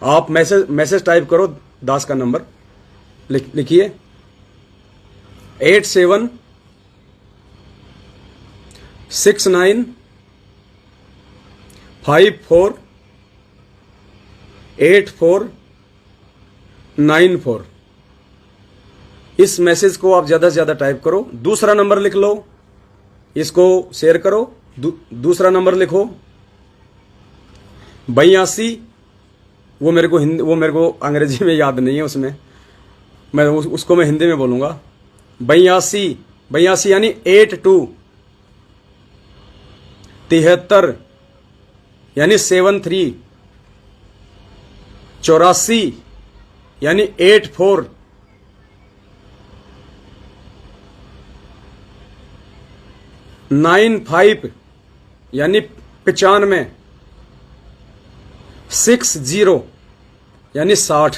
आप मैसेज टाइप करो, दास का नंबर लिखिए 8769548494। इस मैसेज को आप ज्यादा से ज्यादा टाइप करो। दूसरा नंबर लिख लो, इसको शेयर करो। दूसरा नंबर लिखो 82, वो मेरे को अंग्रेजी में याद नहीं है, उसमें उसको मैं हिंदी में बोलूंगा। 82 यानी 82, 73 यानी 73, 84 यानी 84, 95 यानी 95, 60 यानी 60।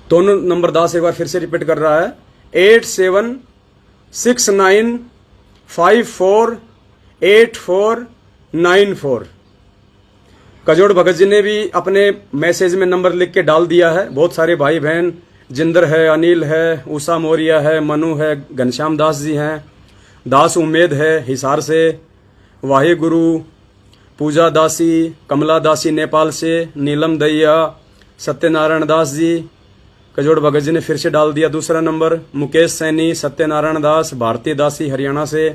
दोनों नंबर दास एक बार फिर से रिपीट कर रहा है 8769548494। कजोड़ भगत जी ने भी अपने मैसेज में नंबर लिख के डाल दिया है। बहुत सारे भाई बहन, जिंदर है, अनिल है, उषा मौर्य है, मनु है, घनश्याम दास जी हैं, दास उम्मेद है हिसार से, वाहे गुरु पूजा दासी, कमला दासी नेपाल से, नीलम दैया, सत्यनारायण दास जी, कजोड़ भगत जी ने फिर से डाल दिया दूसरा नंबर, मुकेश सैनी, सत्यनारायण दास, भारती दासी हरियाणा से,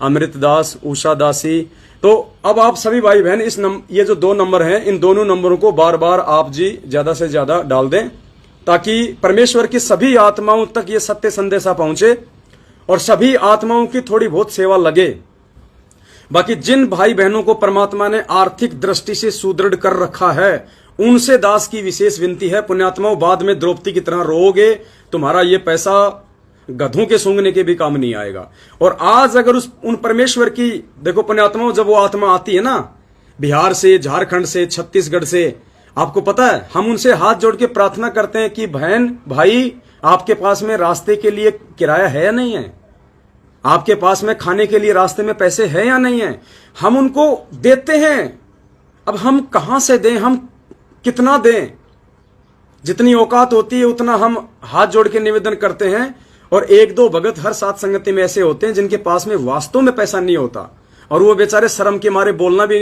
अमृत दास, उषा दासी। तो अब आप सभी भाई बहन ये जो 2 नंबर हैं, इन दोनों नंबरों को बार बार आप जी ज्यादा से ज्यादा डाल दें, ताकि परमेश्वर की सभी आत्माओं तक ये सत्य संदेशा पहुंचे और सभी आत्माओं की थोड़ी बहुत सेवा लगे। बाकी जिन भाई बहनों को परमात्मा ने आर्थिक दृष्टि से सुदृढ़ कर रखा है, उनसे दास की विशेष विनती है, पुण्यात्माओं बाद में द्रौपदी की तरह रोओगे, तुम्हारा ये पैसा गधों के सूंघने के भी काम नहीं आएगा। और आज अगर उन परमेश्वर की, देखो पुण्यात्माओं, जब वो आत्मा आती है ना बिहार से, झारखंड से, छत्तीसगढ़ से, आपको पता है हम उनसे हाथ जोड़ के प्रार्थना करते हैं कि बहन भाई आपके पास में रास्ते के लिए किराया है या नहीं है, आपके पास में खाने के लिए रास्ते में पैसे हैं या नहीं है, हम उनको देते हैं। अब हम कहां से दें, हम कितना दें, जितनी औकात होती है उतना हम हाथ जोड़ के निवेदन करते हैं। और 1-2 भगत हर साथ संगति में ऐसे होते हैं जिनके पास में वास्तव में पैसा नहीं होता और वो बेचारे शर्म के मारे बोलना भी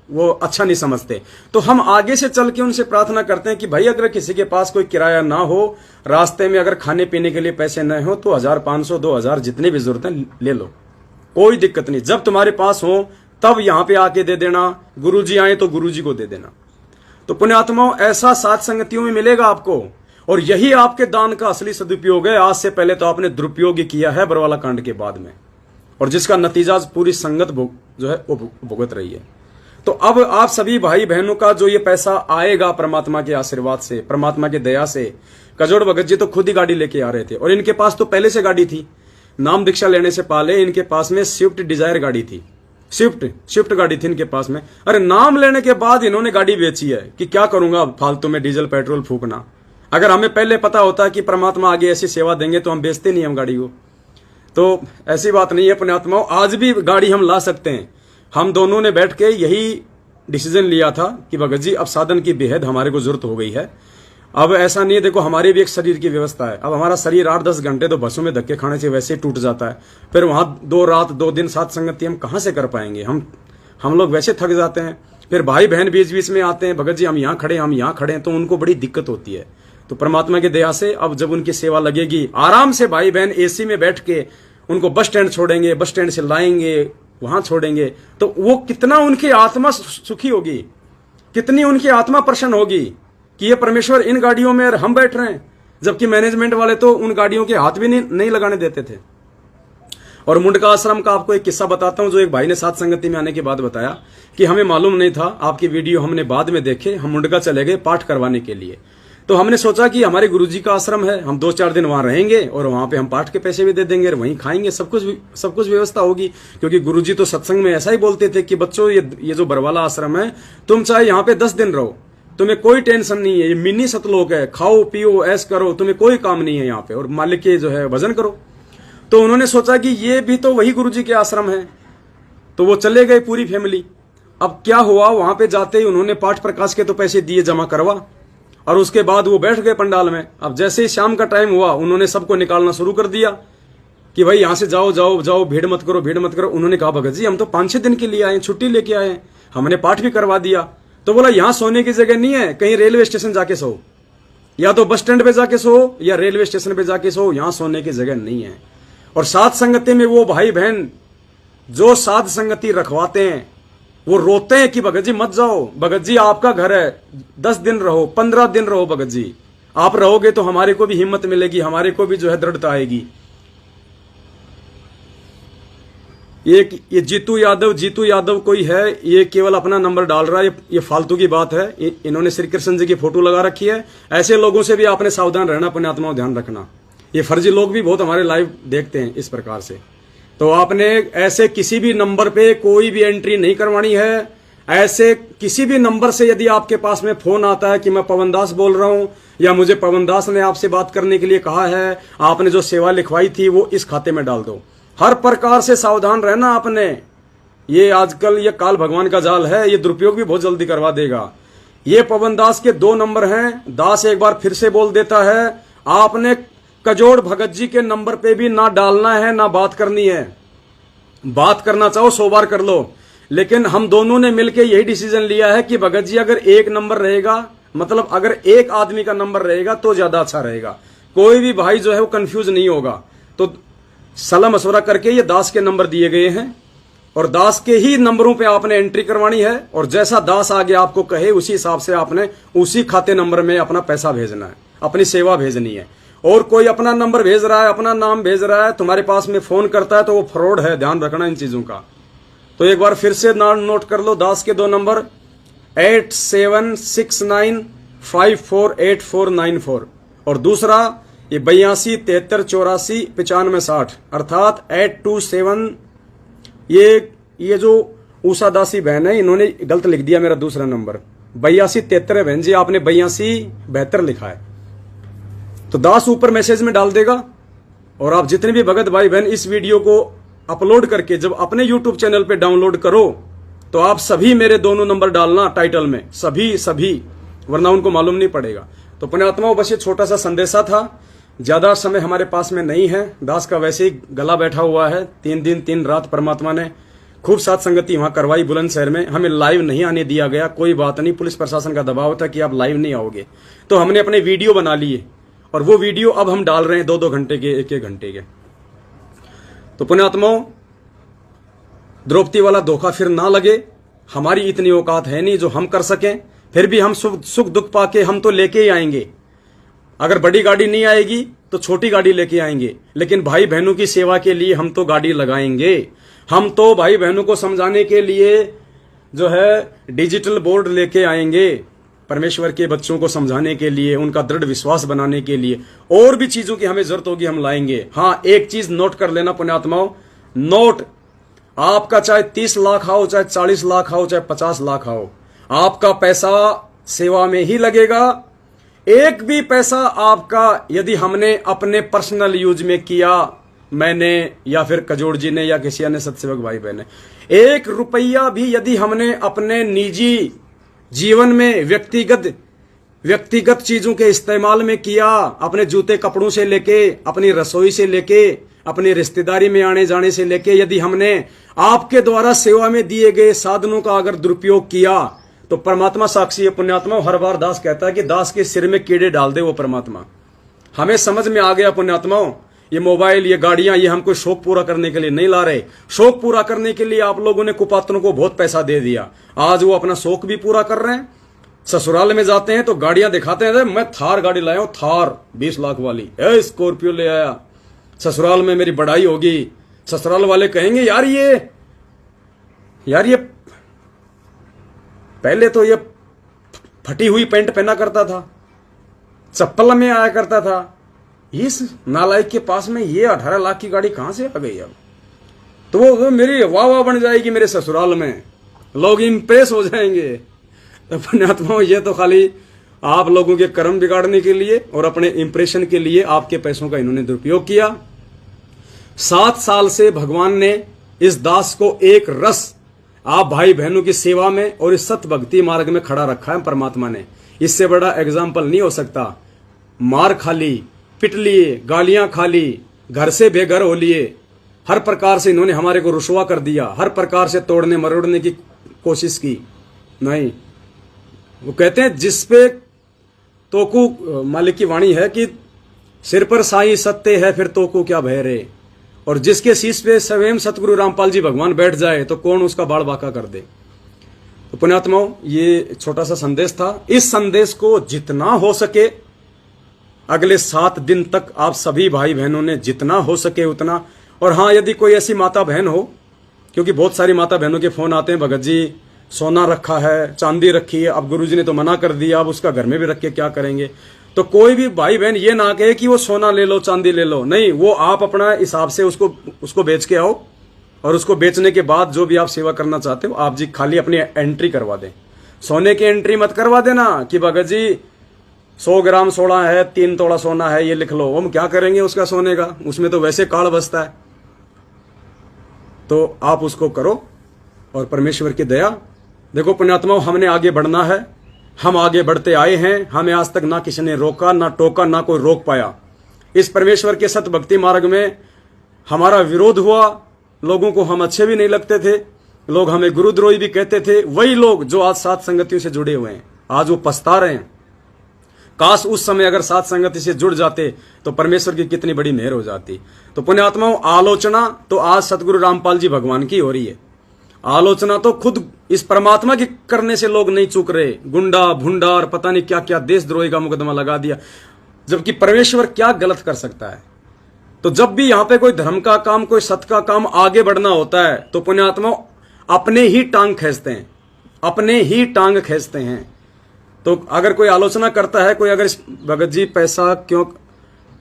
वो अच्छा नहीं समझते। तो हम आगे से चल के उनसे प्रार्थना करते हैं कि भाई अगर किसी के पास कोई किराया ना हो, रास्ते में अगर खाने पीने के लिए पैसे न हो, तो 1500 2000 जितनी भी जरूरत है ले लो, कोई दिक्कत नहीं। जब तुम्हारे पास हो तब यहां पे आके दे देना, गुरुजी आए तो गुरुजी को दे देना। तो पुण्यात्माओं ऐसा साथ संगतियों में मिलेगा आपको, और यही आपके दान का असली सदुपयोग है। आज से पहले तो आपने दुरुपयोग ही किया है बरवाला कांड के बाद में, और जिसका नतीजा पूरी संगत जो है वो भुगत रही है। तो अब आप सभी भाई बहनों का जो ये पैसा आएगा परमात्मा के आशीर्वाद से, परमात्मा की दया से, कजोड़ भगत जी तो खुद ही गाड़ी लेके आ रहे थे और इनके पास तो पहले से गाड़ी थी। नाम दीक्षा लेने से पहले इनके पास में स्विफ्ट डिजायर गाड़ी थी, स्विफ्ट गाड़ी थी इनके पास में। अरे नाम लेने के बाद इन्होंने गाड़ी बेची है कि क्या करूंगा फालतू में डीजल पेट्रोल फूकना। अगर हमें पहले पता होता कि परमात्मा आगे ऐसी सेवा देंगे तो हम बेचते नहीं हम गाड़ी को। तो ऐसी बात नहीं है पुण्यात्माओं, आज भी गाड़ी हम ला सकते हैं। हम दोनों ने बैठ के यही डिसीजन लिया था कि भगत जी अब साधन की बेहद हमारे को जरूरत हो गई है। अब ऐसा नहीं है, देखो हमारी भी एक शरीर की व्यवस्था है। अब हमारा शरीर 8-10 घंटे तो बसों में धक्के खाने से वैसे ही टूट जाता है, फिर वहां 2 रात 2 दिन साथ संगति हम कहां से कर पाएंगे। हम लोग वैसे थक जाते हैं। फिर भाई बहन बीच बीच में आते हैं, भगत जी हम यहाँ खड़े हैं, तो उनको बड़ी दिक्कत होती है। तो परमात्मा की दया से अब जब उनकी सेवा लगेगी, आराम से भाई बहन एसी में बैठ के उनको बस स्टैंड छोड़ेंगे, बस स्टैंड से लाएंगे, वहां छोड़ेंगे, तो वो कितना उनकी आत्मा सुखी होगी, कितनी उनकी आत्मा प्रसन्न होगी कि ये परमेश्वर इन गाड़ियों में हम बैठ रहे हैं, जबकि मैनेजमेंट वाले तो उन गाड़ियों के हाथ भी नहीं लगाने देते थे। और मुंडका आश्रम का आपको एक किस्सा बताता हूं, जो एक भाई ने साथ संगति में आने के बाद बताया कि हमें मालूम नहीं था, आपकी वीडियो हमने बाद में देखे, हम मुंडका चले गए पाठ करवाने के लिए। तो हमने सोचा कि हमारे गुरुजी का आश्रम है, हम 2-4 दिन वहां रहेंगे और वहां पे हम पाठ के पैसे भी दे देंगे और वहीं खाएंगे, सब कुछ व्यवस्था होगी। क्योंकि गुरुजी तो सत्संग में ऐसा ही बोलते थे कि बच्चों ये जो बरवाला आश्रम है, तुम चाहे यहाँ पे 10 दिन रहो, तुम्हें कोई टेंशन नहीं है, ये मिनी सतलोक है, खाओ पियो ऐश करो, तुम्हें कोई काम नहीं है यहाँ पे, और मालिक के जो है भजन करो। तो उन्होंने सोचा कि ये भी तो वही गुरुजी के आश्रम है, तो वो चले गए पूरी फैमिली। अब क्या हुआ, वहां पे जाते ही उन्होंने पाठ प्रकाश के तो पैसे दिए जमा करवा, और उसके बाद वो बैठ गए पंडाल में। अब जैसे ही शाम का टाइम हुआ, उन्होंने सबको निकालना शुरू कर दिया कि भाई यहां से जाओ, भीड़ मत करो। उन्होंने कहा भगत जी हम तो 5-6 दिन के लिए आए, छुट्टी लेके आए, हमने पाठ भी करवा दिया। तो बोला यहां सोने की जगह नहीं है, कहीं रेलवे स्टेशन जाके सो, या तो बस स्टैंड पे जाके सो या रेलवे स्टेशन पे जाके सो, यहां सोने की जगह नहीं है। और साथ संगति में वो भाई बहन जो साध संगति रखवाते हैं, वो रोते हैं कि भगत जी मत जाओ, भगत जी आपका घर है, 10 दिन रहो, 15 दिन रहो, भगत जी आप रहोगे तो हमारे को भी हिम्मत मिलेगी, हमारे को भी जो है दृढ़ता आएगी। ये जीतू यादव कोई है, ये केवल अपना नंबर डाल रहा है, ये फालतू की बात है। इन्होंने श्री कृष्ण जी की फोटो लगा रखी है। ऐसे लोगों से भी आपने सावधान रहना, पुण्यात्माओं ध्यान रखना। ये फर्जी लोग भी बहुत हमारे लाइव देखते हैं इस प्रकार से। तो आपने ऐसे किसी भी नंबर पे कोई भी एंट्री नहीं करवानी है। ऐसे किसी भी नंबर से यदि आपके पास में फोन आता है कि मैं पवन दास बोल रहा हूं, या मुझे पवन दास ने आपसे बात करने के लिए कहा है, आपने जो सेवा लिखवाई थी वो इस खाते में डाल दो। हर प्रकार से सावधान रहना आपने। ये आजकल ये काल भगवान का जाल है, ये दुरुपयोग भी बहुत जल्दी करवा देगा। ये पवन दास के 2 नंबर हैं। दास एक बार फिर से बोल देता है, आपने कजोड़ भगत जी के नंबर पे भी ना डालना है ना बात करनी है। बात करना चाहो 100 बार कर लो, लेकिन हम दोनों ने मिलकर यही डिसीजन लिया है कि भगत जी अगर एक नंबर रहेगा, मतलब अगर एक आदमी का नंबर रहेगा तो ज्यादा अच्छा रहेगा, कोई भी भाई जो है वो कंफ्यूज नहीं होगा। तो सलाह मशवरा करके ये दास के नंबर दिए गए हैं और दास के ही नंबरों पे आपने एंट्री करवानी है और जैसा दास आगे आपको कहे उसी हिसाब से आपने उसी खाते नंबर में अपना पैसा भेजना है, अपनी सेवा भेजनी है। और कोई अपना नंबर भेज रहा है, अपना नाम भेज रहा है, तुम्हारे पास में फोन करता है तो वो फ्रॉड है, ध्यान रखना इन चीजों का। तो एक बार फिर से नोट कर लो, दास के 2 नंबर 8769548494 और दूसरा ये 82 73 84 95 60 अर्थात 827। ये जो उषा दासी बहन है, इन्होंने गलत लिख दिया मेरा दूसरा नंबर 82 73 बहन जी, आपने 82 72 लिखा है। तो दास ऊपर मैसेज में डाल देगा और आप जितने भी भगत भाई बहन इस वीडियो को अपलोड करके जब अपने YouTube चैनल पे डाउनलोड करो तो आप सभी मेरे दोनों नंबर डालना टाइटल में, सभी, वरना उनको मालूम नहीं पड़ेगा। तो पुण्यात्माओं, बस ये छोटा सा संदेशा था, ज्यादा समय हमारे पास में नहीं है। दास का वैसे ही गला बैठा हुआ है, 3 दिन 3 रात परमात्मा ने खूब साथ संगति वहां करवाई बुलंदशहर में। हमें लाइव नहीं आने दिया गया, कोई बात नहीं, पुलिस प्रशासन का दबाव था कि आप लाइव नहीं आओगे, तो हमने अपने वीडियो बना लिए और वो वीडियो अब हम डाल रहे हैं 2-2 घंटे के, 1-1 घंटे के। तो पुण्यात्माओं, द्रौपदी वाला धोखा फिर ना लगे, हमारी इतनी औकात है नहीं जो हम कर सकें, फिर भी हम सुख दुख पाके हम तो लेके ही आएंगे। अगर बड़ी गाड़ी नहीं आएगी तो छोटी गाड़ी लेके आएंगे, लेकिन भाई बहनों की सेवा के लिए हम तो गाड़ी लगाएंगे। हम तो भाई बहनों को समझाने के लिए जो है डिजिटल बोर्ड लेके आएंगे, परमेश्वर के बच्चों को समझाने के लिए, उनका दृढ़ विश्वास बनाने के लिए, और भी चीजों की हमें जरूरत होगी हम लाएंगे। हाँ, एक चीज नोट कर लेना पुण्यात्माओं, नोट आपका चाहे 30 लाख आओ, चाहे 40 लाख आओ, चाहे 50 लाख आओ, आपका पैसा सेवा में ही लगेगा। एक भी पैसा आपका यदि हमने अपने पर्सनल यूज में किया, मैंने या फिर कजोड़ जी ने या किसी अन्य सत्सेवक भाई बहन ने, 1 रुपया भी यदि हमने अपने निजी जीवन में व्यक्तिगत चीजों के इस्तेमाल में किया, अपने जूते कपड़ों से लेके, अपनी रसोई से लेके, अपनी रिश्तेदारी में आने जाने से लेके, यदि हमने आपके द्वारा सेवा में दिए गए साधनों का अगर दुरुपयोग किया तो परमात्मा साक्षी है पुण्यात्मा। हर बार दास कहता है कि दास के सिर में कीड़े डाल दे वो परमात्मा। हमें समझ में आ गया पुण्यात्माओं, ये मोबाइल, ये गाड़ियां, ये हमको शौक पूरा करने के लिए नहीं ला रहे। शौक पूरा करने के लिए आप लोगों ने कुपात्रों को बहुत पैसा दे दिया, आज वो अपना शौक भी पूरा कर रहे हैं। ससुराल में जाते हैं तो गाड़ियां दिखाते हैं, मैं थार गाड़ी लाया हूं, थार 20 लाख वाली, स्कॉर्पियो ले आया, ससुराल में मेरी बढ़ाई होगी। ससुराल वाले कहेंगे यार ये पहले तो ये फटी हुई पैंट पहना करता था, चप्पल में आया करता था, इस नालायक के पास में ये 18 लाख की गाड़ी कहां से आ गई अब? तो वो मेरी वाह बन जाएगी मेरे ससुराल में, लोग इंप्रेस हो जाएंगे। तो पुण्यात्माओं, ये तो खाली आप लोगों के कर्म बिगाड़ने के लिए और अपने इंप्रेशन के लिए आपके पैसों का इन्होंने दुरुपयोग किया। 7 साल से भगवान ने इस दास को एक रस आप भाई बहनों की सेवा में और इस सत भक्ति मार्ग में खड़ा रखा है परमात्मा ने। इससे बड़ा एग्जाम्पल नहीं हो सकता। मार खा ली, पिट लिए, गालियां खा ली, घर से बेघर हो लिए, हर प्रकार से इन्होंने हमारे को रुसवा कर दिया, हर प्रकार से तोड़ने मरोड़ने की कोशिश की। नहीं, वो कहते हैं जिसपे तोकू, मालिक की वाणी है कि सिर पर साईं सत्य है फिर तोकू क्या भय रे, और जिसके शीश पे स्वयं सतगुरु रामपाल जी भगवान बैठ जाए तो कौन उसका बाड़ बाका कर दे। तो पुण्यात्माओं, ये छोटा सा संदेश था। इस संदेश को जितना हो सके अगले 7 दिन तक आप सभी भाई बहनों ने जितना हो सके उतना, और हाँ, यदि कोई ऐसी माता बहन हो, क्योंकि बहुत सारी माता बहनों के फोन आते हैं, भगत जी सोना रखा है, चांदी रखी है, अब गुरुजी ने तो मना कर दिया, अब उसका घर में भी रख के क्या करेंगे। तो कोई भी भाई बहन ये ना कहे कि वो सोना ले लो, चांदी ले लो, नहीं, वो आप अपना हिसाब से उसको बेच के आओ, और उसको बेचने के बाद जो भी आप सेवा करना चाहते हो आप जी खाली अपनी एंट्री करवा दें। सोने की एंट्री मत करवा देना कि भगत जी 100 ग्राम सोना है, 3 तोला सोना है, ये लिख लो। हम क्या करेंगे उसका सोने का, उसमें तो वैसे काल बसता है। तो आप उसको करो और परमेश्वर की दया। देखो पुण्यात्माओं, हमने आगे बढ़ना है, हम आगे बढ़ते आए हैं, हमें आज तक ना किसी ने रोका, ना टोका, ना कोई रोक पाया। इस परमेश्वर के सत भक्ति मार्ग में हमारा विरोध हुआ लोगों को हम अच्छे भी नहीं लगते थे, लोग हमें गुरुद्रोही भी कहते थे, वही लोग जो आज सात संगतियों से जुड़े हुए हैं आज वो पछता रहे हैं। काश उस समय अगर सात संगति से जुड़ जाते तो परमेश्वर की कितनी बड़ी मेहर हो जाती। तो पुण्यात्माओं, आलोचना तो आज सतगुरु रामपाल जी भगवान की हो रही है। आलोचना तो खुद इस परमात्मा की करने से लोग नहीं चूक रहे। गुंडा भुंडा और पता नहीं क्या क्या देशद्रोही का मुकदमा लगा दिया, जबकि परमेश्वर क्या गलत कर सकता है। तो जब भी यहां पे कोई धर्म का काम, कोई सत्य का काम आगे बढ़ना होता है तो पुण्यात्मा अपने ही टांग खींचते हैं, अपने ही टांग खींचते हैं। तो अगर कोई आलोचना करता है, कोई अगर भगत जी पैसा क्यों,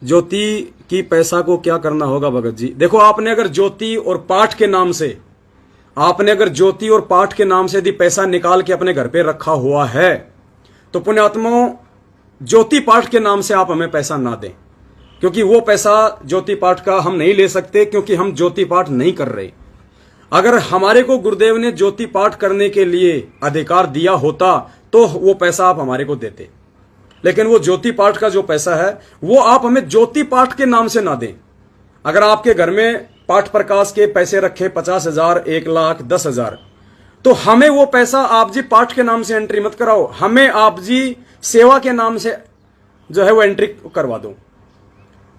ज्योति की पैसा को क्या करना होगा भगत जी? देखो, आपने अगर ज्योति और पाठ के नाम से, आपने अगर ज्योति और पाठ के नाम से यदि पैसा निकाल के अपने घर पे रखा हुआ है तो पुण्यात्माओं, ज्योति पाठ के नाम से आप हमें पैसा ना दें, क्योंकि वो पैसा ज्योति पाठ का हम नहीं ले सकते, क्योंकि हम ज्योति पाठ नहीं कर रहे। अगर हमारे को गुरुदेव ने ज्योति पाठ करने के लिए अधिकार दिया होता तो वो पैसा आप हमारे को देते, लेकिन वो ज्योति पाठ का जो पैसा है वो आप हमें ज्योति पाठ के नाम से ना दें। अगर आपके घर में पाठ प्रकाश के पैसे रखे 50,000, 1 लाख, 10,000, तो हमें वो पैसा आप जी पाठ के नाम से एंट्री मत कराओ, हमें आप जी सेवा के नाम से जो है वो एंट्री करवा दो।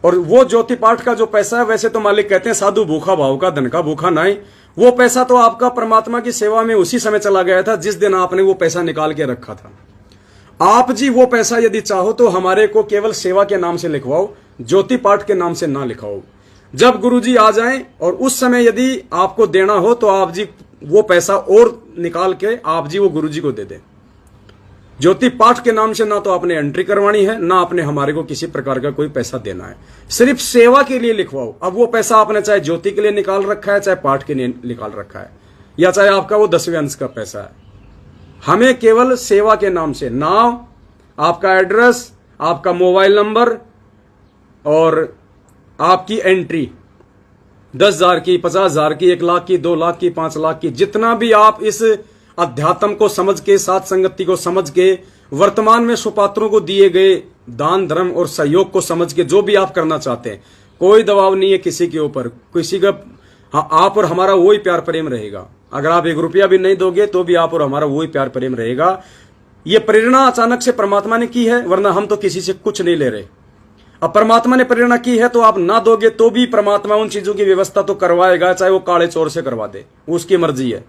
और वो ज्योति पाठ का जो पैसा है, वैसे तो मालिक कहते हैं साधु भूखा भाव का, धन का भूखा नहीं। वो पैसा तो आपका परमात्मा की सेवा में उसी समय चला गया था जिस दिन आपने वो पैसा निकाल के रखा था। आप जी वो पैसा यदि चाहो तो हमारे को केवल सेवा के नाम से लिखवाओ, ज्योति पाठ के नाम से ना लिखवाओ। जब गुरुजी आ जाएं और उस समय यदि आपको देना हो तो आप जी वो पैसा और निकाल के आप जी वो गुरुजी को दे दें। ज्योति पाठ के नाम से ना तो आपने एंट्री करवानी है, ना आपने हमारे को किसी प्रकार का कोई पैसा देना है, सिर्फ सेवा के लिए लिखवाओ। अब वो पैसा आपने चाहे ज्योति के लिए निकाल रखा है, चाहे पाठ के लिए निकाल रखा है, या चाहे आपका वो 10वें अंश का पैसा है, हमें केवल सेवा के नाम से नाम, आपका एड्रेस, आपका मोबाइल नंबर और आपकी एंट्री 10,000 की, 50,000 की, 1 लाख की, 2 लाख की, 5 लाख की, जितना भी आप इस अध्यात्म को समझ के, सात संगति को समझ के, वर्तमान में सुपात्रों को दिए गए दान धर्म और सहयोग को समझ के जो भी आप करना चाहते हैं, कोई दबाव नहीं है किसी के ऊपर, किसी का। हाँ, आप और हमारा वही प्यार प्रेम रहेगा। अगर आप 1 रुपया भी नहीं दोगे तो भी आप और हमारा वही प्यार प्रेम रहेगा। ये प्रेरणा अचानक से परमात्मा ने की है, वरना हम तो किसी से कुछ नहीं ले रहे। अब परमात्मा ने प्रेरणा की है तो आप ना दोगे तो भी परमात्मा उन चीजों की व्यवस्था तो करवाएगा, चाहे वो काले चोर से करवा दे, उसकी मर्जी है।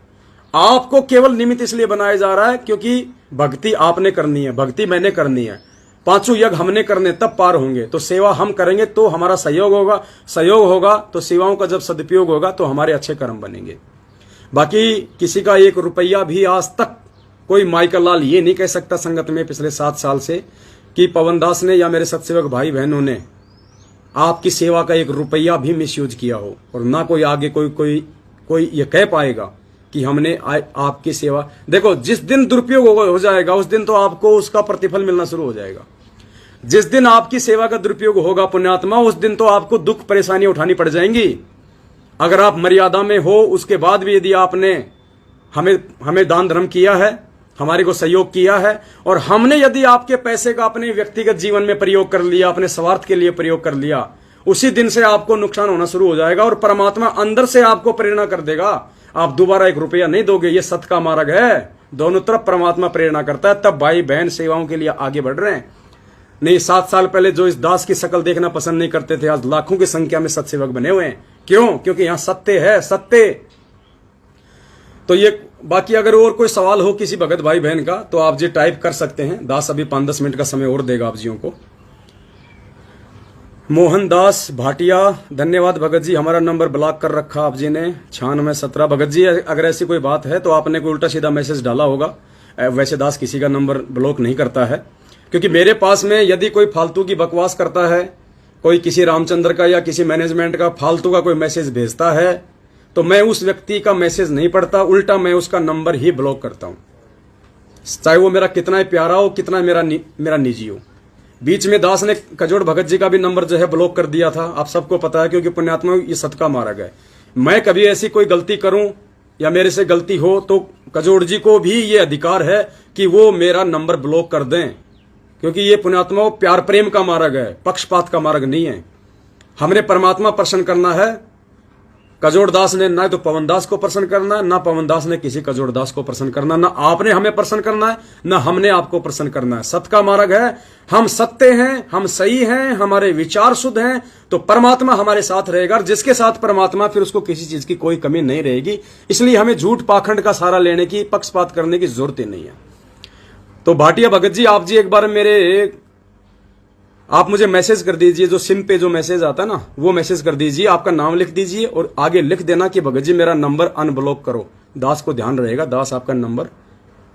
आपको केवल निमित्त इसलिए बनाया जा रहा है क्योंकि भक्ति आपने करनी है, भक्ति मैंने करनी है, 5 यज्ञ हमने करने, तब पार होंगे। तो सेवा हम करेंगे तो हमारा सहयोग होगा, सहयोग होगा तो सेवाओं का जब सदुपयोग होगा तो हमारे अच्छे कर्म बनेंगे। बाकी किसी का 1 रुपया भी आज तक कोई माइकल लाल ये नहीं कह सकता संगत में पिछले 7 साल से कि पवन दास ने या मेरे सत्सेवक भाई बहनों ने आपकी सेवा का 1 रुपया भी मिसयूज किया हो, और ना कोई आगे कोई ये कह पाएगा कि हमने आपकी सेवा। देखो, जिस दिन दुरुपयोग हो जाएगा उस दिन तो आपको उसका प्रतिफल मिलना शुरू हो जाएगा। जिस दिन आपकी सेवा का दुरुपयोग होगा पुण्यात्मा, उस दिन तो आपको दुख परेशानियां उठानी पड़ जाएंगी। अगर आप मर्यादा में हो, उसके बाद भी यदि आपने हमें दान धर्म किया है, हमारे को सहयोग किया है, और हमने यदि आपके पैसे का अपने व्यक्तिगत जीवन में प्रयोग कर लिया, अपने स्वार्थ के लिए प्रयोग कर लिया, उसी दिन से आपको नुकसान होना शुरू हो जाएगा और परमात्मा अंदर से आपको प्रेरणा कर देगा। आप दोबारा 1 रुपया नहीं दोगे। ये सत्य का मार्ग है, दोनों तरफ परमात्मा प्रेरणा करता है, तब भाई बहन सेवाओं के लिए आगे बढ़ रहे हैं। नहीं, 7 साल पहले जो इस दास की शक्ल देखना पसंद नहीं करते थे, आज लाखों की संख्या में सत्सेवक बने हुए हैं। क्यों? क्योंकि यहां सत्य है, सत्य। तो ये बाकी अगर और कोई सवाल हो किसी भगत भाई बहन का तो आप जी टाइप कर सकते हैं। दास अभी 5-10 मिनट का समय और देगा आप जियों को। मोहन दास भाटिया, धन्यवाद भगत जी, हमारा नंबर ब्लॉक कर रखा आप जी ने। 9617 भगत जी, अगर ऐसी कोई बात है तो आपने कोई उल्टा सीधा मैसेज डाला होगा। वैसे दास किसी का नंबर ब्लॉक नहीं करता है, क्योंकि मेरे पास में यदि कोई फालतू की बकवास करता है, कोई किसी रामचंद्र का या किसी मैनेजमेंट का फालतू का कोई मैसेज भेजता है, तो मैं उस व्यक्ति का मैसेज नहीं पढ़ता, उल्टा मैं उसका नंबर ही ब्लॉक करता हूं, चाहे वो मेरा कितना ही प्यारा हो, कितना मेरा निजी हो। बीच में दास ने कजोड़ भगत जी का भी नंबर जो है ब्लॉक कर दिया था, आप सबको पता है, क्योंकि पुण्यात्मा ये सत्य का मार्ग है। मैं कभी ऐसी कोई गलती करूं या मेरे से गलती हो तो कजोड़ जी को भी ये अधिकार है कि वो मेरा नंबर ब्लॉक कर दें, क्योंकि ये पुण्यात्मा प्यार प्रेम का मार्ग है, पक्षपात का मार्ग नहीं है। हमने परमात्मा प्रसन्न करना है, कजोड़दास ने ना तो पवनदास को प्रसन्न करना है, ना पवनदास ने किसी कजोड़दास को प्रसन्न करना, ना आपने हमें प्रसन्न करना है, ना हमने आपको प्रसन्न करना है। सत्य का मार्ग है, हम सत्य हैं, हम सही हैं, हमारे विचार शुद्ध हैं, तो परमात्मा हमारे साथ रहेगा। और जिसके साथ परमात्मा, फिर उसको किसी चीज की कोई कमी नहीं रहेगी। इसलिए हमें झूठ पाखंड का सहारा लेने की, पक्षपात करने की जरूरत ही नहीं है। तो भाटिया भगत जी, आप जी एक बार आप मुझे मैसेज कर दीजिए, जो सिम पे जो मैसेज आता है ना, वो मैसेज कर दीजिए, आपका नाम लिख दीजिए और आगे लिख देना कि भगत जी मेरा नंबर अनब्लॉक करो। दास को ध्यान रहेगा, दास आपका नंबर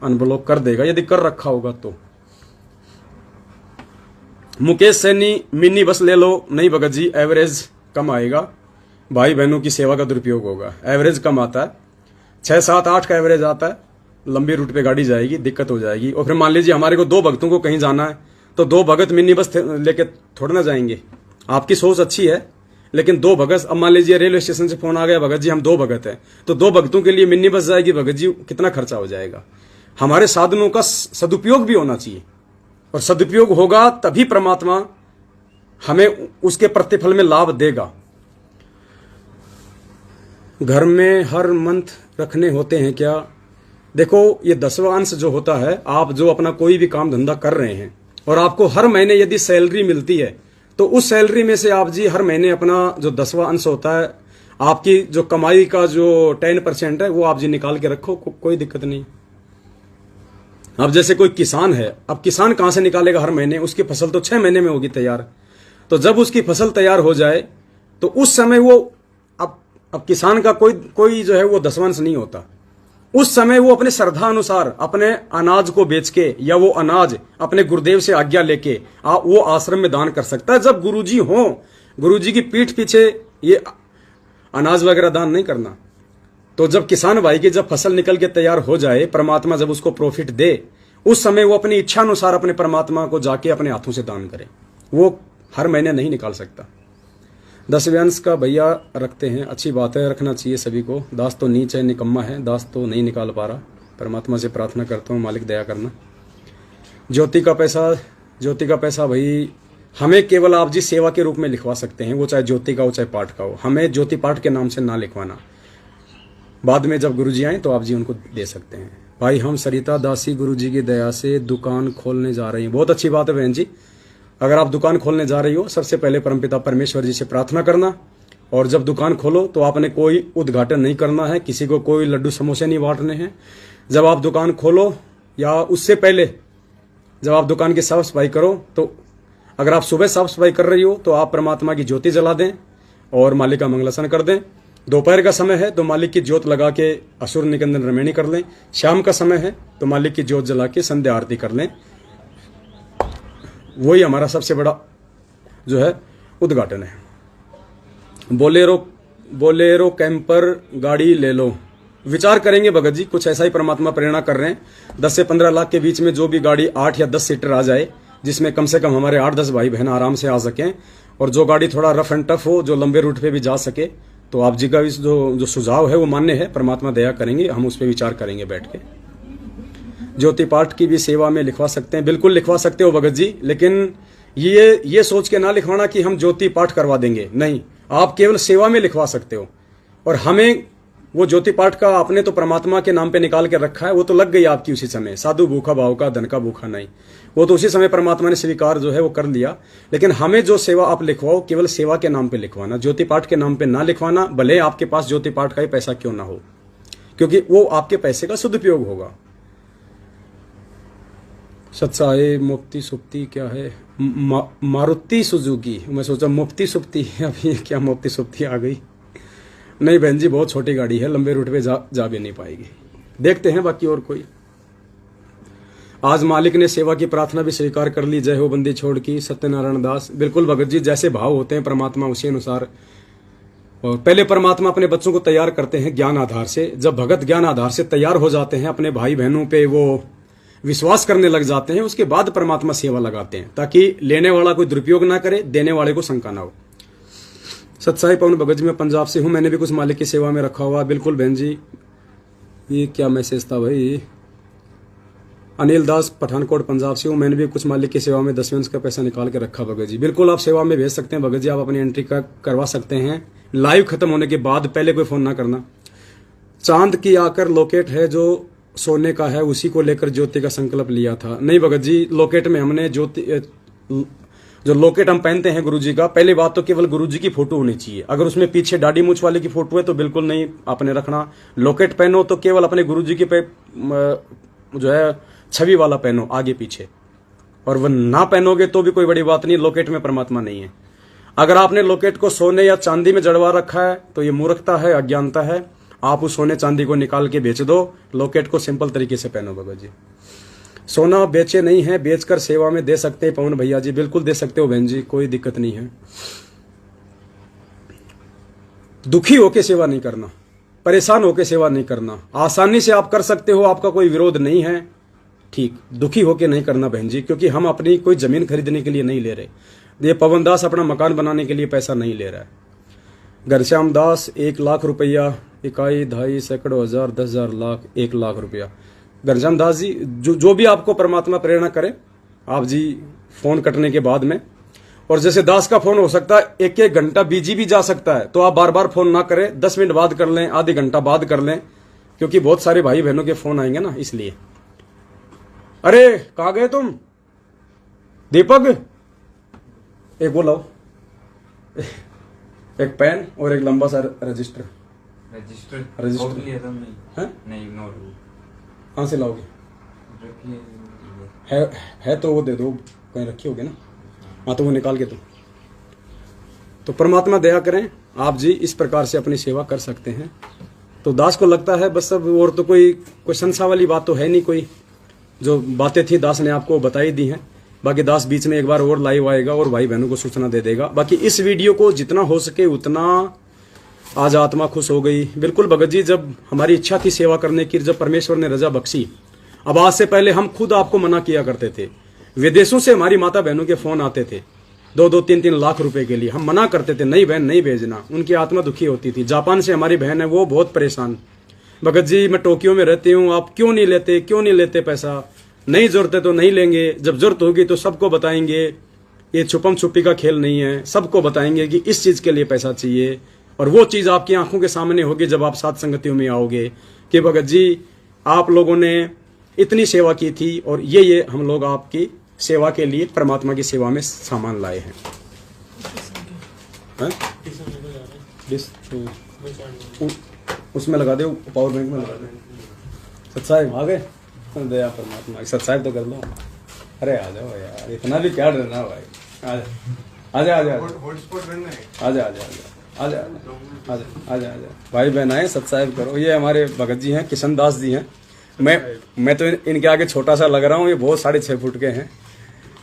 अनब्लॉक कर देगा यदि कर रखा होगा तो। मुकेश सैनी, मिनी बस ले लो। नहीं भगत जी, एवरेज कम आएगा, भाई बहनों की सेवा का दुरुपयोग होगा। एवरेज कम आता है, 6, 7, 8 का एवरेज आता है। लंबी रूट पे गाड़ी जाएगी, दिक्कत हो जाएगी। और फिर मान लीजिए हमारे को 2 भक्तों को कहीं जाना है, तो 2 भगत मिनी बस लेके थोड़ा ना जाएंगे। आपकी सोच अच्छी है, लेकिन 2 भगत, अब मान लीजिए रेलवे स्टेशन से फोन आ गया, भगत जी हम 2 भगत हैं, तो 2 भक्तों के लिए मिनी बस जाएगी, भगत जी कितना खर्चा हो जाएगा। हमारे साधनों का सदुपयोग भी होना चाहिए, और सदुपयोग होगा तभी परमात्मा हमें उसके प्रतिफल में लाभ देगा। घर में हर मंथ रखने होते हैं क्या? देखो, ये 10वां अंश जो होता है, आप जो अपना कोई भी काम धंधा कर रहे हैं और आपको हर महीने यदि सैलरी मिलती है, तो उस सैलरी में से आप जी हर महीने अपना जो 10वां अंश होता है, आपकी जो कमाई का जो 10% है, वो आप जी निकाल के रखो, कोई दिक्कत नहीं। अब जैसे कोई किसान है, अब किसान कहां से निकालेगा हर महीने? उसकी फसल तो 6 महीने में होगी तैयार। तो जब उसकी फसल तैयार हो जाए, तो उस समय वो अब किसान का कोई जो है वो 10वां अंश नहीं होता। उस समय वो अपने श्रद्धा अनुसार अपने अनाज को बेच के, या वो अनाज अपने गुरुदेव से आज्ञा लेके वो आश्रम में दान कर सकता है। जब गुरुजी हो, गुरुजी की पीठ पीछे ये अनाज वगैरह दान नहीं करना। तो जब किसान भाई की जब फसल निकल के तैयार हो जाए, परमात्मा जब उसको प्रॉफिट दे, उस समय वो अपनी इच्छा अनुसार अपने परमात्मा को जाके अपने हाथों से दान करे। वो हर महीने नहीं निकाल सकता। 10वें अंश का भैया रखते हैं, अच्छी बात है, रखना चाहिए सभी को। दास तो नीच है, निकम्मा है, दास तो नहीं निकाल पा रहा। परमात्मा से प्रार्थना करता हूँ, मालिक दया करना। ज्योति का पैसा भाई हमें केवल आप जी सेवा के रूप में लिखवा सकते हैं, वो चाहे ज्योति का हो चाहे पाठ का हो। हमें ज्योति पाठ के नाम से ना लिखवाना, बाद में जब गुरुजी आए तो आप जी उनको दे सकते हैं। भाई हम सरिता दासी गुरुजी की दया से दुकान खोलने जा रही हैं। बहुत अच्छी बात है बहन जी। अगर आप दुकान खोलने जा रही हो, सबसे पहले परमपिता परमेश्वर जी से प्रार्थना करना, और जब दुकान खोलो तो आपने कोई उद्घाटन नहीं करना है, किसी को कोई लड्डू समोसे नहीं बांटने हैं। जब आप दुकान खोलो या उससे पहले जब आप दुकान की साफ सफाई करो, तो अगर आप सुबह साफ सफाई कर रही हो तो आप परमात्मा की ज्योति जला दें और मालिक का मंगलासन कर दें। दोपहर का समय है तो मालिक की ज्योत लगा के असुर निकंदन रमैनी कर लें। शाम का समय है तो मालिक की ज्योत जला के संध्या आरती कर लें। वही हमारा सबसे बड़ा जो है उद्घाटन है। बोलेरो कैंपर गाड़ी ले लो। विचार करेंगे भगत जी, कुछ ऐसा ही परमात्मा प्रेरणा कर रहे हैं। 10 से 15 लाख के बीच में जो भी गाड़ी 8 या 10 सीटर आ जाए, जिसमें कम से कम हमारे 8-10 भाई बहन आराम से आ सकें, और जो गाड़ी थोड़ा रफ एंड टफ हो, जो लंबे रूट पे भी जा सके, तो आप जी का इस जो सुझाव है वो मान्य है। परमात्मा दया करेंगे, हम उस पर विचार करेंगे बैठ के। ज्योति पाठ की भी सेवा में लिखवा सकते हैं, बिल्कुल लिखवा सकते हो भगत जी, लेकिन ये सोच के ना लिखवाना कि हम ज्योति पाठ करवा देंगे, नहीं। आप केवल सेवा में लिखवा सकते हो। और हमें वो ज्योति पाठ का आपने तो परमात्मा के नाम पे निकाल के रखा है, वो तो लग गई आपकी उसी समय। साधु भूखा भाव का, धन का भूखा नहीं, वो तो उसी समय परमात्मा ने स्वीकार जो है वो कर लिया। लेकिन हमें जो सेवा आप लिखवाओ, केवल सेवा के नाम पे लिखवाना, ज्योति पाठ के नाम पे ना लिखवाना। भले आपके पास ज्योति पाठ का ही पैसा क्यों ना हो, क्योंकि वो आपके पैसे का सदुपयोग होगा। सत्साए मुफ्ती सुप्ती क्या है? मारुति सुजुकी। मैं सोचा मुफ्ती सुप्ती, अभी क्या मुफ्ती सुप्ती आ गई? नहीं बहन जी, बहुत छोटी गाड़ी है, लंबे रूट पे जा भी नहीं पाएगी। देखते हैं बाकी और कोई। आज मालिक ने सेवा की प्रार्थना भी स्वीकार कर ली। जय हो बंदी छोड़ की, सत्यनारायण दास। बिल्कुल भगत जी, जैसे भाव होते हैं परमात्मा उसी अनुसार। और पहले परमात्मा अपने बच्चों को तैयार करते हैं ज्ञान आधार से। जब भगत ज्ञान आधार से तैयार हो जाते हैं, अपने भाई बहनों पे वो विश्वास करने लग जाते हैं, उसके बाद परमात्मा सेवा लगाते हैं, ताकि लेने वाला कोई दुरुपयोग ना करे, देने वाले को शंका ना हो। सत्साई पवन भगत जी, मैं पंजाब से हूं, मैंने भी कुछ मालिक की सेवा में रखा हुआ। बिल्कुल बहन जी, ये क्या मैसेज था भाई? अनिल दास, पठानकोट पंजाब से हूं, मैंने भी कुछ मालिक की सेवा में 10वें अंश का पैसा निकाल के रखा भगत जी। बिल्कुल आप सेवा में भेज सकते हैं भगत जी, आप अपनी एंट्री करवा सकते हैं। लाइव खत्म होने के बाद पहले कोई फोन ना करना। चांद की आकर लॉकेट है जो सोने का है, उसी को लेकर ज्योति का संकल्प लिया था। नहीं भगत जी, लॉकेट में हमने ज्योति जो लॉकेट हम पहनते हैं गुरुजी का, पहली बात तो केवल गुरुजी की फोटो होनी चाहिए। अगर उसमें पीछे दाढ़ी मूछ वाले की फोटो है तो बिल्कुल नहीं आपने रखना। लॉकेट पहनो तो केवल अपने गुरुजी की पे जो है छवि वाला पहनो आगे पीछे, और वह ना पहनोगे तो भी कोई बड़ी बात नहीं, लॉकेट में परमात्मा नहीं है। अगर आपने लॉकेट को सोने या चांदी में जड़वा रखा है तो ये मूर्खता है, अज्ञानता है। आप उस सोने चांदी को निकाल के बेच दो, लॉकेट को सिंपल तरीके से पहनो भगत जी। सोना बेचे नहीं है, बेचकर सेवा में दे सकते हैं पवन भैया जी। बिल्कुल दे सकते हो बहन जी, कोई दिक्कत नहीं है। दुखी होके सेवा नहीं करना, परेशान होके सेवा नहीं करना। आसानी से आप कर सकते हो, आपका कोई विरोध नहीं है, ठीक। दुखी होके नहीं करना बहन जी, क्योंकि हम अपनी कोई जमीन खरीदने के लिए नहीं ले रहे। ये पवन दास अपना मकान बनाने के लिए पैसा नहीं ले रहा है। घनश्याम दास 1 लाख रुपया, इकाई, ढाई, सैकड़ों, हजार, 10,000, लाख, 1 लाख रुपया। घनश्याम दास जी, जो भी आपको परमात्मा प्रेरणा करे, आप जी फोन कटने के बाद में, और जैसे दास का फोन हो सकता है 1-1 घंटा बिजी भी जा सकता है, तो आप बार बार फोन ना करें, 10 मिनट बाद कर लें, आधे घंटा बाद कर लें, क्योंकि बहुत सारे भाई बहनों के फोन आएंगे ना, इसलिए। अरे कहाँ गए तुम दीपक? एक वो लाओ, एक पेन और एक लंबा सा रजिस्टर। नहीं इग्नोर। कहाँ से लाओगे? है तो वो दे दो, कहीं रखी होगी ना। हाँ तो वो निकाल के दो। तो परमात्मा दया करें, आप जी इस प्रकार से अपनी सेवा कर सकते हैं। तो दास को लगता है बस अब, और तो कोई संशय वाली बात तो है नहीं। कोई जो बातें थी दास ने आपको बताई दी हैं। बाकी दास बीच में एक बार और लाइव आएगा और भाई बहनों को सूचना दे देगा। बाकी इस वीडियो को जितना हो सके उतना, आज आत्मा खुश हो गई। बिल्कुल भगत जी, जब हमारी इच्छा थी सेवा करने की, जब परमेश्वर ने रजा बख्शी, अब आज से पहले हम खुद आपको मना किया करते थे। विदेशों से हमारी माता बहनों के फोन आते थे 2-2, 3-3 लाख रुपए के लिए। हम मना करते थे, नहीं बहन नहीं भेजना। उनकी आत्मा दुखी होती थी। जापान से हमारी बहन है, वो बहुत परेशान, भगत जी मैं टोक्यो में रहती हूँ, आप क्यों नहीं लेते पैसा? नहीं जरूरत है तो नहीं लेंगे, जब जरूरत होगी तो सबको बताएंगे। ये छुपम छुपी का खेल नहीं है, सबको बताएंगे कि इस चीज के लिए पैसा चाहिए, और वो चीज आपकी आंखों के सामने होगी जब आप सात संगतियों में आओगे कि भगत जी आप लोगों ने इतनी सेवा की थी, और ये हम लोग आपकी सेवा के लिए परमात्मा की सेवा में सामान लाए हैं। उसमें लगा दे, पावर बैंक में लगा दे। सत्साहेब आ गए, दया परमात्मा। सत्साहेब तो कर लो। अरे आ जाओ यार, इतना भी क्या डरना भाई। आजा भाई बहन आए, सत्साहेब करो। ये हमारे भगत जी हैं, किशन दास जी हैं। मैं तो इनके आगे छोटा सा लग रहा हूँ, ये बहुत 6.5 फुट के हैं।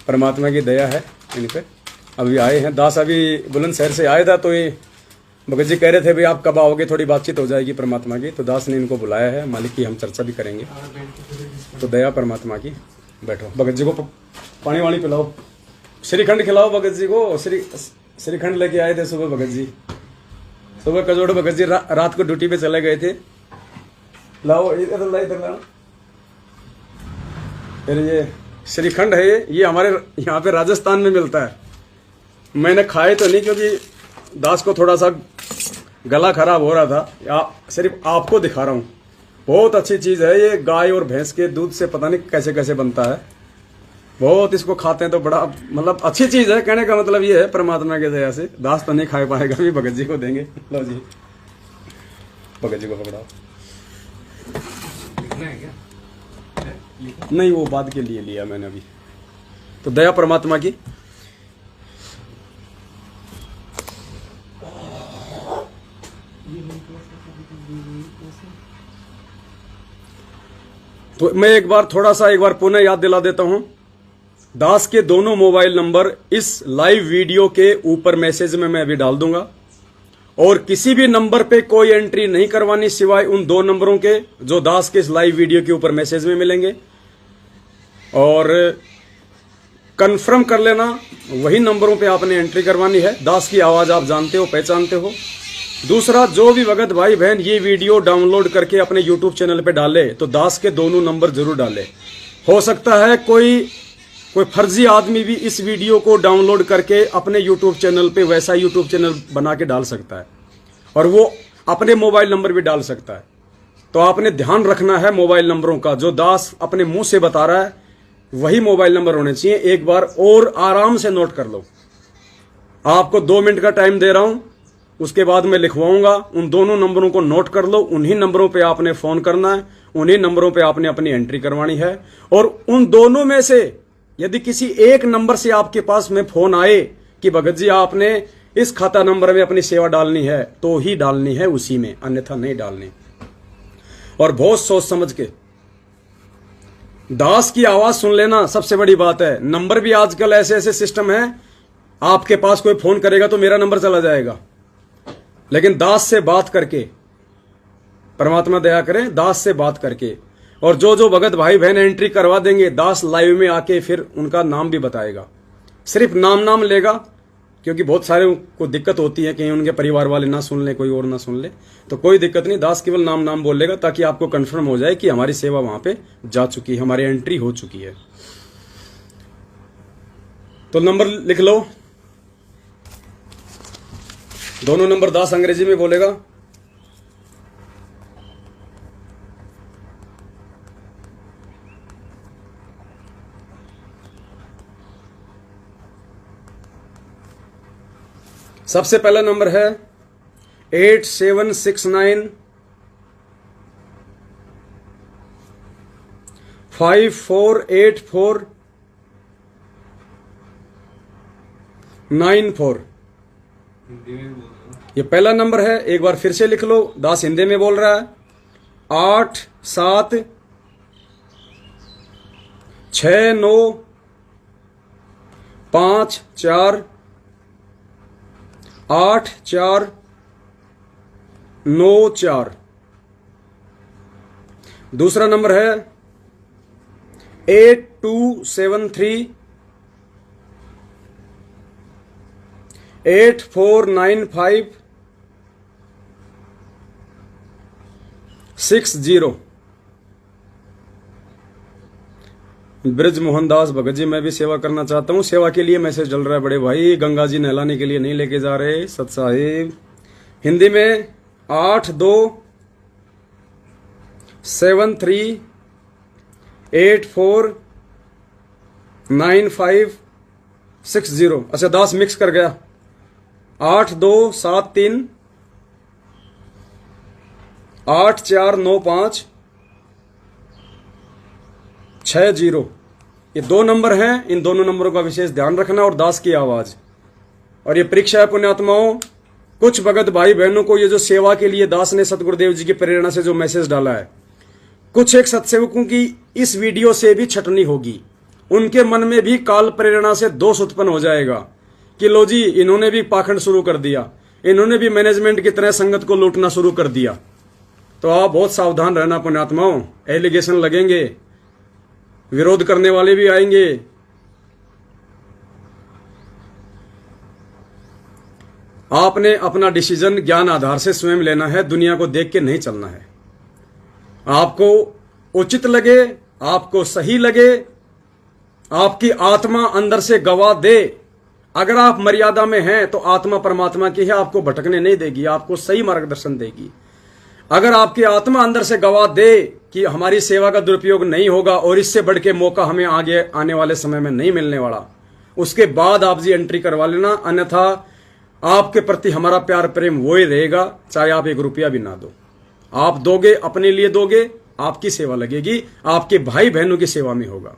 परमात्मा की दया है इन पे। अभी आए हैं दास, अभी बुलंदशहर से आया था, तो ये भगत जी कह रहे थे भाई आप कब आओगे, थोड़ी बातचीत हो जाएगी परमात्मा की। तो दास ने इनको बुलाया है, मालिक की हम चर्चा भी करेंगे। तो दया परमात्मा की। बैठो, भगत जी को पानी वाणी पिलाओ, श्रीखंड खिलाओ भगत जी को। श्रीखंड लेके आए थे सुबह भगत जी, सुबह कजोड़ भगत जी रात को ड्यूटी पे चले गए थे। लाओ इधर लाओ। फिर ये श्रीखंड है, ये हमारे यहाँ पे राजस्थान में मिलता है। मैंने खाए तो नहीं, क्योंकि दास को थोड़ा सा गला खराब हो रहा था। सिर्फ आपको दिखा रहा हूँ, बहुत अच्छी चीज है ये। गाय और भैंस के दूध से पता नहीं कैसे कैसे बनता है, बहुत इसको खाते हैं तो बड़ा मतलब अच्छी चीज है। कहने का मतलब ये है परमात्मा के दया से दास तो नहीं खा पाएगा, भी भगत जी को देंगे। लो जी, भगत जी को पकड़ाओ। नहीं, वो बाद के लिए लिया मैंने अभी। तो दया परमात्मा की। तो मैं एक बार पुनः याद दिला देता हूं। दास के दोनों मोबाइल नंबर इस लाइव वीडियो के ऊपर मैसेज में मैं अभी डाल दूंगा, और किसी भी नंबर पे कोई एंट्री नहीं करवानी सिवाय उन 2 नंबरों के जो दास के इस लाइव वीडियो के ऊपर मैसेज में मिलेंगे। और कंफर्म कर लेना, वही नंबरों पे आपने एंट्री करवानी है। दास की आवाज आप जानते हो, पहचानते हो। दूसरा, जो भी भगत भाई बहन ये वीडियो डाउनलोड करके अपने YouTube चैनल पे डाले तो दास के दोनों नंबर जरूर डाले। हो सकता है कोई फर्जी आदमी भी इस वीडियो को डाउनलोड करके अपने YouTube चैनल पे वैसा YouTube चैनल बना के डाल सकता है। और वो अपने मोबाइल नंबर भी डाल सकता है। तो आपने ध्यान रखना है मोबाइल नंबरों का, जो दास अपने मुंह से बता रहा है वही मोबाइल नंबर होने चाहिए। एक बार और आराम से नोट कर लो। आपको 2 मिनट का टाइम दे रहा हूं, उसके बाद मैं लिखवाऊंगा। उन दोनों नंबरों को नोट कर लो। उन्हीं नंबरों पे आपने फोन करना है, उन्हीं नंबरों पे आपने अपनी एंट्री करवानी है। और उन दोनों में से यदि किसी एक नंबर से आपके पास में फोन आए कि भगत जी आपने इस खाता नंबर में अपनी सेवा डालनी है, तो ही डालनी है उसी में, अन्यथा नहीं डालनी। और बहुत सोच समझ के दास की आवाज सुन लेना सबसे बड़ी बात है। नंबर भी आजकल ऐसे ऐसे सिस्टम है, आपके पास कोई फोन करेगा तो मेरा नंबर चला जाएगा, लेकिन दास से बात करके, परमात्मा दया करें, दास से बात करके, और जो जो भगत भाई बहन एंट्री करवा देंगे, दास लाइव में आके फिर उनका नाम भी बताएगा। सिर्फ नाम लेगा, क्योंकि बहुत सारे को दिक्कत होती है कहीं उनके परिवार वाले ना सुन ले, कोई और ना सुन ले, तो कोई दिक्कत नहीं। दास केवल नाम बोलेगा ताकि आपको कंफर्म हो जाए कि हमारी सेवा वहां पे जा चुकी है, हमारी एंट्री हो चुकी है। तो नंबर लिख लो, दोनों नंबर दास अंग्रेजी में बोलेगा। सबसे पहला नंबर है 8769 5484 94। ये पहला नंबर है। एक बार फिर से लिख लो, दास हिंदी में बोल रहा है। 8 7 6 9 5 4 8 4 9 4। दूसरा नंबर है 8273 8495 60। ब्रज मोहनदास भगत जी, मैं भी सेवा करना चाहता हूँ। सेवा के लिए मैसेज चल रहा है बड़े भाई, गंगा जी नहलाने के लिए नहीं लेके जा रहे सत साहिब। हिंदी में 8273849560। अच्छा, दास मिक्स कर गया। 8273 8495 60। ये 2 नंबर हैं। इन दोनों नंबरों का विशेष ध्यान रखना, और दास की आवाज। और ये परीक्षा है पुण्यात्माओं। कुछ भगत भाई बहनों को ये जो सेवा के लिए दास ने सतगुरुदेव जी की प्रेरणा से जो मैसेज डाला है, कुछ एक सत्सेवकों की इस वीडियो से भी छटनी होगी। उनके मन में भी काल प्रेरणा से दोष उत्पन्न हो जाएगा कि लो जी, इन्होंने भी पाखंड शुरू कर दिया, इन्होंने भी मैनेजमेंट की तरह संगत को लूटना शुरू कर दिया। तो आप बहुत सावधान रहना पुण्यात्माओं। एलिगेशन लगेंगे, विरोध करने वाले भी आएंगे। आपने अपना डिसीजन ज्ञान आधार से स्वयं लेना है, दुनिया को देख के नहीं चलना है। आपको उचित लगे, आपको सही लगे, आपकी आत्मा अंदर से गवाह दे। अगर आप मर्यादा में हैं तो आत्मा परमात्मा की है, आपको भटकने नहीं देगी, आपको सही मार्गदर्शन देगी। अगर आपकी आत्मा अंदर से गवाह दे कि हमारी सेवा का दुरुपयोग नहीं होगा और इससे बढ़ के मौका हमें आगे आने वाले समय में नहीं मिलने वाला, उसके बाद आप जी एंट्री करवा लेना। अन्यथा आपके प्रति हमारा प्यार प्रेम वो ही रहेगा, चाहे आप 1 रुपया भी ना दो। आप दोगे, अपने लिए दोगे, आपकी सेवा लगेगी, आपके भाई बहनों की सेवा में होगा।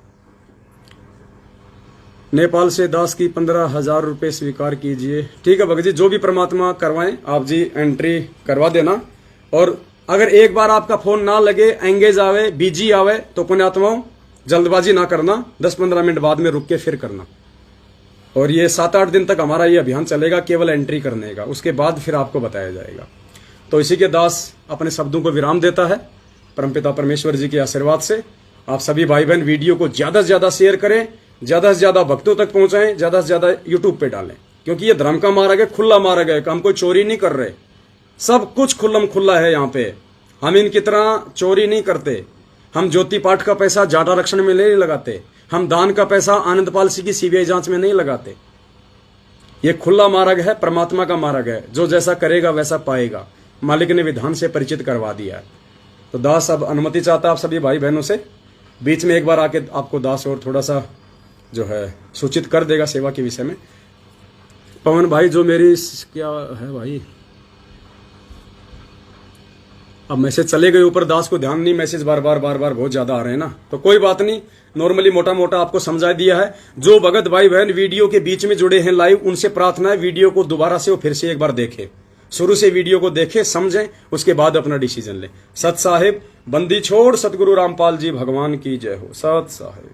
नेपाल से दास की 15,000 रुपये स्वीकार कीजिए। ठीक है भगत जी, जो भी परमात्मा करवाएं आप जी एंट्री करवा देना। और अगर एक बार आपका फोन ना लगे, एंगेज आवे, बिजी आवे, तो पुण्यात्माओं जल्दबाजी ना करना, 10-15 मिनट बाद में रुक के फिर करना। और ये 7-8 दिन तक हमारा ये अभियान चलेगा केवल एंट्री करने का, उसके बाद फिर आपको बताया जाएगा। तो इसी के दास अपने शब्दों को विराम देता है परमपिता परमेश्वर जी के आशीर्वाद से। आप सभी भाई बहन वीडियो को ज्यादा से ज्यादा शेयर करें, ज्यादा से ज्यादा भक्तों तक पहुंचाएं, ज्यादा से ज्यादा यूट्यूब पे डालें, क्योंकि ये धर्म का मार्ग है, खुला मार्ग है। हम कोई चोरी नहीं कर रहे, सब कुछ खुल्लम खुल्ला है यहाँ पे। हम इनकी तरह चोरी नहीं करते। हम ज्योति पाठ का पैसा जाट आरक्षण में नहीं लगाते। हम दान का पैसा आनंदपाल सिंह की सीबीआई जांच में नहीं लगाते। ये खुला मार्ग है, परमात्मा का मार्ग है, जो जैसा करेगा वैसा पाएगा। मालिक ने विधान से परिचित करवा दिया है। तो दास अब अनुमति चाहता आप सभी भाई बहनों से, बीच में एक बार आके आपको दास और थोड़ा सा जो है सूचित कर देगा सेवा के विषय में। पवन भाई जो मेरी क्या है भाई, अब मैसेज चले गए ऊपर, दास को ध्यान नहीं, मैसेज बार बार बहुत ज्यादा आ रहे हैं ना, तो कोई बात नहीं, नॉर्मली मोटा मोटा आपको समझा दिया है। जो भगत भाई बहन वीडियो के बीच में जुड़े हैं लाइव, उनसे प्रार्थना है वीडियो को दोबारा से और फिर से एक बार देखें, शुरू से वीडियो को देखें, समझें, उसके बाद अपना डिसीजन लें। सत साहिब, बंदी छोड़, सतगुरु रामपाल जी भगवान की जय हो। सत साहिब।